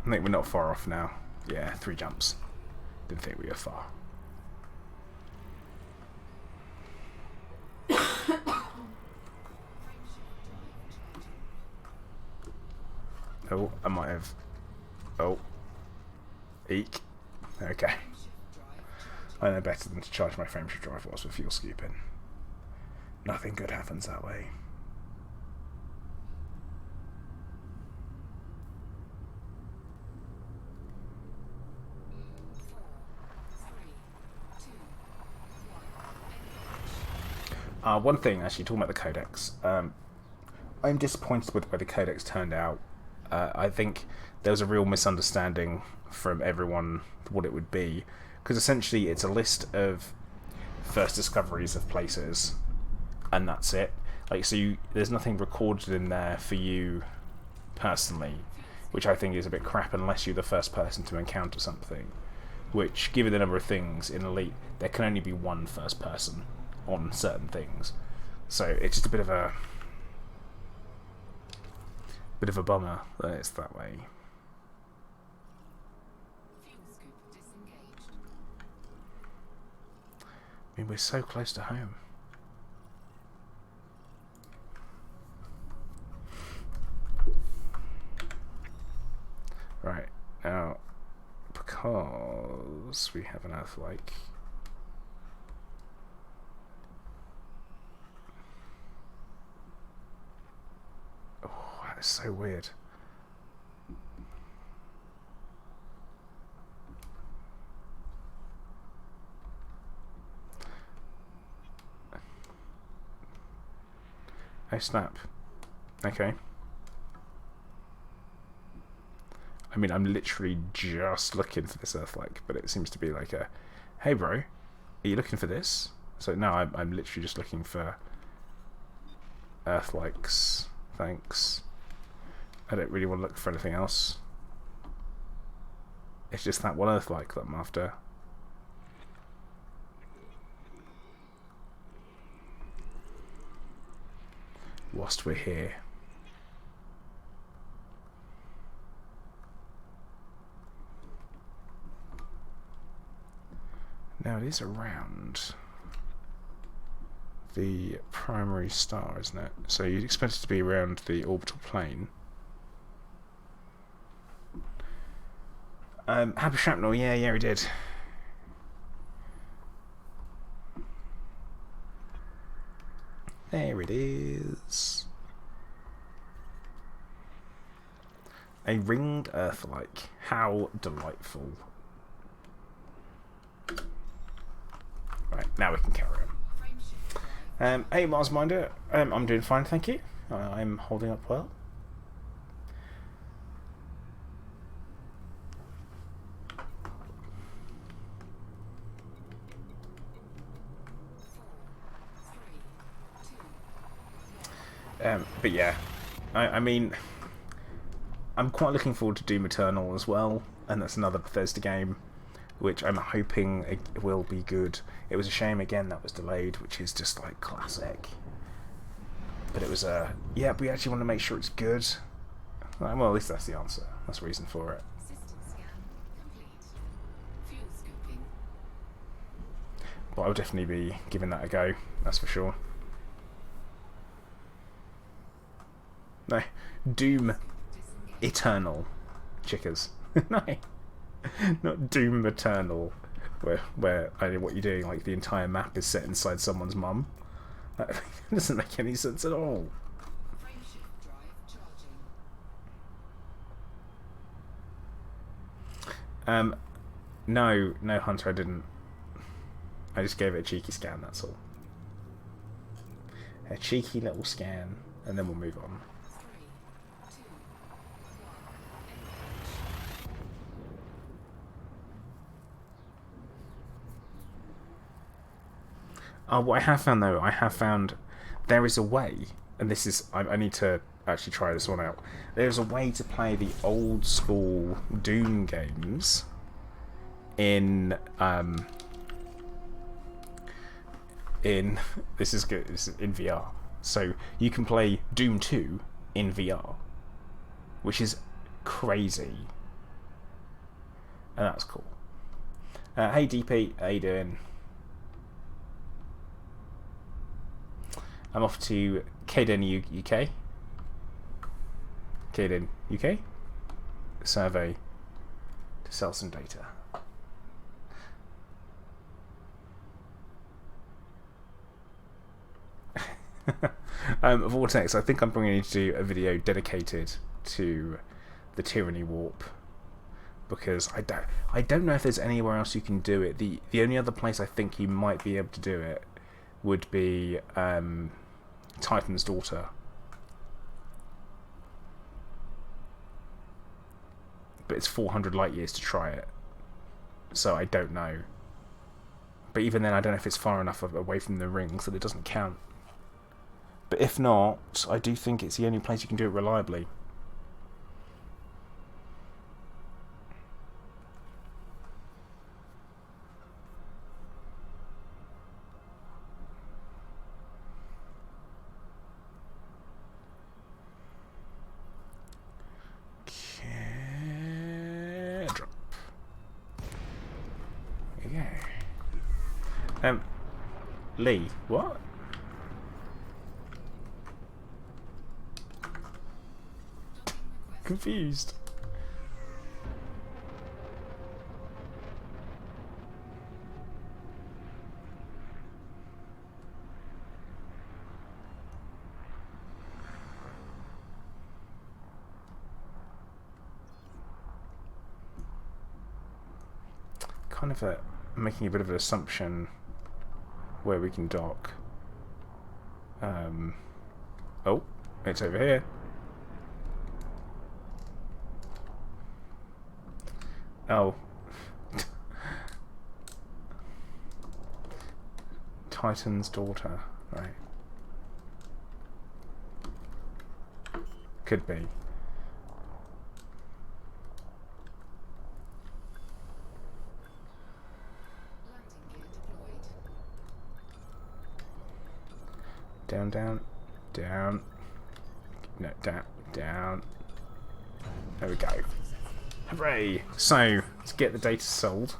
I think we're not far off now. Yeah, 3 jumps. Didn't think we were far. Oh, I might have... Oh. Eek. Okay. I know better than to charge my frameshift drive whilst with fuel scooping. Nothing good happens that way. One thing, actually, talking about the codex. I'm disappointed with the way the codex turned out. I think there was a real misunderstanding from everyone what it would be, because essentially it's a list of first discoveries of places, and that's it. Like, so there's nothing recorded in there for you personally. which I think is a bit crap unless you're the first person to encounter something. Which, given the number of things in Elite, there can only be one first person on certain things. So it's just a bit of a bummer that it's that way. Fuel scoop disengaged. I mean, we're so close to home. Right, now, because we have an Earth-like... Oh, that is so weird. Oh, snap. Okay. I mean, I'm literally just looking for this Earth-like, but it seems to be like a, hey bro, are you looking for this? So no, I'm literally just looking for Earth-likes. Thanks. I don't really want to look for anything else. It's just that one Earth-like that I'm after. Whilst we're here. Now it is around the primary star, isn't it? So you'd expect it to be around the orbital plane. Happy Shrapnel, yeah, he did. There it is. A ringed Earth-like. How delightful. Right, now we can carry on. Hey, Mars Minder. I'm doing fine, thank you. I'm holding up well. But yeah, I mean, I'm quite looking forward to Doom Eternal as well, and that's another Bethesda game, which I'm hoping it will be good. It was a shame again that was delayed, which is just like classic. But it was yeah, we actually want to make sure it's good. Well, at least that's the answer. That's the reason for it. System scan complete. Fuel scooping. But I'll definitely be giving that a go, that's for sure. No, Doom Eternal, chickers. No, not Doom Eternal, where I know what you're doing. Like the entire map is set inside someone's mum. That doesn't make any sense at all. Frameshift drive charging. No, Hunter, I didn't. I just gave it a cheeky scan. That's all. A cheeky little scan, and then we'll move on. 3, 2, 1. What I have found though, there is a way, and this is I need to actually try this one out. There's a way to play the old school Doom games in this is good. This is in VR, so you can play Doom 2 in VR, which is crazy, and that's cool. Hey DP, how you doing? I'm off to Caden UK. Caden UK. Survey to sell some data. Vortex, I think I'm going to do a video dedicated to the Tyranny Warp, because I don't know if there's anywhere else you can do it. The only other place I think you might be able to do it would be Titan's Daughter. But it's 400 light years to try it, so I don't know. But even then, I don't know if it's far enough away from the rings that it doesn't count. But if not, I do think it's the only place you can do it reliably. go. Lee, what? Confused. Kind of making a bit of an assumption where we can dock. Oh, it's over here. Oh. Titan's daughter, right. Could be. Down, down, down. No, down, down. There we go. Hooray! So, let's get the data sold.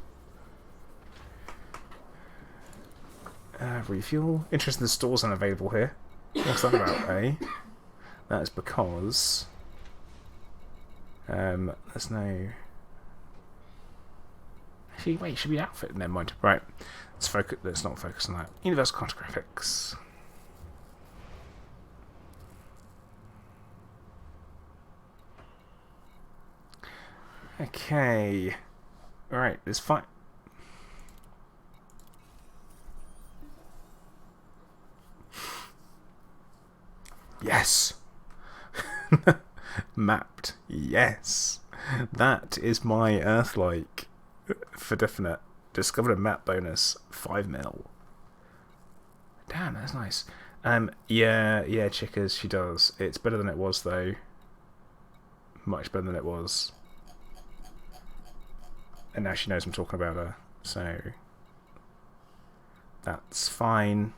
Refuel. Interesting, the store's unavailable here. What's that about, eh? That is because... there's no... Actually, wait, should be outfit? Never mind. Right. Let's not focus on that. Universal cartographics. Okay. Alright, it's fine. Yes! Mapped. Yes! That is my Earth-like. For definite. Discovered a map bonus. 5 mil. Damn, that's nice. Yeah, Chickers, she does. It's better than it was, though. Much better than it was. And now she knows I'm talking about her, so that's fine.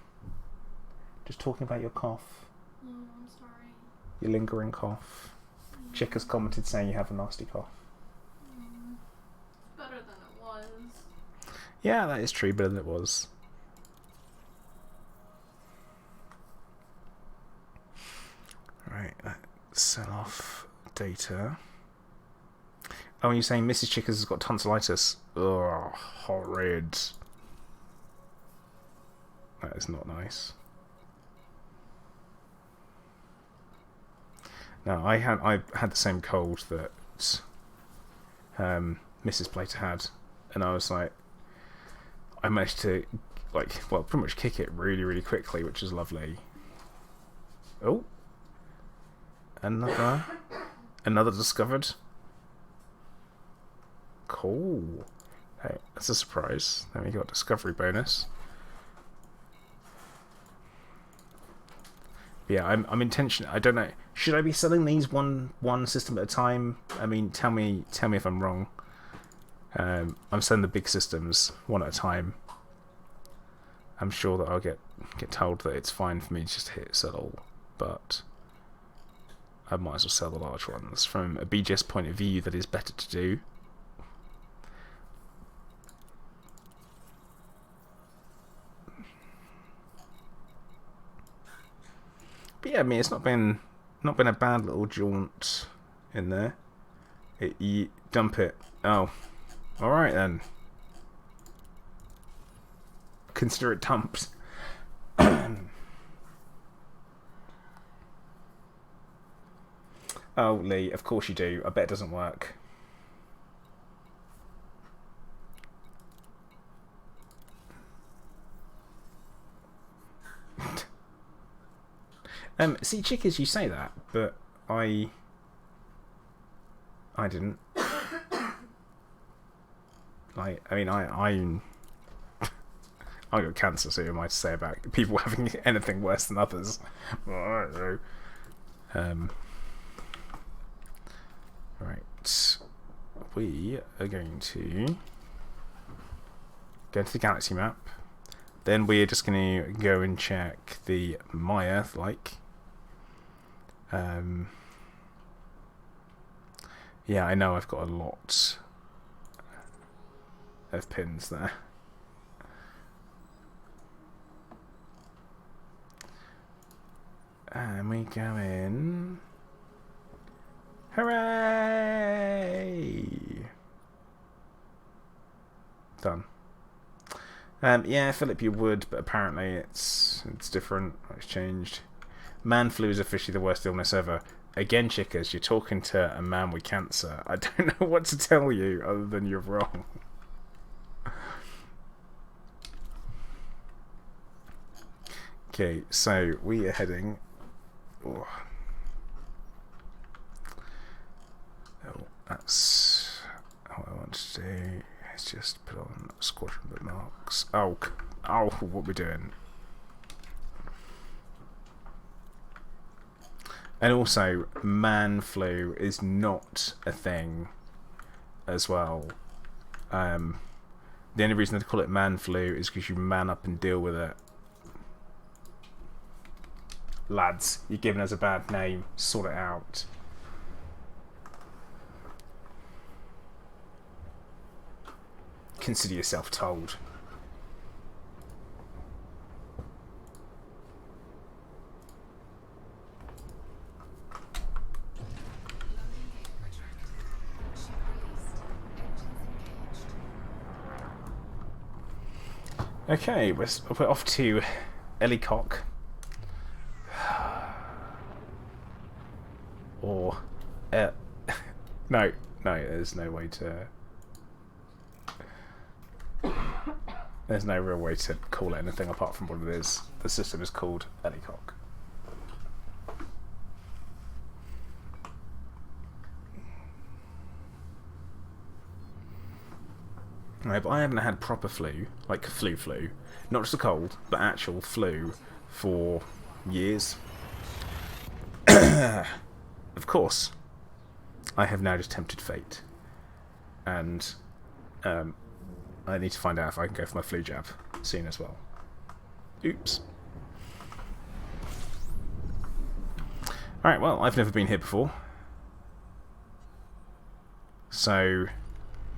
Just talking about your cough. Oh, I'm sorry. Your lingering cough. Chick has commented saying you have a nasty cough. It's better than it was. Yeah, that is true, better than it was. Right, sell off data. Oh, you're saying Mrs. Chickers has got tonsillitis? Ugh, horrid. That is not nice. No, I had the same cold that Mrs. Plater had, and I was like, I managed to, like, well, pretty much kick it really, really quickly, which is lovely. Oh, another discovered. Cool. Hey, that's a surprise. Then we got discovery bonus. But yeah, I'm intentional. I don't know. Should I be selling these one system at a time? I mean, tell me if I'm wrong. I'm selling the big systems one at a time. I'm sure that I'll get told that it's fine for me to just hit sell, but I might as well sell the large ones. From a BGS point of view, that is better to do. But yeah, I mean, it's not been a bad little jaunt in there. You dump it. Oh, all right then. Consider it dumped. Oh, Lee, of course you do. I bet it doesn't work. See, Chickers, you say that, but I didn't. Like, I mean, I got cancer, so who am I to say about people having anything worse than others? Well, I don't know. Right, we are going to go to the galaxy map. Then we're just going to go and check the My Earth like. Yeah, I know I've got a lot of pins there. And we go in. Hooray! Done. Yeah, Philip, you would, but apparently it's different. It's changed. Man flu is officially the worst illness ever. Again, Chickers, you're talking to a man with cancer. I don't know what to tell you other than you're wrong. Okay, so we are heading... Oh, that's what I want to do. Let's just put on squadron bookmarks. Oh, what we're doing. And also, man flu is not a thing as well. The only reason they call it man flu is because you man up and deal with it. Lads, you're giving us a bad name. Sort it out. Consider yourself told. Okay, we're off to Ellicock. Or... no, there's no way to... There's no real way to call it anything apart from what it is. The system is called Ellicock. Right, but I haven't had proper flu, like flu, not just a cold, but actual flu, for years. Of course, I have now just tempted fate, and I need to find out if I can go for my flu jab soon as well. Oops. Alright, well, I've never been here before, so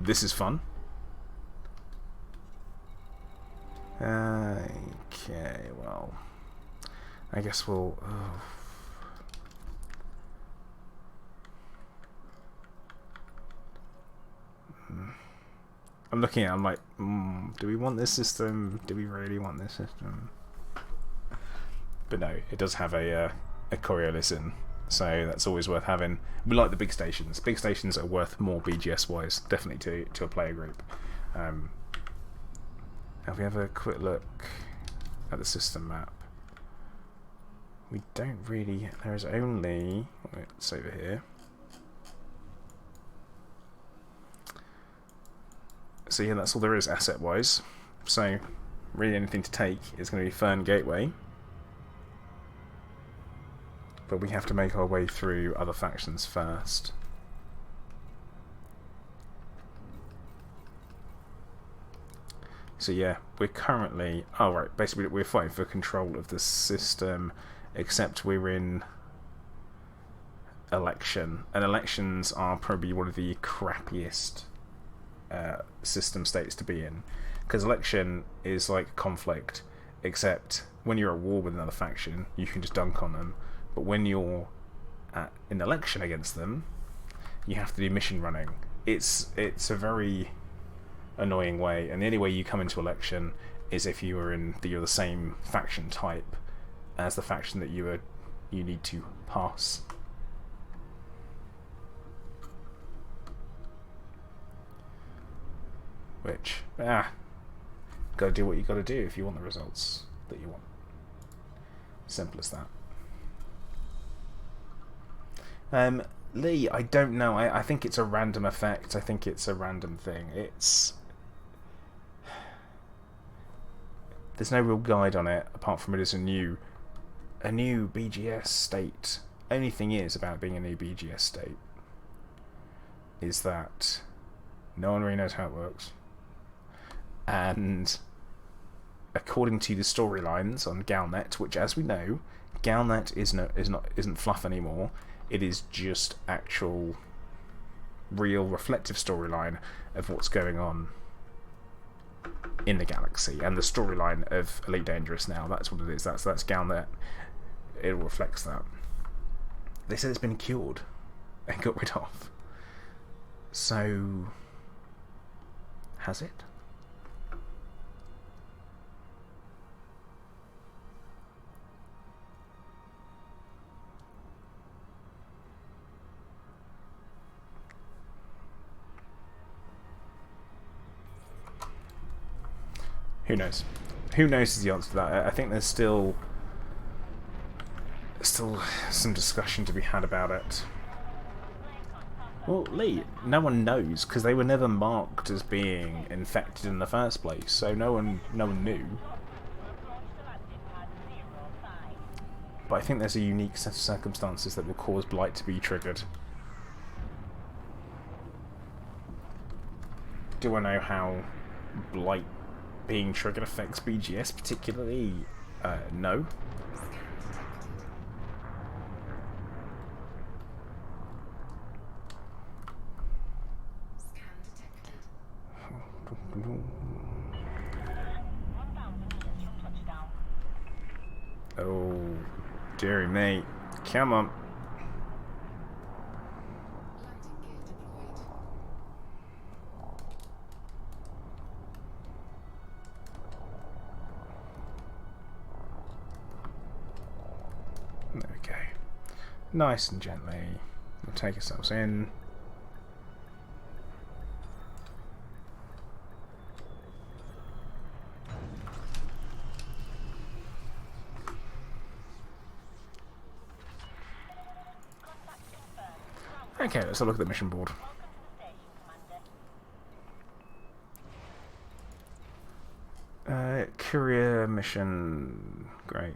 this is fun. Okay, well, I guess we'll... I'm looking at it, I'm like, do we want this system? Do we really want this system? But no, it does have a Coriolis in, so that's always worth having. We like the big stations. Big stations are worth more BGS-wise, definitely to a player group. If we have a quick look at the system map, we don't really... There is only... It's over here. So yeah, that's all there is asset-wise. So, really anything to take is going to be Fern Gateway. But we have to make our way through other factions first. So yeah, we're currently... Oh right, basically we're fighting for control of the system, except we're in election. And elections are probably one of the crappiest system states to be in. Because election is like conflict, except when you're at war with another faction, you can just dunk on them. But when you're in election against them, you have to do mission running. It's a very... annoying way, and the only way you come into election is if you're the same faction type as the faction that you need to pass. Which gotta do what you gotta do if you want the results that you want. Simple as that. Lee, I don't know. I think it's a random effect. I think it's a random thing. There's no real guide on it, apart from it is a new BGS state. Only thing is about being a new BGS state is that no one really knows how it works. And according to the storylines on Galnet, which, as we know, Galnet isn't fluff anymore. It is just actual, real, reflective storyline of what's going on in the galaxy, and the storyline of Elite Dangerous now. That's what it is. That's Galnet. It reflects that. They said it's been cured and got rid of. So, has it? Who knows? Who knows is the answer to that. I think there's still some discussion to be had about it. Well, Lee, no one knows because they were never marked as being infected in the first place, so no one knew. But I think there's a unique set of circumstances that will cause blight to be triggered. Do I know how blight being triggered affects BGS particularly? No. Oh, dearie me. Come on. There we go. Nice and gently. We'll take ourselves in. Okay, let's have a look at the mission board. Courier mission. Great.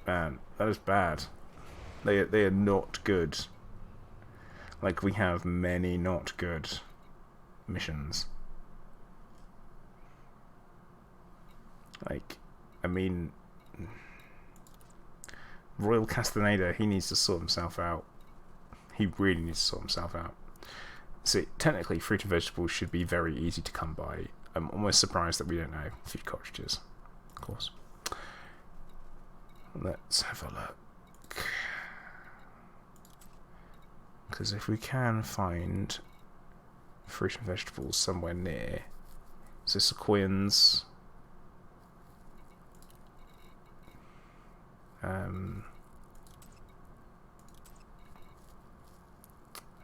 Man, that is bad. They are not good. Like, we have many not good missions. Like, I mean, Royal Castaneda, he needs to sort himself out. He really needs to sort himself out. So, technically, fruit and vegetables should be very easy to come by. I'm almost surprised that we don't know food cartridges, of course. Let's have a look. Because if we can find fruit and vegetables somewhere near, so sequoians,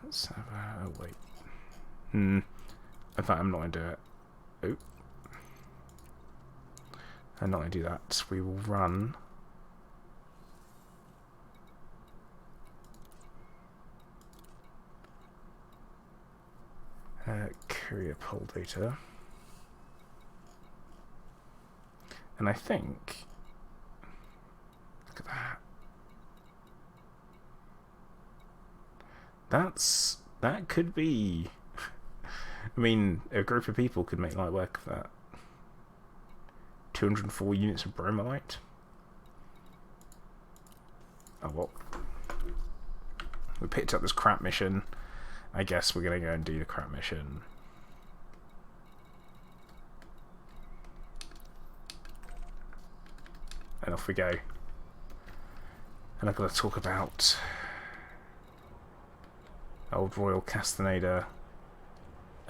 let's have a, oh wait. In fact, I'm not going to do it. Oh. I'm not going to do that. We will run. Courier poll data. And I think, look at that. That could be, I mean, a group of people could make light work of that. 204 units of bromolite. Oh well. We picked up this crap mission. I guess we're gonna go and do the crap mission. And off we go. And I've got to talk about old Royal Castaneda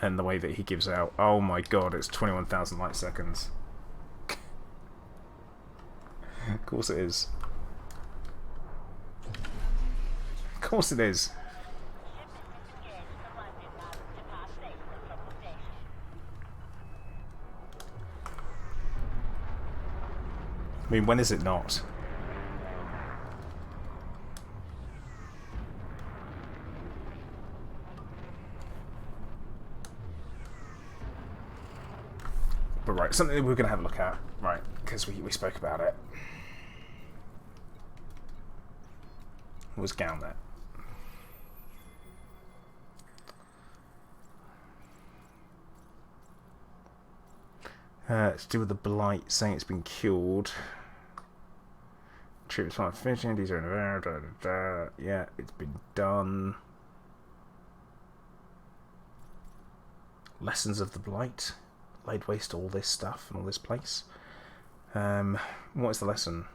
and the way that he gives out. Oh my god, it's 21,000 light seconds. Of course it is. Of course it is. I mean, when is it not? But right, something that we're going to have a look at, right, because we spoke about it, was Galnet. To do with the blight, saying it's been cured. Treatment's not finishing, these are in there, yeah, it's been done. Lessons of the blight. Laid waste all this stuff and all this place. What is the lesson?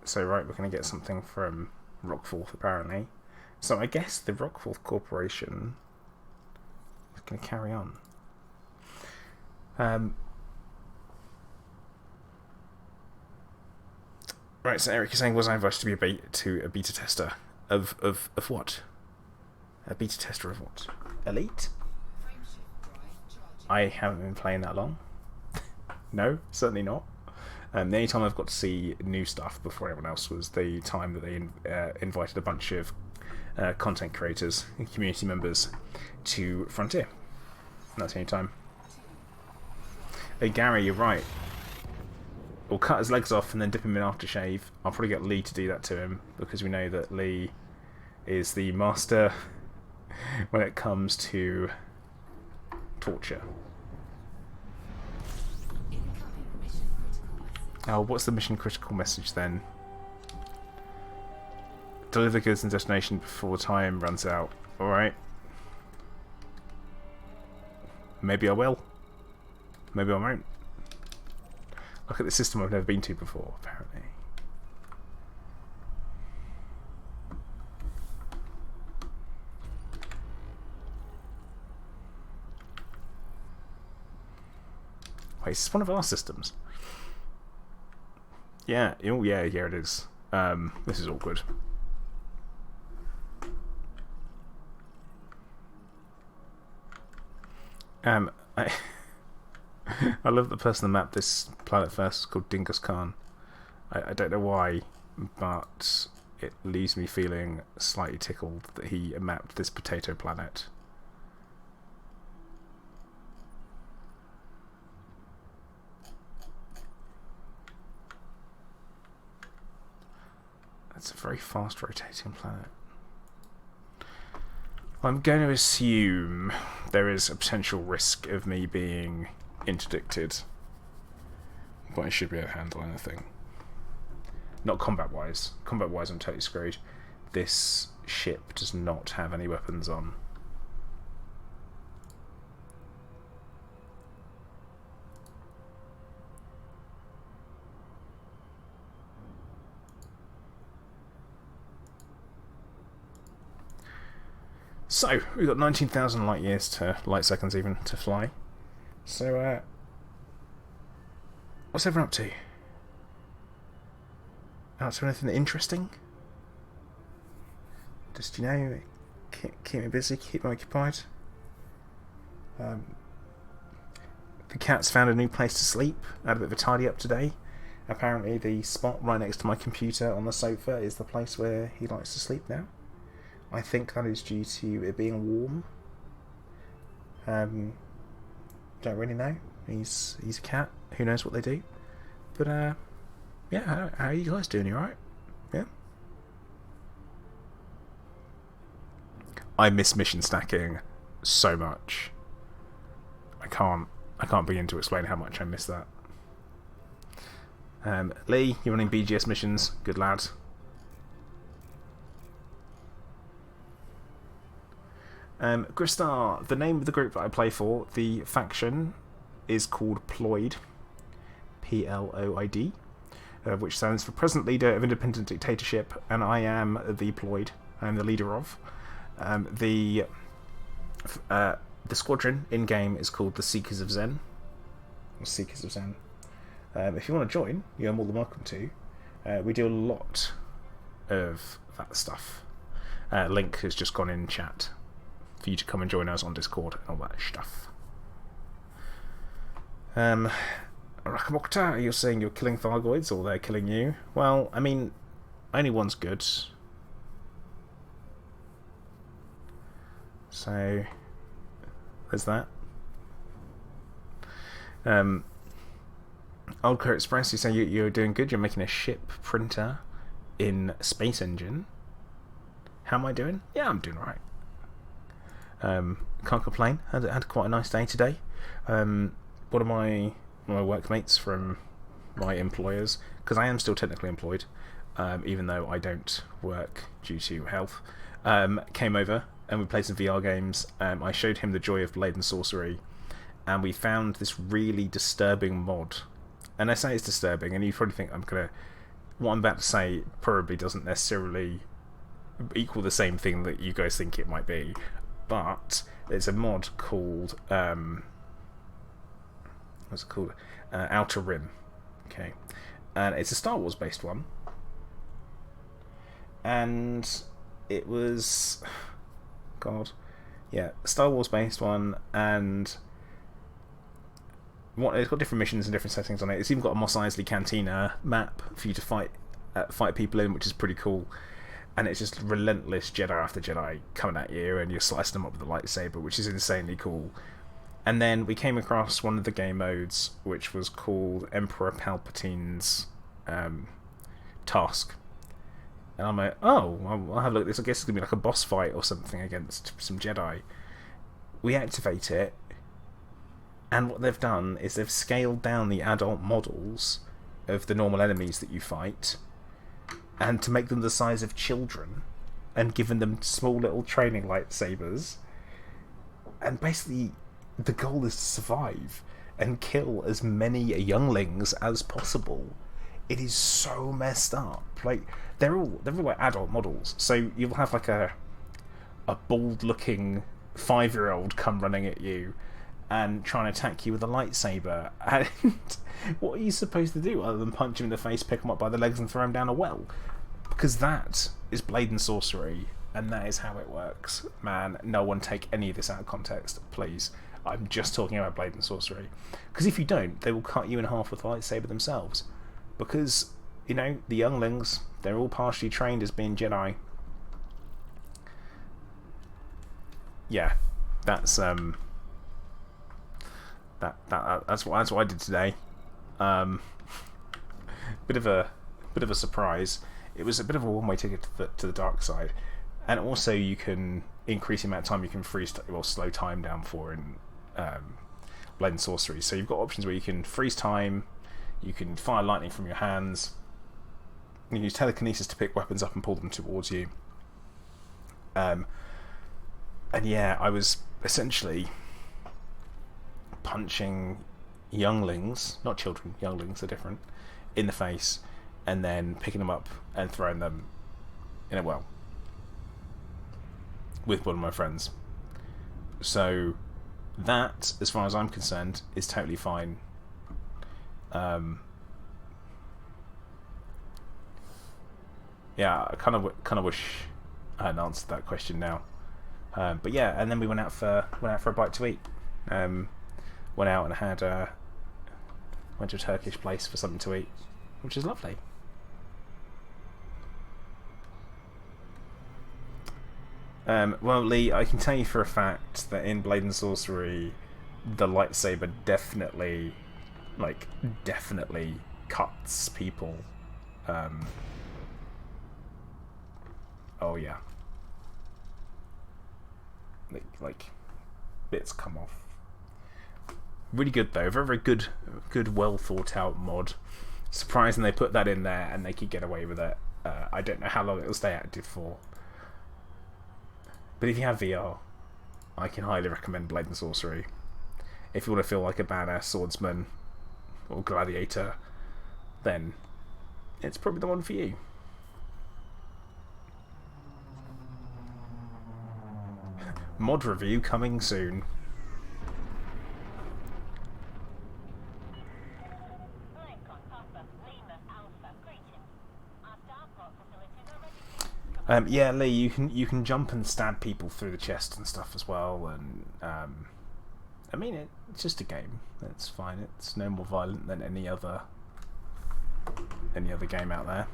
So right, we're going to get something from Rockforth apparently. So I guess the Rockforth Corporation is going to carry on. Right, so Eric, you're saying, was I invited to be a beta tester of what? A beta tester of what? Elite? I haven't been playing that long. No, certainly not. The only time I've got to see new stuff before everyone else was the time that they invited a bunch of content creators and community members to Frontier. And that's the only time. Hey Gary, you're right. We'll cut his legs off and then dip him in aftershave. I'll probably get Lee to do that to him because we know that Lee is the master when it comes to torture. Oh, what's the mission critical message then? Deliver goods and destination before time runs out. Alright. Maybe I will. Maybe I won't. Look at the system I've never been to before, apparently. Wait, is this one of our systems? Yeah, oh yeah, it is. This is awkward. I I love the person that mapped this planet first called Dingus Khan. I don't know why, but it leaves me feeling slightly tickled that he mapped this potato planet. That's a very fast rotating planet. I'm going to assume there is a potential risk of me being interdicted, but I should be able to handle anything. Not combat-wise. Combat-wise, I'm totally screwed. This ship does not have any weapons on. So, we've got 19,000 light years to light seconds even to fly. So, what's everyone up to? Out to anything interesting? Just, you know, keep me busy, keep me occupied. The cat's found a new place to sleep. I had a bit of a tidy up today. Apparently the spot right next to my computer on the sofa is the place where he likes to sleep now. I think that is due to it being warm. Don't really know. He's a cat. Who knows what they do? But yeah. How are you guys doing? You alright? Yeah. I miss mission stacking so much. I can't begin to explain how much I miss that. Lee, you're running BGS missions. Good lad. Gristar, the name of the group that I play for, the faction, is called Ploid. Ploid. Which stands for Present Leader of Independent Dictatorship, and I am the Ploid. I am the leader of. The squadron in-game is called the Seekers of Zen. Or Seekers of Zen. If you want to join, you're more than welcome to. We do a lot of that stuff. Link has just gone in chat for you to come and join us on Discord and all that stuff. Rakamokta, you're saying you're killing Thargoids or they're killing you? Well, I mean, only one's good. So, there's that. Oldcore Express, you say you're doing good, you're making a ship printer in Space Engine. How am I doing? Yeah, I'm doing alright. Can't complain. Had quite a nice day today. One of my workmates from my employers, because I am still technically employed, even though I don't work due to health, came over and we played some VR games. I showed him the joy of Blatant Sorcery, and we found this really disturbing mod. And I say it's disturbing, and you probably think what I'm about to say probably doesn't necessarily equal the same thing that you guys think it might be. But there's a mod called what's it called? Outer Rim. Okay, and it's a Star Wars based one, and it was Star Wars based one, and it's got different missions and different settings on it. It's even got a Mos Eisley Cantina map for you to fight people in, which is pretty cool. And it's just relentless Jedi after Jedi coming at you, and you're slicing them up with a lightsaber, which is insanely cool. And then we came across one of the game modes, which was called Emperor Palpatine's Task. And I'm like, oh, I'll have a look at this. I guess it's going to be like a boss fight or something against some Jedi. We activate it, and what they've done is they've scaled down the adult models of the normal enemies that you fight, and to make them the size of children, and given them small little training lightsabers. And basically, the goal is to survive and kill as many younglings as possible. It is so messed up. Like, they're all like adult models, so you'll have like a bald-looking 5-year-old come running at you and try and attack you with a lightsaber. And what are you supposed to do other than punch him in the face, pick him up by the legs, and throw him down a well? Because that is Blatant Sorcery, and that is how it works. Man, no one take any of this out of context, please. I'm just talking about Blatant Sorcery. Because if you don't, they will cut you in half with a lightsaber themselves. Because, you know, the younglings, they're all partially trained as being Jedi. Yeah, that's that's what I did today. Bit of a surprise. It was a bit of a one-way ticket to the dark side, and also you can increase the amount of time you can slow time down for in Blatant Sorcery. So you've got options where you can freeze time, you can fire lightning from your hands, you can use Telekinesis to pick weapons up and pull them towards you. And yeah, I was essentially punching younglings, not children, younglings are different, in the face, and then picking them up and throwing them in a well with one of my friends. So that, as far as I'm concerned, is totally fine. Yeah, I kind of wish I hadn't answered that question now. But yeah, and then we went out for a bite to eat. Went out and went to a Turkish place for something to eat, which is lovely. Well, Lee, I can tell you for a fact that in Blatant Sorcery, the lightsaber definitely cuts people. Oh yeah, like bits come off. Really good though, very very good, well thought out mod. Surprising they put that in there and they could get away with it. I don't know how long it'll stay active for. But if you have VR, I can highly recommend Blatant Sorcery. If you want to feel like a badass swordsman or gladiator, then it's probably the one for you. Mod review coming soon. Yeah, Lee, you can jump and stab people through the chest and stuff as well, and I mean it's just a game. It's fine. It's no more violent than any other game out there.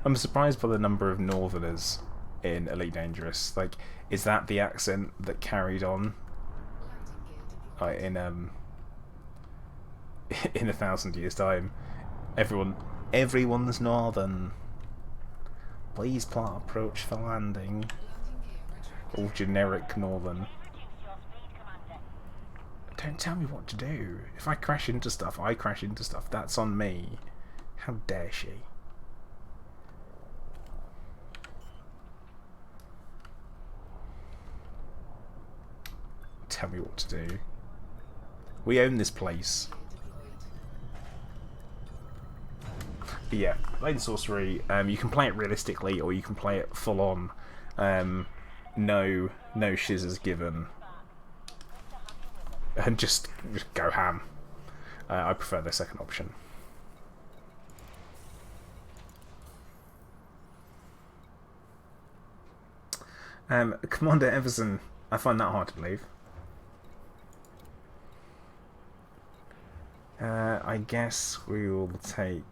I'm surprised by the number of Northerners in Elite Dangerous. Like, is that the accent that carried on in 1,000 years' time? Everyone's Northern. Please plot approach for landing. All generic Northern. don't tell me what to do. If I crash into stuff, I crash into stuff. That's on me. How dare she? Tell me what to do. We own this place. But yeah, Blatant Sorcery, you can play it realistically or you can play it full on. No shizzers given. And just go ham. I prefer the second option. Commander Everson, I find that hard to believe. I guess we will take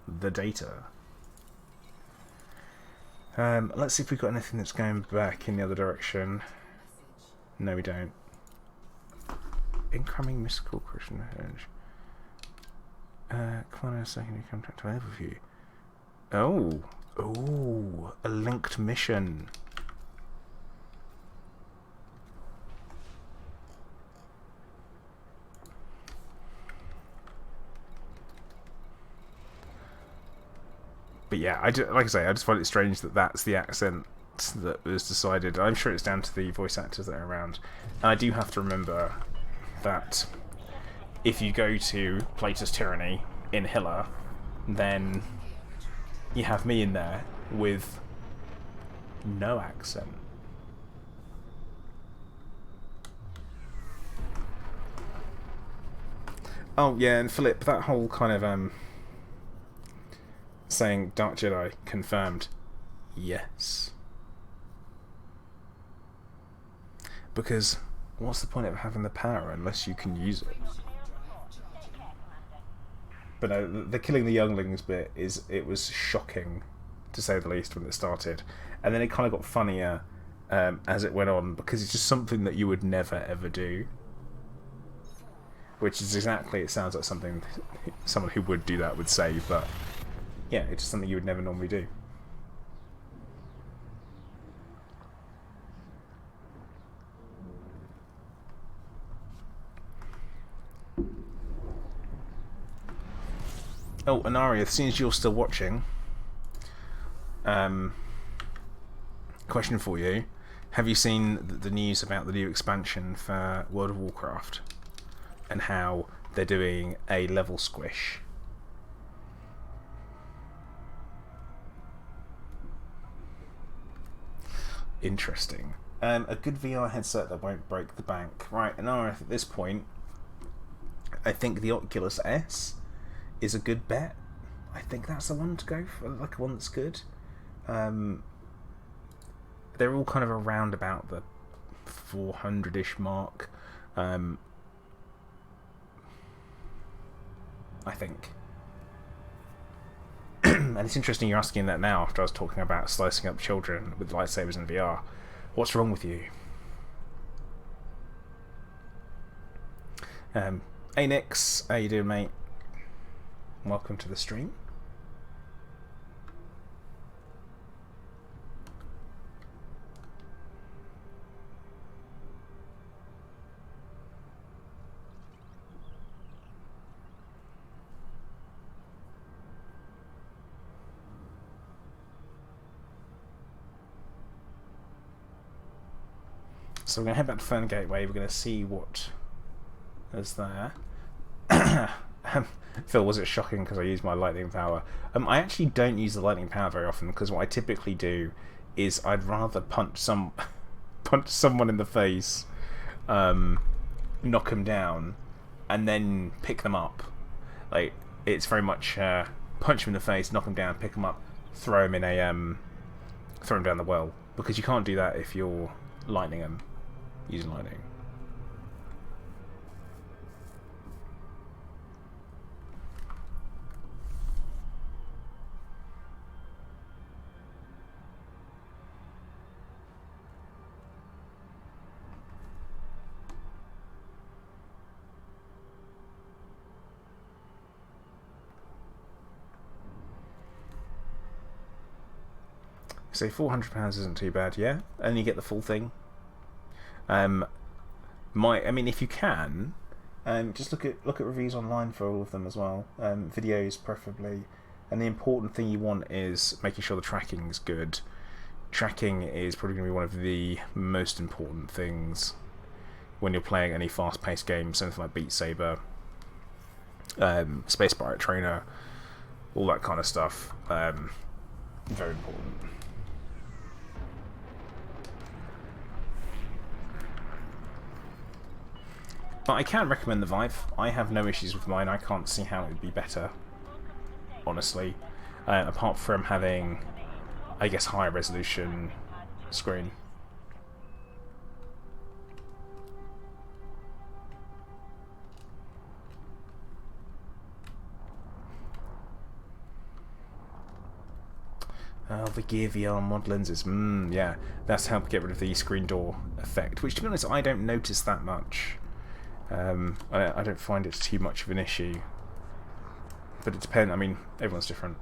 the data. Let's see if we've got anything that's going back in the other direction. No, we don't. Incoming mystical Christian Hedge. Commander secondary contract overview. Oh, a linked mission. But yeah, like I say, I just find it strange that that's the accent that was decided. I'm sure it's down to the voice actors that are around. And I do have to remember that if you go to Plato's Tyranny in Hilla, then you have me in there with no accent. Oh yeah, and Philip, that whole kind of saying Dark Jedi confirmed. Yes. Because what's the point of having the power unless you can use it? But no, the killing the younglings bit it was shocking, to say the least, when it started. And then it kind of got funnier as it went on, because it's just something that you would never ever do. Which is exactly, it sounds like something someone who would do that would say, but yeah, it's just something you would never normally do. Oh, Anaria, seeing as you're still watching, question for you. Have you seen the news about the new expansion for World of Warcraft? And how they're doing a level squish? Interesting. A good VR headset that won't break the bank. Right, Anaria, at this point, I think the Oculus S is a good bet. I think that's the one to go for, like one that's good. They're all kind of around about the 400-ish mark. I think. And it's interesting you're asking that now after I was talking about slicing up children with lightsabers in VR. What's wrong with you? Hey Nix, how you doing, mate? Welcome to the stream. So we're going to head back to Fern Gateway. We're going to see what is there. Phil, was it shocking because I used my lightning power? I actually don't use the lightning power very often, because what I typically do is I'd rather punch someone in the face, knock them down, and then pick them up. Like, it's very much punch them in the face, knock them down, pick them up, throw them down the well, because you can't do that if you're lightning them, using lightning. So £400 isn't too bad, yeah? And you get the full thing. I mean, if you can, just look at reviews online for all of them as well. Videos preferably, and the important thing you want is making sure the tracking is good. Tracking is probably going to be one of the most important things when you're playing any fast-paced game, something like Beat Saber, Space Pirate Trainer, all that kind of stuff. Very important. But I can recommend the Vive. I have no issues with mine. I can't see how it would be better, honestly. Apart from having, I guess, higher resolution screen. Oh, the Gear VR mod lenses. Yeah, that's to help get rid of the screen door effect, which, to be honest, I don't notice that much. I don't find it too much of an issue. But it depends. I mean, everyone's different.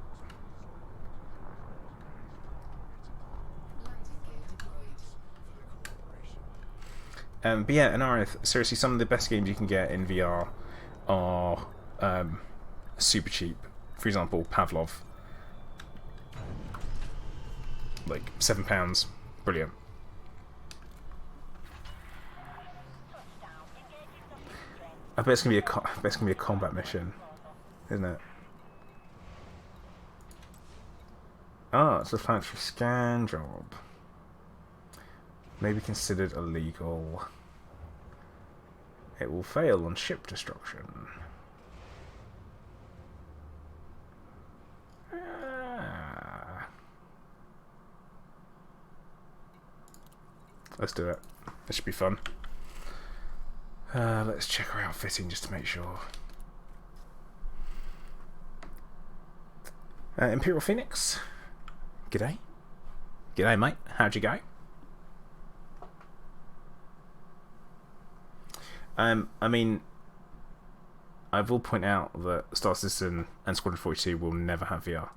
But yeah, Anarith, seriously, some of the best games you can get in VR are super cheap. For example, Pavlov. Like £7. Brilliant. I bet it's gonna be a combat mission, isn't it? Ah, it's a Planetary scan job. Maybe considered illegal. It will fail on ship destruction. Let's do it. This should be fun. Let's check our outfitting just to make sure. Imperial Phoenix. G'day. G'day, mate. How'd you go? I mean, I will point out that Star Citizen and Squadron 42 will never have VR.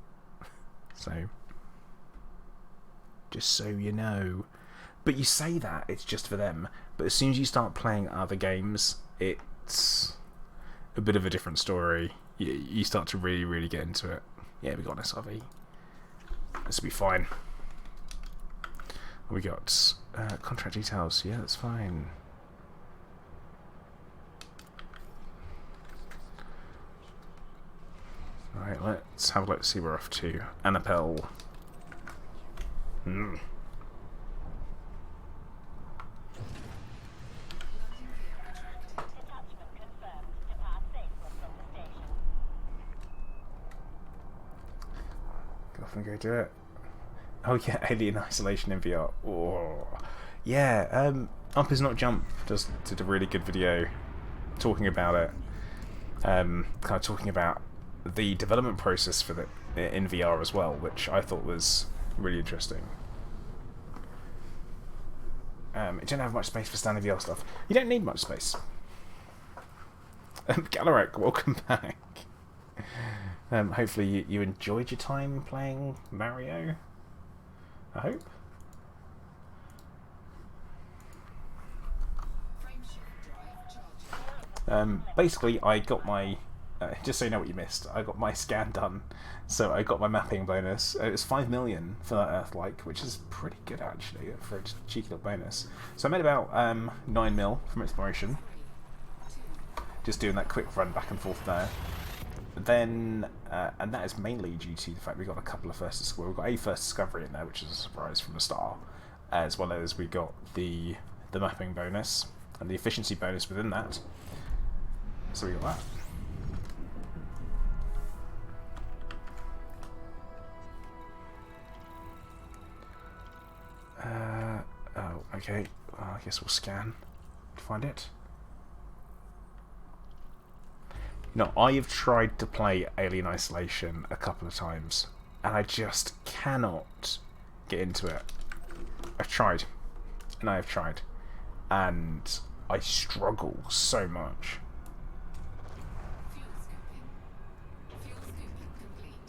So, just so you know. But you say that it's just for them, but as soon as you start playing other games, it's a bit of a different story. You start to really, really get into it. Yeah, we got an SRV. This will be fine. We got contract details. Yeah, that's fine. Alright, let's have a look, see where we're off to. Annapelle. Go off and go do it. Oh yeah, Alien Isolation in VR. Oh. Yeah, Up Is Not Jump did a really good video talking about it. Kind of talking about the development process for in VR as well, which I thought was really interesting. It didn't have much space for standard VR stuff. You don't need much space. Galactic, welcome back. Hopefully you enjoyed your time playing Mario. I hope. Basically, I got my... just so you know what you missed, I got my scan done, so I got my mapping bonus. It was 5 million for that Earth-like, which is pretty good actually for a cheeky little bonus. So I made about 9 mil from exploration, just doing that quick run back and forth there. Then, and that is mainly due to the fact we got a couple of we got a first discovery in there, which is a surprise from the start, as well as we got the mapping bonus and the efficiency bonus within that. So we got that. Oh, okay. Well, I guess we'll scan to find it. You know, I have tried to play Alien Isolation a couple of times, and I just cannot get into it. I've tried, and I have tried, and I struggle so much. Fuel scooping complete.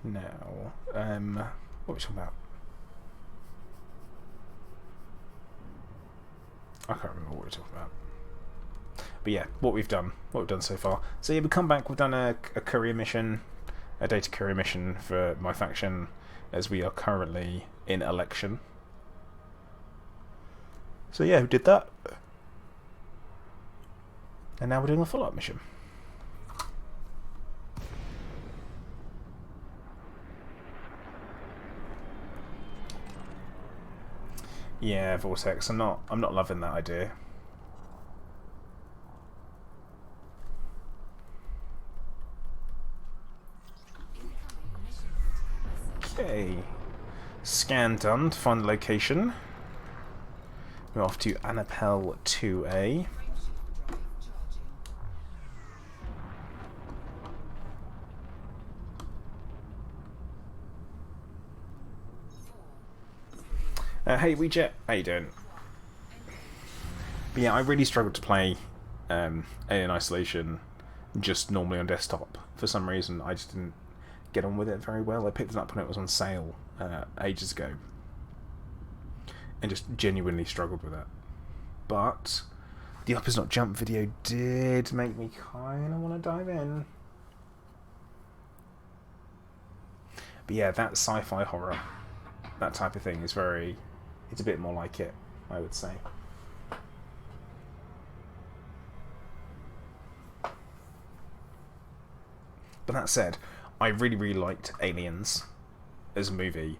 now. What are we talking about? I can't remember what we're talking about. But yeah, what we've done so far. So yeah, we come back. We've done a courier mission, a data courier mission for my faction, as we are currently in election. So yeah, we did that, and now we're doing a follow-up mission. Yeah, Vortex. I'm not loving that idea. Okay. Scan done to find the location. We're off to Annapel 2A. Hey Weejet, how you doing? But yeah, I really struggled to play Alien Isolation just normally on desktop. For some reason, I just didn't get on with it very well. I picked it up when it was on sale ages ago, and just genuinely struggled with it. But the Up Is Not Jump video did make me kind of want to dive in. But yeah, that sci-fi horror, that type of thing is very... It's a bit more like it, I would say. But that said, I really, really liked Aliens as a movie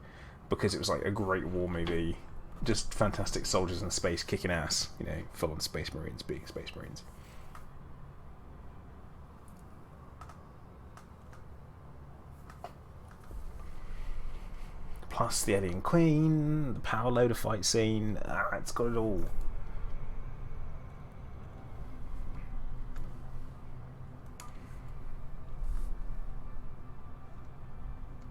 because it was like a great war movie. Just fantastic soldiers in space kicking ass, you know, full on Space Marines being Space Marines. Plus the Alien Queen, the power loader fight scene, it's got it all.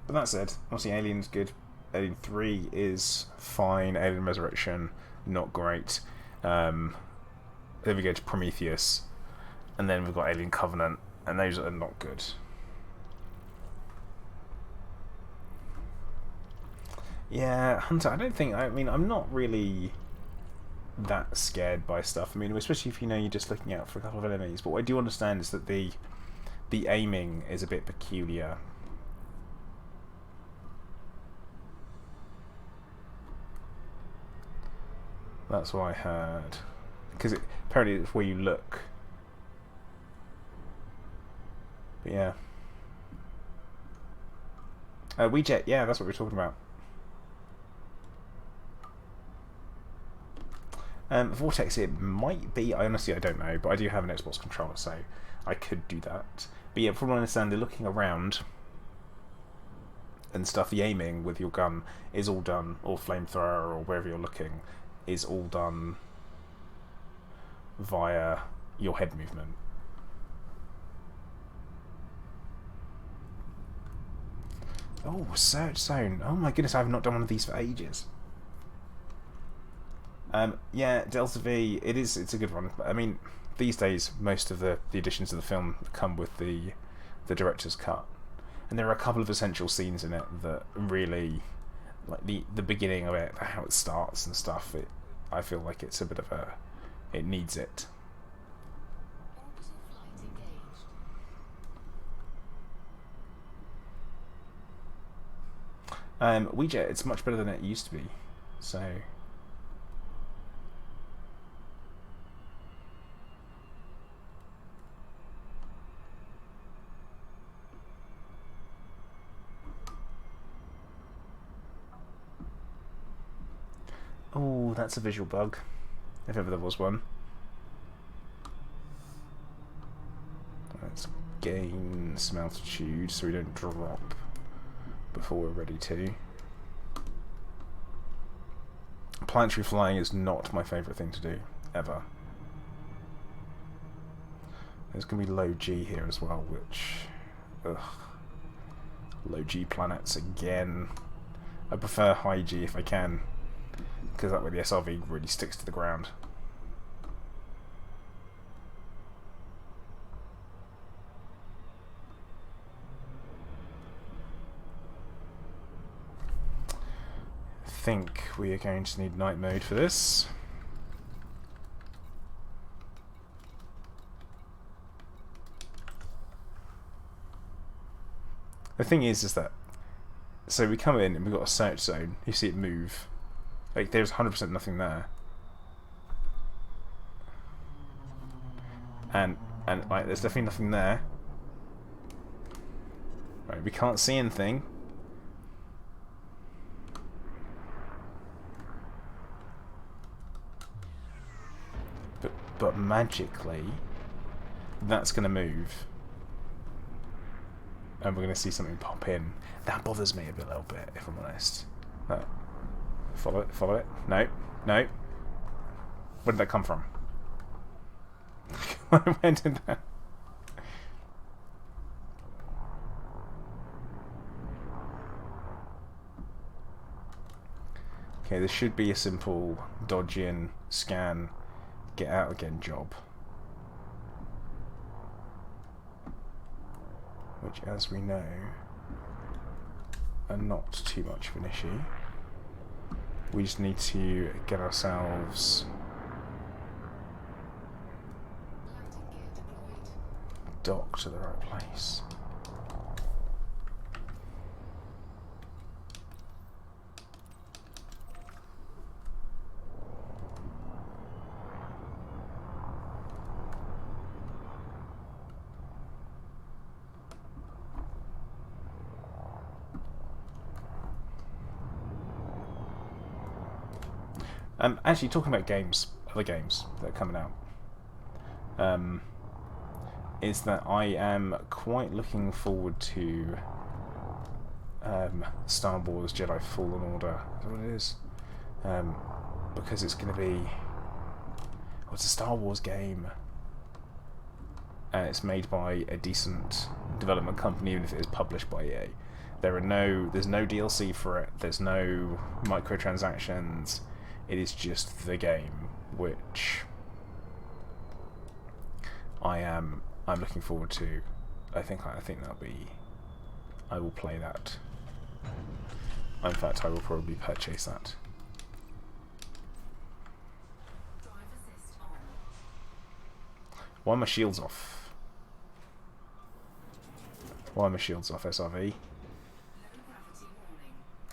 But that said, obviously Alien's good. Alien 3 is fine. Alien Resurrection, not great. Then we go to Prometheus, and then we've got Alien Covenant, and those are not good. Yeah, Hunter, I don't think... I mean, I'm not really that scared by stuff. I mean, especially if you know you're just looking out for a couple of enemies. But what I do understand is that the aiming is a bit peculiar. That's what I heard. Because apparently it's where you look. But yeah. Weejet, yeah, that's what we're talking about. Vortex, it might be. I honestly, I don't know, but I do have an Xbox controller, so I could do that. But yeah, from what I understand, they're looking around and stuff. The aiming with your gun is all done, or flamethrower, or wherever you're looking, is all done via your head movement. Oh, search zone. Oh my goodness, I have not done one of these for ages. Yeah, Delta V, it's a good one. I mean, these days, most of the additions to the film come with the director's cut. And there are a couple of essential scenes in it that really, like the beginning of it, how it starts and stuff, I feel like it's a bit of a... it needs it. Ouija, it's much better than it used to be, so... Oh, that's a visual bug, if ever there was one. Let's gain some altitude so we don't drop before we're ready to. Planetary flying is not my favourite thing to do, ever. There's going to be low G here as well, which... ugh. Low G planets again. I prefer high G if I can, because that way the SRV really sticks to the ground. think we are going to need night mode for this. The thing is that, so we come in and we've got a search zone. You see it move. Like, there's 100% nothing there. And like, there's definitely nothing there. Right, we can't see anything. But magically, that's going to move. And we're going to see something pop in. That bothers me a little bit, if I'm honest. Follow it, follow it. No, no. Where did that come from? Where did that... Okay, this should be a simple dodge in, scan, get out again job. Which, as we know, are not too much of an issue. We just need to get ourselves docked to the right place. Actually, talking about games, other games that are coming out, is that I am quite looking forward to Star Wars Jedi Fallen Order. Is that what it is? Because it's going to be... Well, it's a Star Wars game. And it's made by a decent development company, even if it is published by EA. There's no DLC for it. There's no microtransactions. It is just the game, which I'm looking forward to. I think that'll be... I will play that. In fact, I will probably purchase that. Why are my shields off? Why are my shields off, SRV?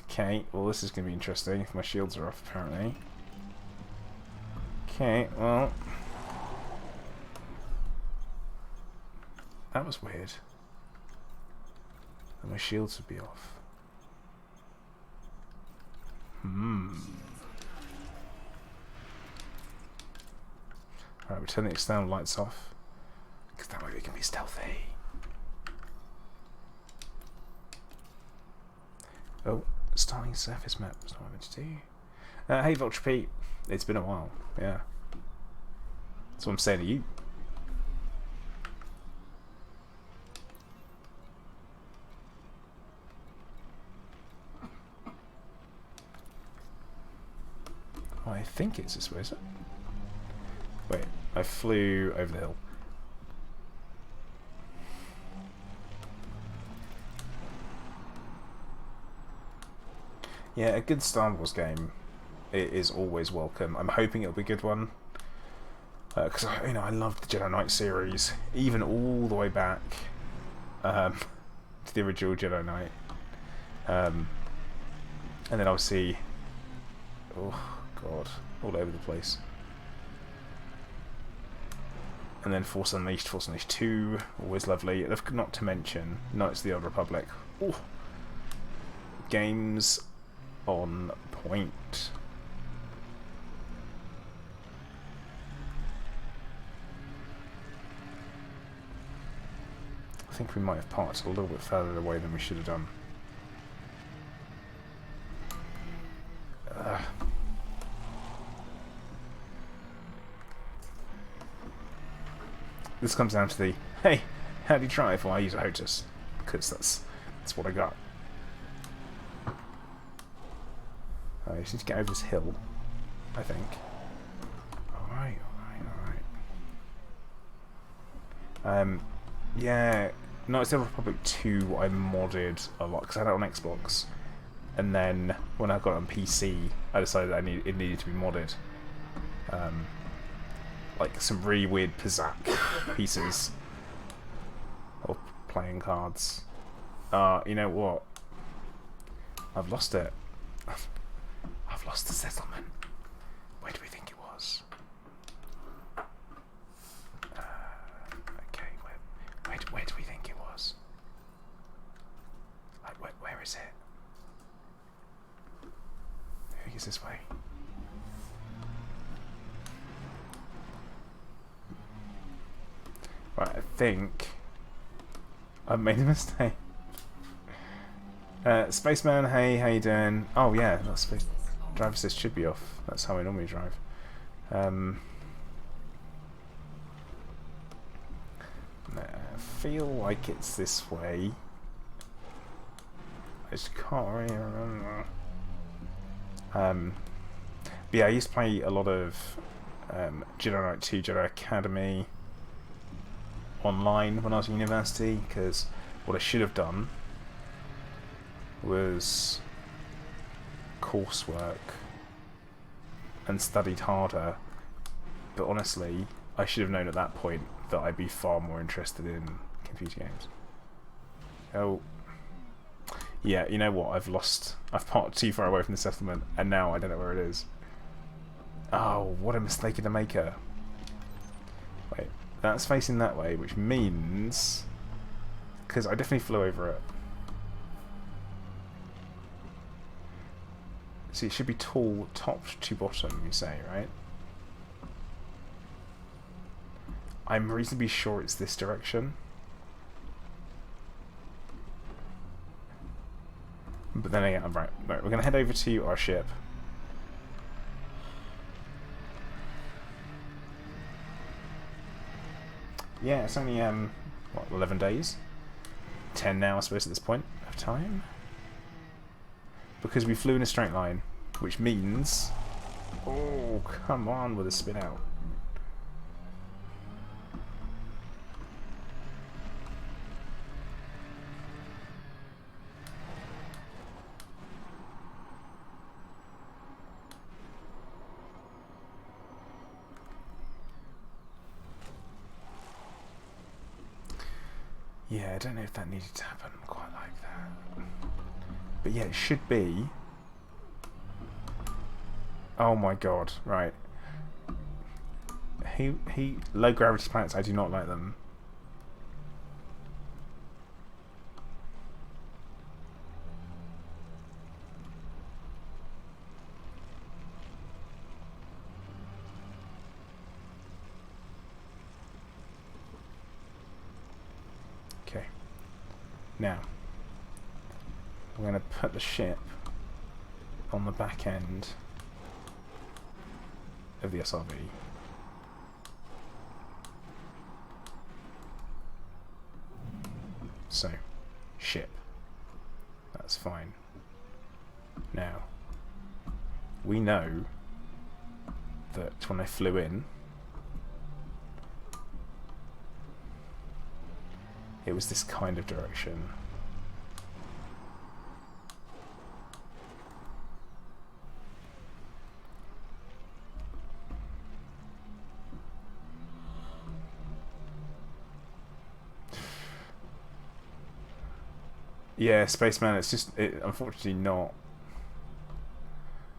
Okay, well this is going to be interesting if my shields are off, apparently. Okay, well... That was weird. And my shields would be off. Alright, we turn the external lights off. Because that way we can be stealthy. Oh, starting surface map. That's not what I meant to do. Hey, Vulture Pete. It's been a while. Yeah. That's what I'm saying to you. Oh, I think it's this way, is it? Wait, I flew over the hill. Yeah, a good Star Wars game is always welcome. I'm hoping it'll be a good one. Because, I loved the Jedi Knight series. Even all the way back to the original Jedi Knight. And then obviously... Oh, God. All over the place. And then Force Unleashed 2, always lovely. Not to mention Knights of the Old Republic. Ooh. Games on point. I think we might have parked a little bit further away than we should have done. This comes down to the, hey, how do you drive? Well, I use a HOTUS, because that's what I got. I just need to get over this hill, I think. Alright. Yeah, Knights of the Republic 2 I modded a lot, because I had it on Xbox. and then when I got it on PC, I decided it needed to be modded. Like some really weird Pizzak pieces of playing cards. You know what? I've lost it. I've lost the settlement. Where do we think it was? Okay, where do we think it was? Like, where is it? I think it's this way. Right, I think I've made a mistake. Spaceman, hey, how you doing? Oh yeah, that's space. Drive assist should be off. That's how I normally drive. I feel like it's this way. I just can't really remember. But yeah, I used to play a lot of Jedi Knight 2, Jedi Academy online when I was at university, because what I should have done was coursework and studied harder, but honestly I should have known at that point that I'd be far more interested in computer games. Oh yeah, you know what, I've parked too far away from the settlement and now I don't know where it is. Oh, what a mistake in the maker. Wait, that's facing that way, which means, because I definitely flew over it. See, it should be tall top to bottom, you say, right? I'm reasonably sure it's this direction. But then again, right, we're going to head over to our ship. Yeah, it's only, what, 11 days? 10 now, I suppose, at this point of time. Because we flew in a straight line, which means... Oh, come on with a spin out. Yeah, I don't know if that needed to happen quite like that. But yeah, it should be... Oh my god, right. Low gravity planets, I do not like them. Okay. Now, I'm going to put the ship on the back end of the SRV. So, ship. That's fine. Now, we know that when I flew in, it was this kind of direction. Yeah, Spaceman, it's just, unfortunately not,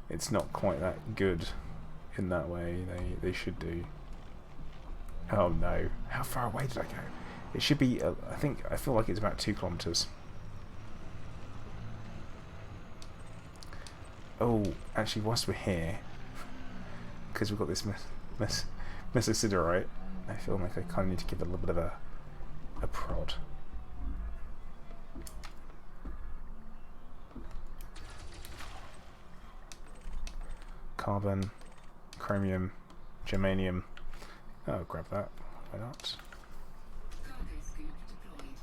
it's not quite that good in that way. They should do. Oh no, how far away did I go? It should be, I feel like it's about 2 kilometers. Oh, actually, whilst we're here, because we've got this Mesosiderite, I feel like I kind of need to give it a little bit of a prod. Carbon, chromium, germanium. Oh, grab that. Why not? Cargo scoop deployed.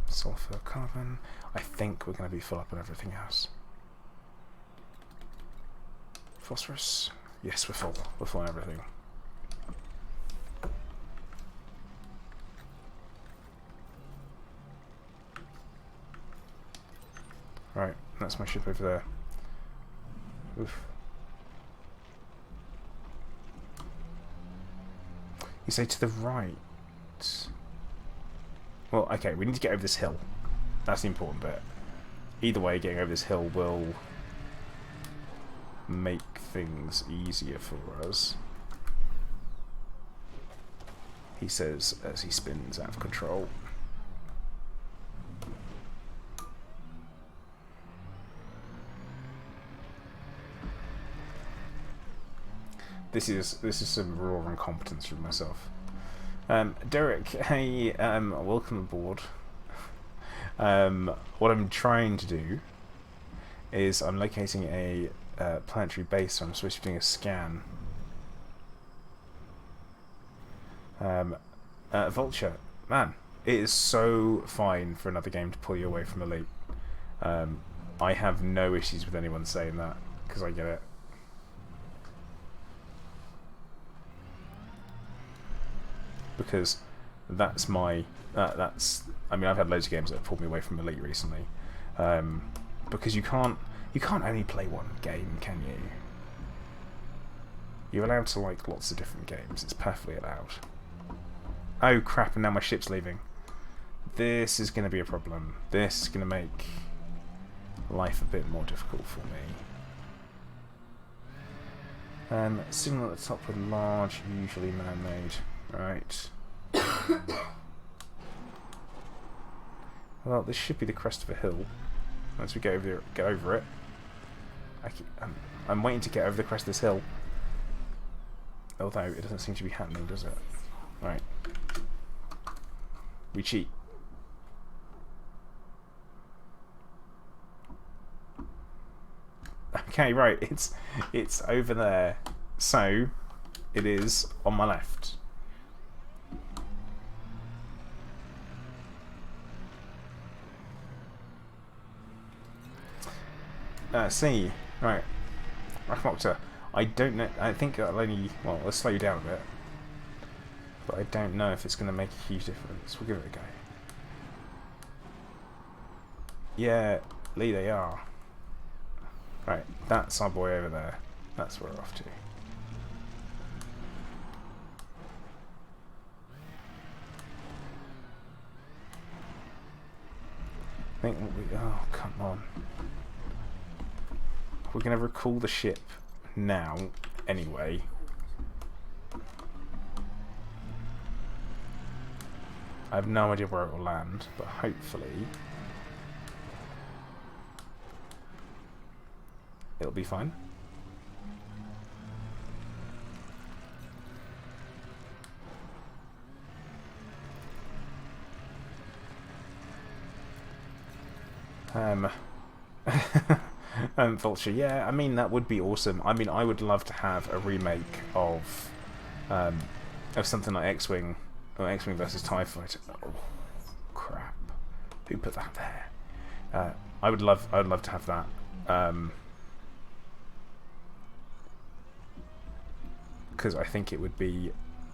Sulfur, carbon. I think we're going to be full up on everything else. Phosphorus. Yes, we're full. We're full on everything. That's my ship over there. Oof. You say to the right. Well, okay, we need to get over this hill. That's the important bit. Either way, getting over this hill will make things easier for us. He says as he spins out of control. This is some raw incompetence from myself. Derek, hey, welcome aboard. What I'm trying to do is I'm locating a planetary base, so I'm supposed to be doing a scan. Vulture, man, it is so fine for another game to pull you away from Elite. I have no issues with anyone saying that, because I get it. Because that's my I mean, I've had loads of games that have pulled me away from Elite recently, because you can't only play one game, can you? You're allowed to like lots of different games. It's perfectly allowed. Oh crap! And now my ship's leaving. This is going to be a problem. This is going to make life a bit more difficult for me. Signal at the top with large, usually man-made. Right. Well, this should be the crest of a hill. Once we get over it. I'm waiting to get over the crest of this hill. Although it doesn't seem to be happening, does it? Right. We cheat. Okay, right. It's over there. So it is on my left. C. Right. Rachmokta. I don't know. I think I'll only. Well, let's slow you down a bit. But I don't know if it's going to make a huge difference. We'll give it a go. Yeah, Lee, they are. Right, that's our boy over there. That's where we're off to. I think we. Oh, come on. We're going to recall the ship now, anyway. I have no idea where it will land, but hopefully it'll be fine. Vulture, yeah, I mean that would be awesome. I mean, I would love to have a remake of something like X-Wing or X-Wing versus TIE Fighter. Oh, crap! Who put that there? I would love to have that. Because I think it would be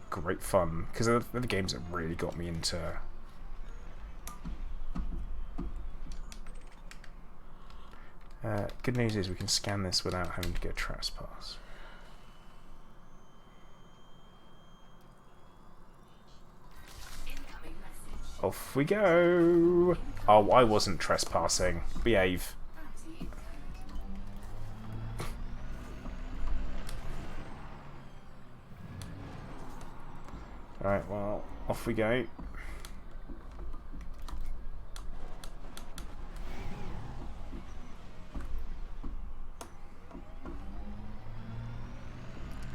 great fun. Because they're the games that really got me into. Good news is we can scan this without having to get trespass. Off we go! Oh, I wasn't trespassing. Behave. Alright, well, off we go.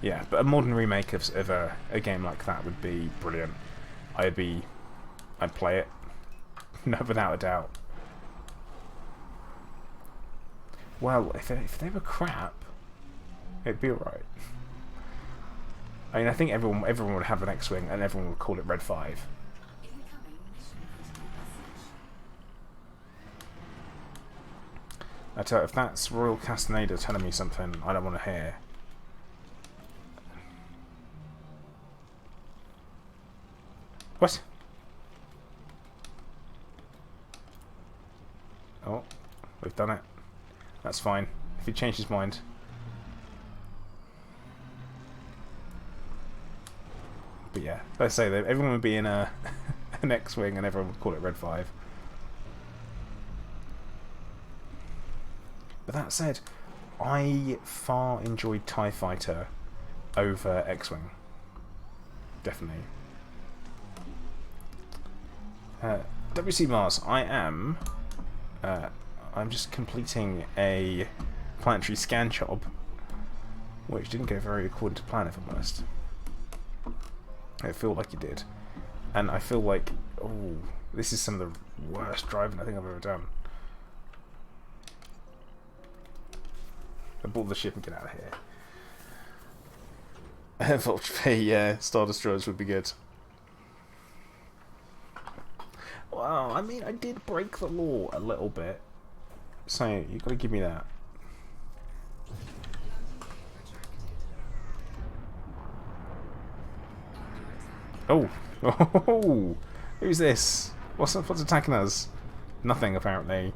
Yeah, but a modern remake of a game like that would be brilliant. I'd play it. No, without a doubt. Well, if they were crap, it'd be alright. I mean, I think everyone would have an X-Wing and everyone would call it Red 5. I tell you, if that's Royal Castaneda telling me something I don't want to hear. What? Oh, we've done it. That's fine. If he changed his mind. But yeah, let's say that everyone would be in an X-Wing and everyone would call it Red 5. But that said, I far enjoyed TIE Fighter over X-Wing. Definitely. WC Mars, I'm just completing a planetary scan job, which didn't go very according to plan, if I'm honest. I feel like it did. And I feel like, oh, this is some of the worst driving I think I've ever done. Abort the ship and get out of here. Vulture, yeah, Star Destroyers would be good. Well, I mean, I did break the law a little bit. So, you've got to give me that. Oh! Oh! Who's this? What's attacking us? Nothing, apparently.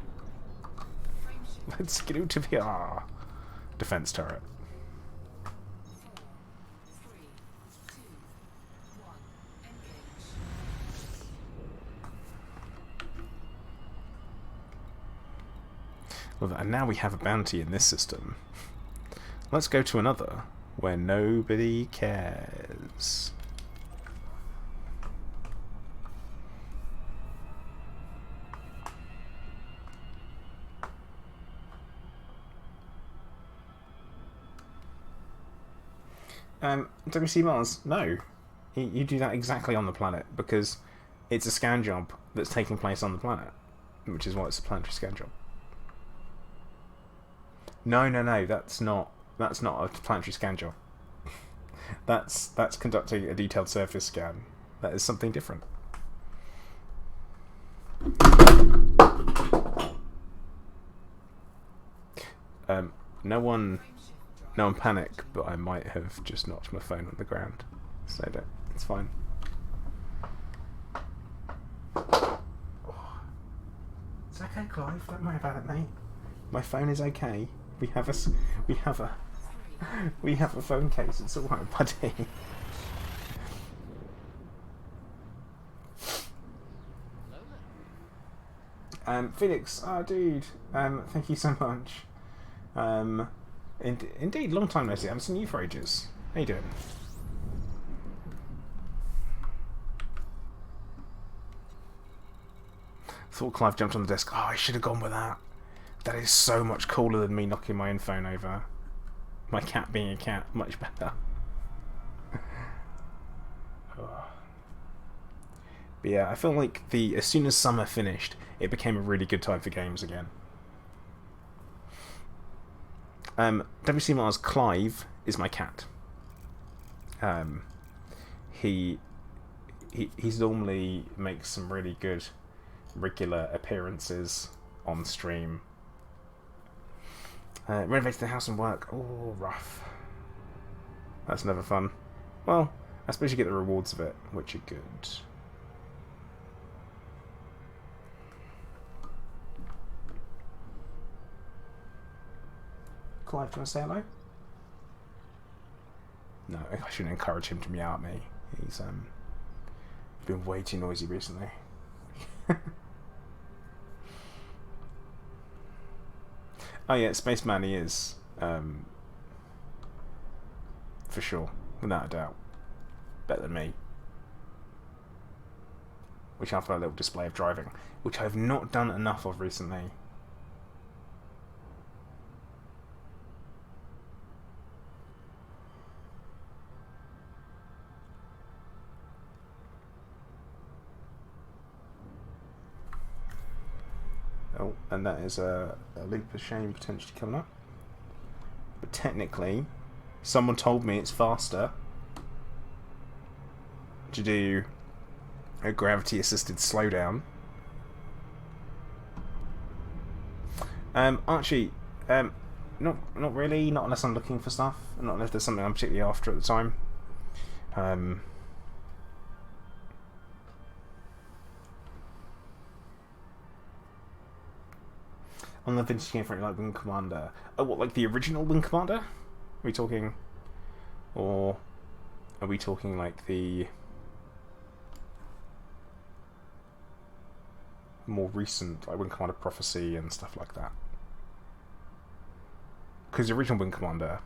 Let's get into VR. Defense turret. Well, and now we have a bounty in this system. Let's go to another where nobody cares. WC Mars, no. You do that exactly on the planet because it's a scan job that's taking place on the planet, which is why it's a planetary scan job. No, that's not a planetary scan job. that's conducting a detailed surface scan. That is something different. No one panic, but I might have just knocked my phone on the ground. So it's fine. It's okay, Clive. Don't worry about it, mate. My phone is okay. We have a phone case. It's all right, buddy. Felix, dude. Thank you so much. Indeed, long time no see. I haven't seen you for ages. How you doing? Thought Clive jumped on the desk. Oh, I should have gone with that. That is so much cooler than me knocking my own phone over. My cat being a cat, much better. But yeah, I feel like as soon as summer finished, it became a really good time for games again. WC Mars Clive is my cat. He's normally makes some really good regular appearances on stream. Renovated the house and work. Oh, rough. That's never fun. Well, I suppose you get the rewards of it, which are good. Clive, do you want to say hello? No, I shouldn't encourage him to meow at me. He's been way too noisy recently. Oh yeah, Spaceman he is. For sure, without a doubt. Better than me. Which after a little display of driving, which I've not done enough of recently. Oh, and that is a loop of shame potentially coming up. But technically, someone told me it's faster to do a gravity-assisted slowdown. Actually, not really. Not unless I'm looking for stuff. Not unless there's something I'm particularly after at the time. On the vintage game front, like Wing Commander. Oh, what, like the original Wing Commander? Are we talking... Or... Are we talking like the... more recent, like Wing Commander Prophecy and stuff like that? Because the original Wing Commander,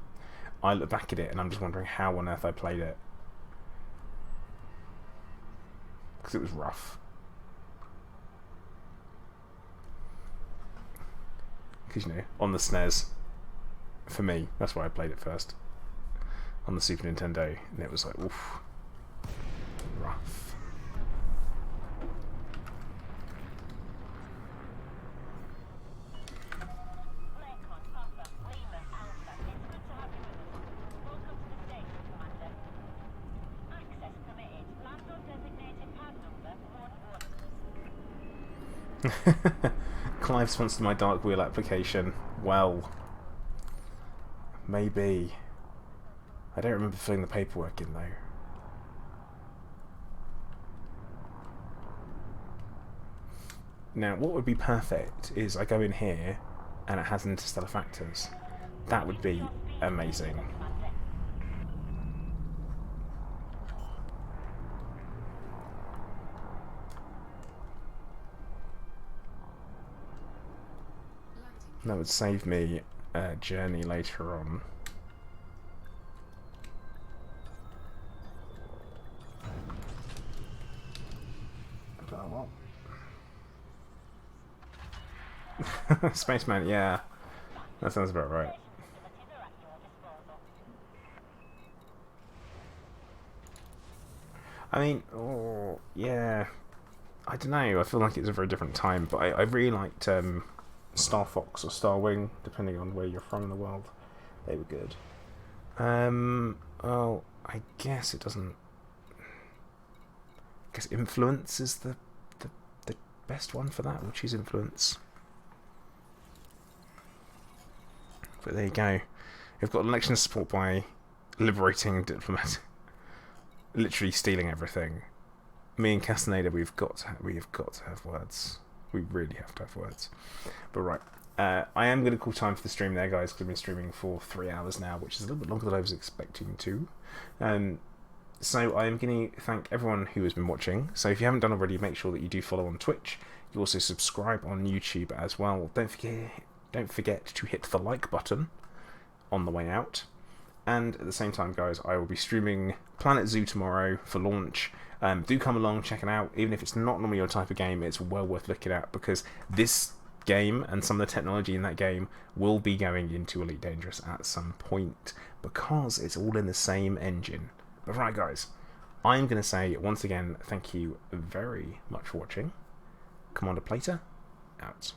I look back at it and I'm just wondering how on earth I played it. Because it was rough. Because, you know, on the SNES, for me, that's why I played it first. On the Super Nintendo, and it was like, oof, rough. Clive sponsored my Dark Wheel application. Well, maybe. I don't remember filling the paperwork in though. Now, what would be perfect is I go in here and it has interstellar factors. That would be amazing. That would save me a journey later on. Oh, well. Spaceman, yeah. That sounds about right. I mean, oh, yeah. I don't know, I feel like it's a very different time, but I really liked Star Fox or Star Wing, depending on where you're from in the world. They were good. Well, I guess it doesn't... I guess Influence is the best one for that. We'll choose Influence. But there you go. We've got election support by liberating diplomat, literally stealing everything. Me and Castaneda, we've got to have words. We really have to have words. But right, I am going to call time for the stream there, guys, because I've been streaming for 3 hours now, which is a little bit longer than I was expecting to. So I am going to thank everyone who has been watching. So if you haven't done already, make sure that you do follow on Twitch. You also subscribe on YouTube as well. Don't forget to hit the like button on the way out. And at the same time, guys, I will be streaming Planet Zoo tomorrow for launch. Do come along, check it out. Even if it's not normally your type of game, it's well worth looking at, because this game and some of the technology in that game will be going into Elite Dangerous at some point, because it's all in the same engine. But right, guys, I'm going to say once again, thank you very much for watching. Commander Plater, out.